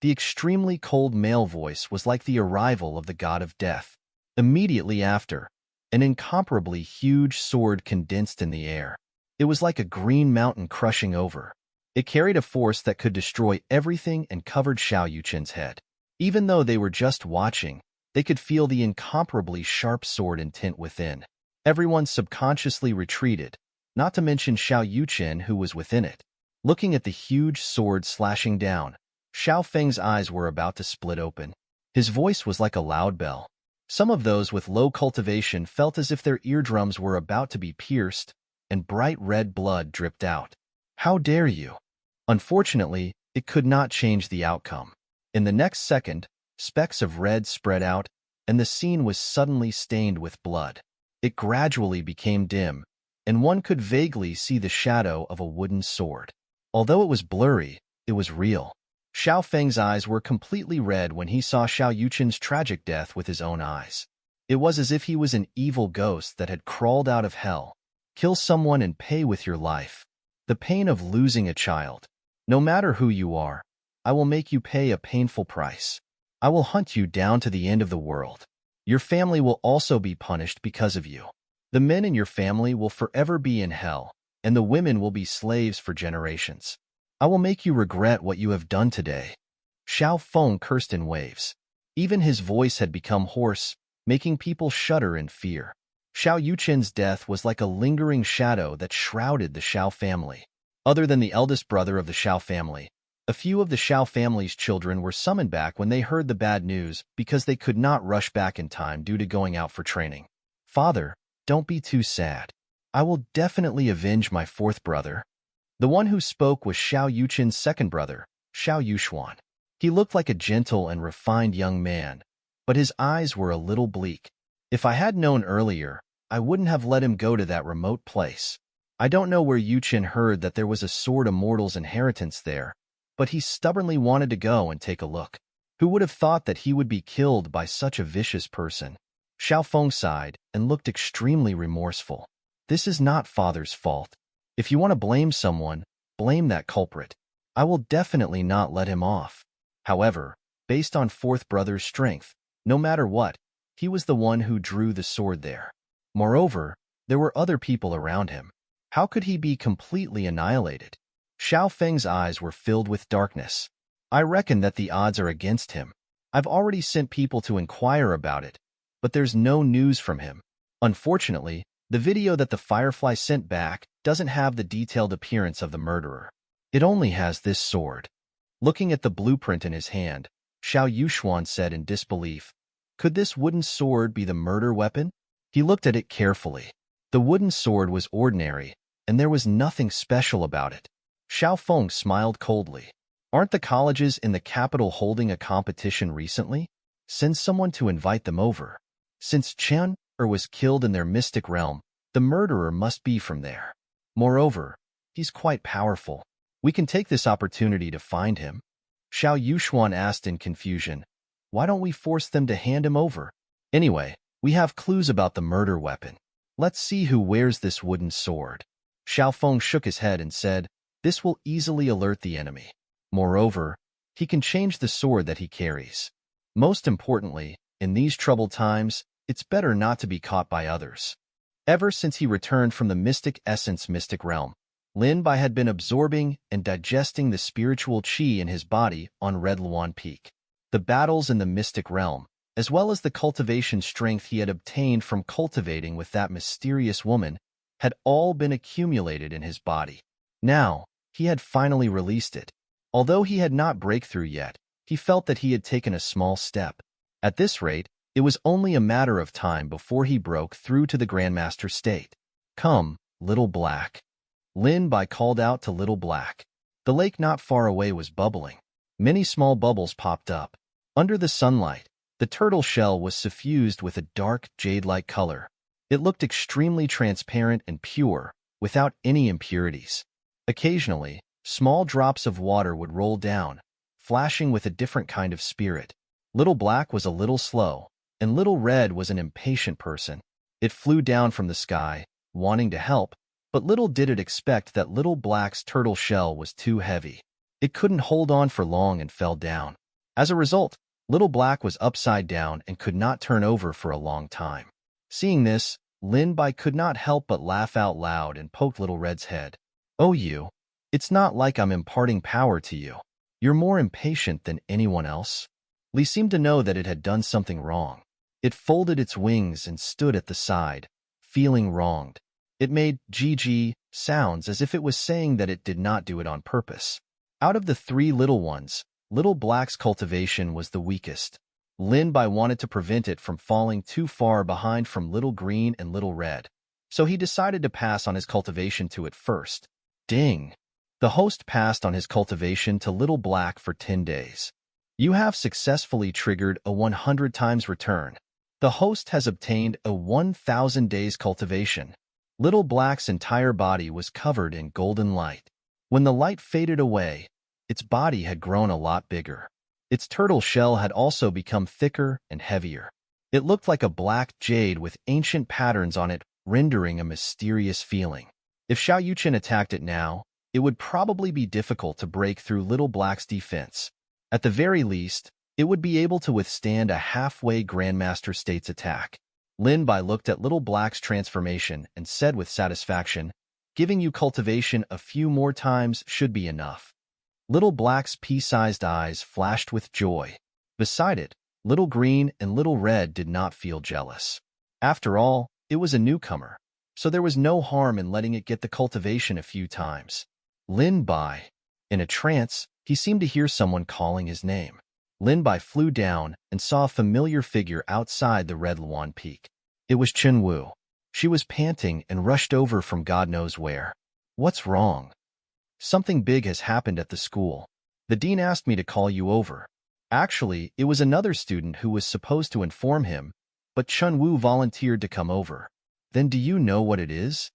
The extremely cold male voice was like the arrival of the god of death. Immediately after, an incomparably huge sword condensed in the air. It was like a green mountain crushing over. It carried a force that could destroy everything and covered Xiao Yuqin's head. Even though they were just watching, they could feel the incomparably sharp sword intent within. Everyone subconsciously retreated, not to mention Xiao Yuqin who was within it. Looking at the huge sword slashing down, Xiao Feng's eyes were about to split open. His voice was like a loud bell. Some of those with low cultivation felt as if their eardrums were about to be pierced, and bright red blood dripped out. "How dare you?" Unfortunately, it could not change the outcome. In the next second, specks of red spread out, and the scene was suddenly stained with blood. It gradually became dim, and one could vaguely see the shadow of a wooden sword. Although it was blurry, it was real. Xiao Feng's eyes were completely red when he saw Xiao Yuqin's tragic death with his own eyes. It was as if he was an evil ghost that had crawled out of hell. Kill someone and pay with your life. The pain of losing a child. No matter who you are, I will make you pay a painful price. I will hunt you down to the end of the world. Your family will also be punished because of you. The men in your family will forever be in hell, and the women will be slaves for generations. I will make you regret what you have done today." Xiao Feng cursed in waves. Even his voice had become hoarse, making people shudder in fear. Xiao Yuqin's death was like a lingering shadow that shrouded the Xiao family. Other than the eldest brother of the Xiao family, a few of the Xiao family's children were summoned back when they heard the bad news because they could not rush back in time due to going out for training. "Father, don't be too sad. I will definitely avenge my fourth brother." The one who spoke was Xiao Yuqin's second brother, Xiao Yuxuan. He looked like a gentle and refined young man, but his eyes were a little bleak. "If I had known earlier, I wouldn't have let him go to that remote place. I don't know where Yuqin heard that there was a Sword Immortal's inheritance there, but he stubbornly wanted to go and take a look. Who would have thought that he would be killed by such a vicious person?" Xiao Feng sighed and looked extremely remorseful. "This is not father's fault. If you want to blame someone, blame that culprit. I will definitely not let him off." However, based on fourth brother's strength, no matter what, he was the one who drew the sword there. Moreover, there were other people around him. How could he be completely annihilated? Xiao Feng's eyes were filled with darkness. "I reckon that the odds are against him. I've already sent people to inquire about it, but there's no news from him. Unfortunately, the video that the Firefly sent back doesn't have the detailed appearance of the murderer. It only has this sword." Looking at the blueprint in his hand, Xiao Yuxuan said in disbelief, "Could this wooden sword be the murder weapon?" He looked at it carefully. The wooden sword was ordinary, and there was nothing special about it. Xiao Feng smiled coldly. "Aren't the colleges in the capital holding a competition recently? Send someone to invite them over. Since Chen was killed in their mystic realm, the murderer must be from there. Moreover, he's quite powerful. We can take this opportunity to find him." Xiao Yuxuan asked in confusion, "Why don't we force them to hand him over? Anyway, we have clues about the murder weapon. Let's see who wears this wooden sword." Xiao Feng shook his head and said, "This will easily alert the enemy. Moreover, he can change the sword that he carries. Most importantly, in these troubled times, it's better not to be caught by others." Ever since he returned from the Mystic Essence Mystic Realm, Lin Bai had been absorbing and digesting the spiritual qi in his body on Red Luan Peak. The battles in the Mystic Realm, as well as the cultivation strength he had obtained from cultivating with that mysterious woman, had all been accumulated in his body. Now, he had finally released it. Although he had not breakthrough yet, he felt that he had taken a small step. At this rate, it was only a matter of time before he broke through to the Grandmaster state. "Come, Little Black." Lin Bai called out to Little Black. The lake not far away was bubbling. Many small bubbles popped up. Under the sunlight, the turtle shell was suffused with a dark jade-like color. It looked extremely transparent and pure, without any impurities. Occasionally, small drops of water would roll down, flashing with a different kind of spirit. Little Black was a little slow, and Little Red was an impatient person. It flew down from the sky, wanting to help, but little did it expect that Little Black's turtle shell was too heavy. It couldn't hold on for long and fell down. As a result, Little Black was upside down and could not turn over for a long time. Seeing this, Lin Bai could not help but laugh out loud and poked Little Red's head. "Oh, you. It's not like I'm imparting power to you. You're more impatient than anyone else." Li seemed to know that it had done something wrong. It folded its wings and stood at the side, feeling wronged. It made GG sounds as if it was saying that it did not do it on purpose. Out of the three little ones, Little Black's cultivation was the weakest. Lin Bai wanted to prevent it from falling too far behind from Little Green and Little Red, so he decided to pass on his cultivation to it first. Ding! The host passed on his cultivation to Little Black for 10 days. "You have successfully triggered a 100 times return. The host has obtained a 1,000 days cultivation." Little Black's entire body was covered in golden light. When the light faded away, its body had grown a lot bigger. Its turtle shell had also become thicker and heavier. It looked like a black jade with ancient patterns on it, rendering a mysterious feeling. If Xiao Yuchen attacked it now, it would probably be difficult to break through Little Black's defense. At the very least, it would be able to withstand a halfway Grandmaster state's attack. Lin Bai looked at Little Black's transformation and said with satisfaction, "Giving you cultivation a few more times should be enough." Little Black's pea-sized eyes flashed with joy. Beside it, Little Green and Little Red did not feel jealous. After all, it was a newcomer, so there was no harm in letting it get the cultivation a few times. Lin Bai. In a trance, he seemed to hear someone calling his name. Lin Bai flew down and saw a familiar figure outside the Red Luan Peak. It was Chen Wu. She was panting and rushed over from God knows where. "What's wrong?" "Something big has happened at the school. The dean asked me to call you over." Actually, it was another student who was supposed to inform him, but Chen Wu volunteered to come over. "Then do you know what it is?"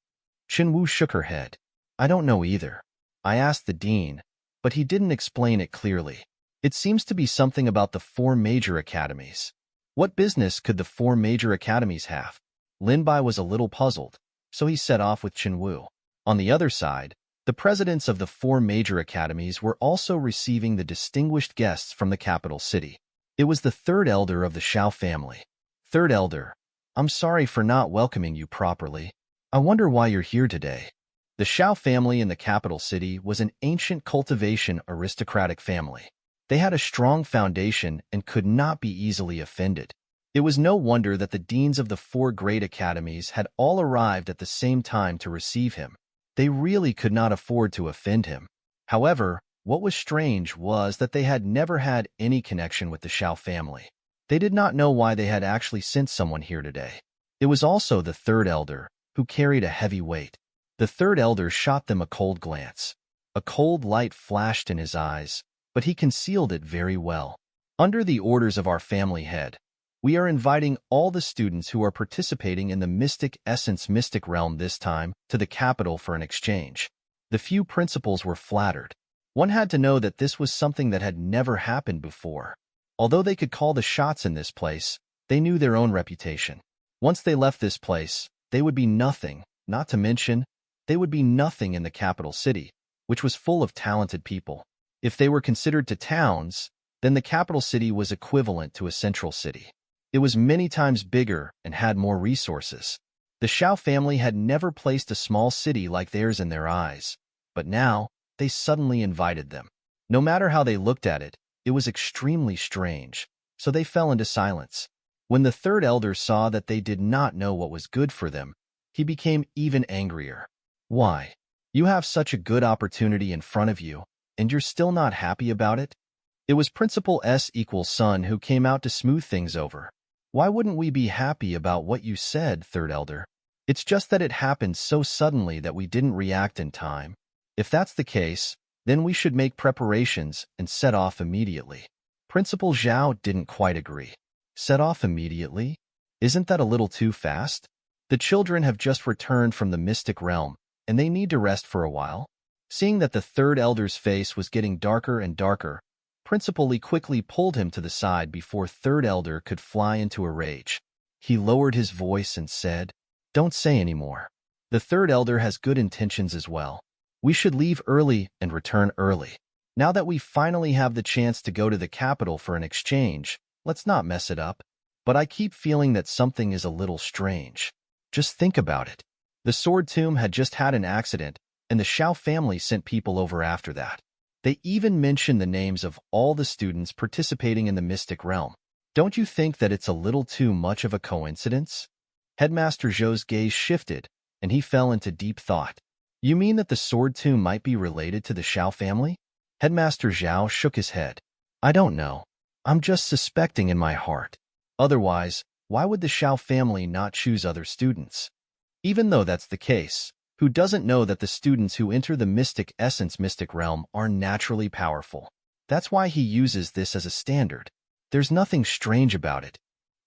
Chen Wu shook her head. "I don't know either. I asked the dean, but he didn't explain it clearly. It seems to be something about the 4 major academies." "What business could the 4 major academies have?" Lin Bai was a little puzzled, so he set off with Chen Wu. On the other side, the presidents of the 4 major academies were also receiving the distinguished guests from the capital city. It was the 3rd elder of the Xiao family. "Third elder, I'm sorry for not welcoming you properly. I wonder why you're here today." The Xiao family in the capital city was an ancient cultivation aristocratic family. They had a strong foundation and could not be easily offended. It was no wonder that the deans of the 4 great academies had all arrived at the same time to receive him. They really could not afford to offend him. However, what was strange was that they had never had any connection with the Xiao family. They did not know why they had actually sent someone here today. It was also the 3rd elder, who carried a heavy weight. The 3rd elder shot them a cold glance. A cold light flashed in his eyes, but he concealed it very well. "Under the orders of our family head, we are inviting all the students who are participating in the Mystic Essence Mystic Realm this time to the capital for an exchange." The few principals were flattered. One had to know that this was something that had never happened before. Although they could call the shots in this place, they knew their own reputation. Once they left this place, they would be nothing, not to mention, they would be nothing in the capital city, which was full of talented people. If they were considered to towns, then the capital city was equivalent to a central city. It was many times bigger and had more resources. The Xiao family had never placed a small city like theirs in their eyes, but now they suddenly invited them. No matter how they looked at it, it was extremely strange. so they fell into silence. When the third elder saw that they did not know what was good for them, he became even angrier. Why? You have such a good opportunity in front of you, and you're still not happy about it? It was Principal S=Sun who came out to smooth things over. Why wouldn't we be happy about what you said, third elder? It's just that it happened so suddenly that we didn't react in time. If that's the case, then we should make preparations and set off immediately. Principal Zhao didn't quite agree. Set off immediately? Isn't that a little too fast? The children have just returned from the mystic realm, and they need to rest for a while. Seeing that the third elder's face was getting darker and darker, Principal Li quickly pulled him to the side before third elder could fly into a rage. He lowered his voice and said, "Don't say any more. The third elder has good intentions as well. We should leave early and return early. Now that we finally have the chance to go to the capital for an exchange, let's not mess it up. But I keep feeling that something is a little strange. Just think about it. The Sword Tomb had just had an accident, and the Shao family sent people over after that. They even mentioned the names of all the students participating in the Mystic Realm. Don't you think that it's a little too much of a coincidence?" Headmaster Zhou's gaze shifted, and he fell into deep thought. "You mean that the Sword Tomb might be related to the Shao family?" Headmaster Zhao shook his head. "I don't know. I'm just suspecting in my heart. Otherwise, why would the Shao family not choose other students? Even though that's the case, who doesn't know that the students who enter the Mystic Essence Mystic Realm are naturally powerful? That's why he uses this as a standard. There's nothing strange about it."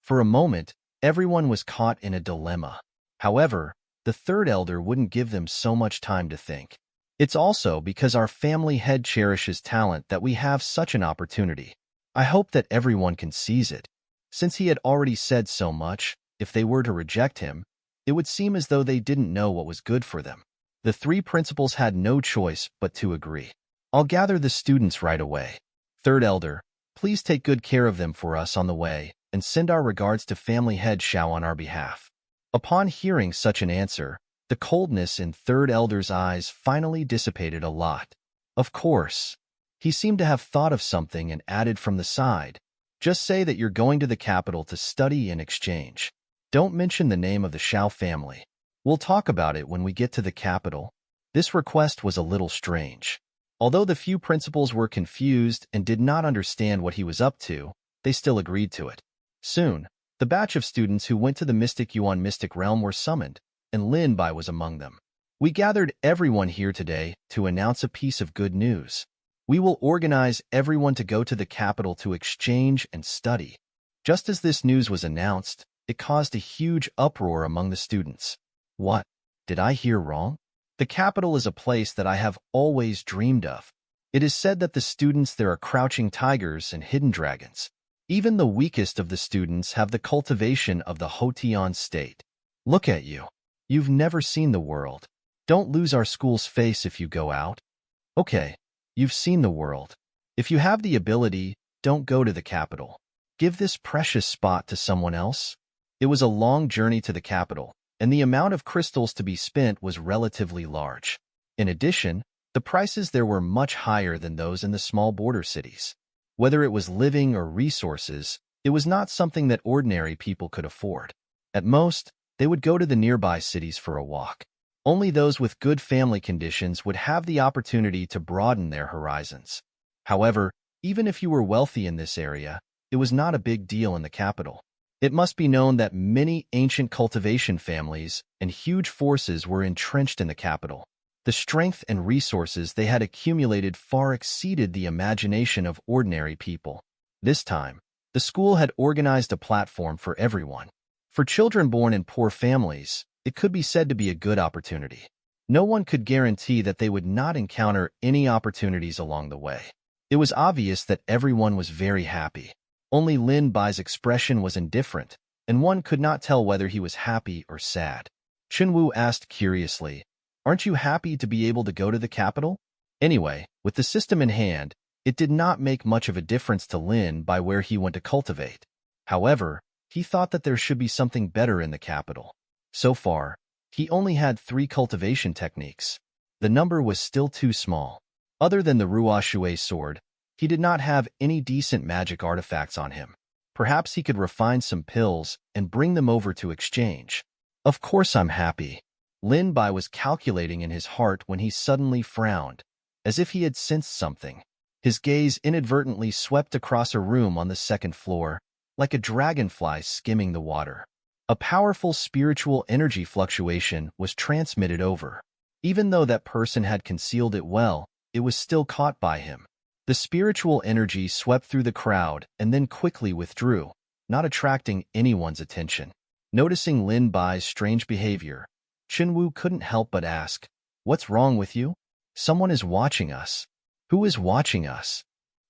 For a moment, everyone was caught in a dilemma. However, the third elder wouldn't give them so much time to think. "It's also because our family head cherishes talent that we have such an opportunity. I hope that everyone can seize it." Since he had already said so much, if they were to reject him, it would seem as though they didn't know what was good for them. The three principals had no choice but to agree. "I'll gather the students right away. Third elder, please take good care of them for us on the way, and send our regards to family head Shao on our behalf." Upon hearing such an answer, the coldness in third elder's eyes finally dissipated a lot. Of course. He seemed to have thought of something and added from the side, "Just say that you're going to the capital to study and exchange. Don't mention the name of the Shao family. We'll talk about it when we get to the capital." This request was a little strange. Although the few principals were confused and did not understand what he was up to, they still agreed to it. Soon, the batch of students who went to the Mystic Yuan Mystic Realm were summoned, and Lin Bai was among them. "We gathered everyone here today to announce a piece of good news. We will organize everyone to go to the capital to exchange and study." Just as this news was announced, it caused a huge uproar among the students. "What? Did I hear wrong? The capital is a place that I have always dreamed of. It is said that the students there are crouching tigers and hidden dragons. Even the weakest of the students have the cultivation of the Hotian state. Look at you. You've never seen the world. Don't lose our school's face if you go out. Okay, you've seen the world. If you have the ability, don't go to the capital. Give this precious spot to someone else." It was a long journey to the capital, and the amount of crystals to be spent was relatively large. In addition, the prices there were much higher than those in the small border cities. Whether it was living or resources, it was not something that ordinary people could afford. At most, they would go to the nearby cities for a walk. Only those with good family conditions would have the opportunity to broaden their horizons. However, even if you were wealthy in this area, it was not a big deal in the capital. It must be known that many ancient cultivation families and huge forces were entrenched in the capital. The strength and resources they had accumulated far exceeded the imagination of ordinary people. This time, the school had organized a platform for everyone. For children born in poor families, it could be said to be a good opportunity. No one could guarantee that they would not encounter any opportunities along the way. It was obvious that everyone was very happy. Only Lin Bai's expression was indifferent, and one could not tell whether he was happy or sad. Chunwu asked curiously, "Aren't you happy to be able to go to the capital?" Anyway, with the system in hand, it did not make much of a difference to Lin Bai where he went to cultivate. However, he thought that there should be something better in the capital. So far, he only had 3 cultivation techniques. The number was still too small. Other than the Ruoshui sword, he did not have any decent magic artifacts on him. Perhaps he could refine some pills and bring them over to exchange. Of course I'm happy. Lin Bai was calculating in his heart when he suddenly frowned, as if he had sensed something. His gaze inadvertently swept across a room on the second floor, like a dragonfly skimming the water. A powerful spiritual energy fluctuation was transmitted over. Even though that person had concealed it well, it was still caught by him. The spiritual energy swept through the crowd and then quickly withdrew, not attracting anyone's attention. Noticing Lin Bai's strange behavior, Chenwu couldn't help but ask, "What's wrong with you? Someone is watching us." "Who is watching us?"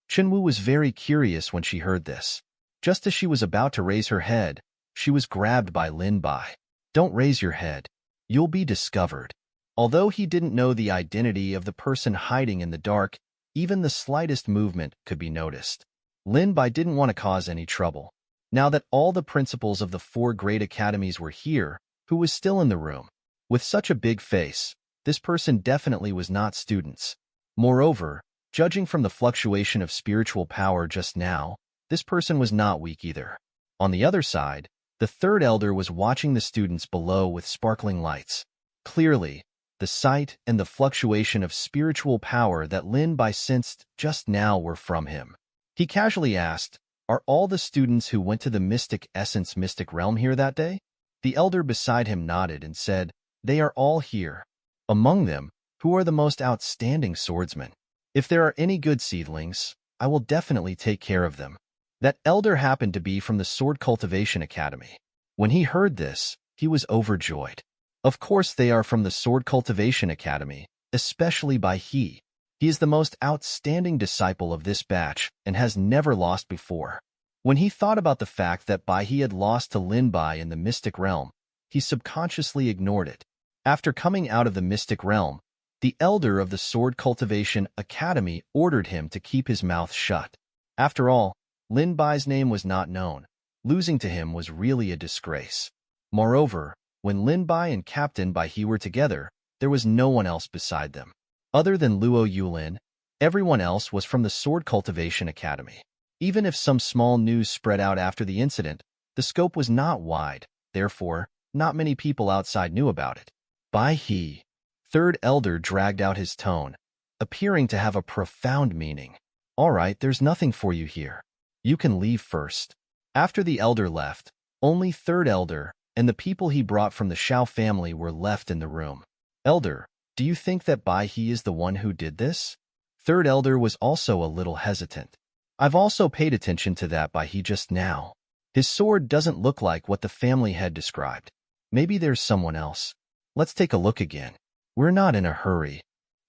Chenwu was very curious when she heard this. Just as she was about to raise her head, she was grabbed by Lin Bai. "Don't raise your head. You'll be discovered." Although he didn't know the identity of the person hiding in the dark, even the slightest movement could be noticed. Lin Bai didn't want to cause any trouble. Now that all the principals of the 4 great academies were here, who was still in the room? With such a big face, this person definitely was not students. Moreover, judging from the fluctuation of spiritual power just now, this person was not weak either. On the other side, the 3rd elder was watching the students below with sparkling lights. Clearly, the sight and the fluctuation of spiritual power that Lin Bai sensed just now were from him. He casually asked, "Are all the students who went to the Mystic Essence Mystic Realm here that day?" The elder beside him nodded and said, "They are all here. Among them, who are the most outstanding swordsmen? If there are any good seedlings, I will definitely take care of them." That elder happened to be from the Sword Cultivation Academy. When he heard this, he was overjoyed. Of course they are from the Sword Cultivation Academy, especially Bai He. He is the most outstanding disciple of this batch and has never lost before. When he thought about the fact that Bai He had lost to Lin Bai in the Mystic Realm, he subconsciously ignored it. After coming out of the Mystic Realm, the elder of the Sword Cultivation Academy ordered him to keep his mouth shut. After all, Lin Bai's name was not known. Losing to him was really a disgrace. Moreover, when Lin Bai and Captain Bai He were together, there was no one else beside them. Other than Luo Yulin, everyone else was from the Sword Cultivation Academy. Even if some small news spread out after the incident, the scope was not wide, therefore, not many people outside knew about it. Bai He, 3rd elder, dragged out his tone, appearing to have a profound meaning. "All right, there's nothing for you here. You can leave first." After the elder left, only 3rd elder and the people he brought from the Shao family were left in the room. "Elder, do you think that Bai He is the one who did this?" 3rd elder was also a little hesitant. "I've also paid attention to that Bai He just now. His sword doesn't look like what the family had described. Maybe there's someone else. Let's take a look again. We're not in a hurry.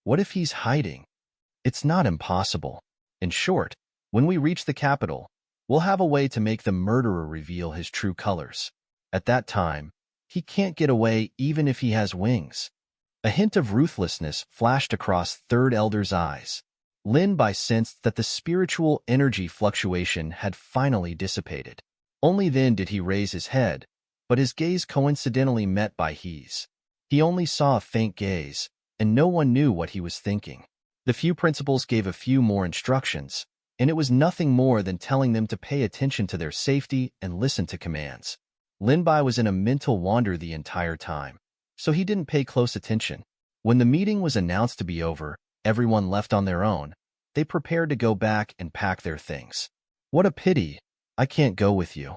What if he's hiding? It's not impossible. In short, when we reach the capital, we'll have a way to make the murderer reveal his true colors. At that time, he can't get away even if he has wings." A hint of ruthlessness flashed across 3rd elder's eyes. Lin Bai sensed that the spiritual energy fluctuation had finally dissipated. Only then did he raise his head, but his gaze coincidentally met Bai He's. He only saw a faint gaze, and no one knew what he was thinking. The few principals gave a few more instructions, and it was nothing more than telling them to pay attention to their safety and listen to commands. Lin Bai was in a mental wander the entire time, so he didn't pay close attention. When the meeting was announced to be over, everyone left on their own. They prepared to go back and pack their things. "What a pity. I can't go with you."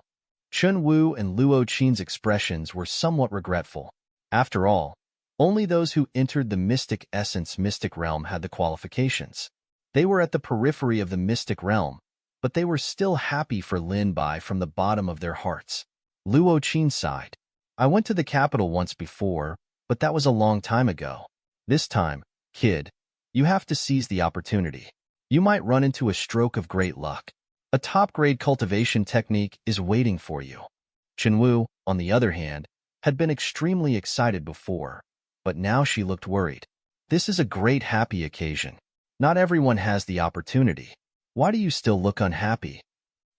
Chun Wu and Luo Qin's expressions were somewhat regretful. After all, only those who entered the Mystic Essence Mystic Realm had the qualifications. They were at the periphery of the Mystic Realm, but they were still happy for Lin Bai from the bottom of their hearts. Luo Qin sighed. "I went to the capital once before, but that was a long time ago. This time, kid, you have to seize the opportunity. You might run into a stroke of great luck. A top-grade cultivation technique is waiting for you." Chenwu, on the other hand, had been extremely excited before, but now she looked worried. "This is a great happy occasion. Not everyone has the opportunity. Why do you still look unhappy?"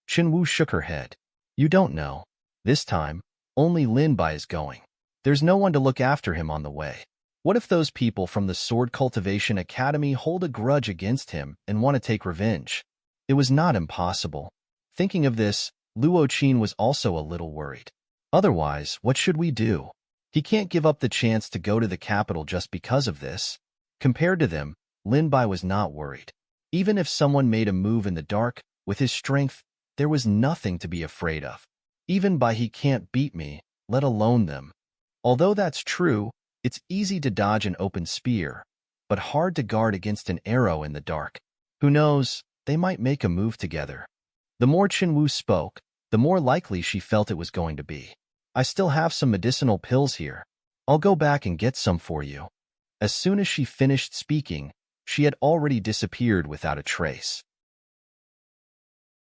Chenwu shook her head. "You don't know. This time, only Lin Bai is going. There's no one to look after him on the way. What if those people from the Sword Cultivation Academy hold a grudge against him and want to take revenge?" It was not impossible. Thinking of this, Luo Qin was also a little worried. Otherwise, what should we do? He can't give up the chance to go to the capital just because of this. Compared to them, Lin Bai was not worried. Even if someone made a move in the dark, with his strength, there was nothing to be afraid of. Even Bai he can't beat me, let alone them. Although that's true, it's easy to dodge an open spear, but hard to guard against an arrow in the dark. Who knows, they might make a move together. The more Qinwu spoke, the more likely she felt it was going to be. I still have some medicinal pills here. I'll go back and get some for you. As soon as she finished speaking, she had already disappeared without a trace.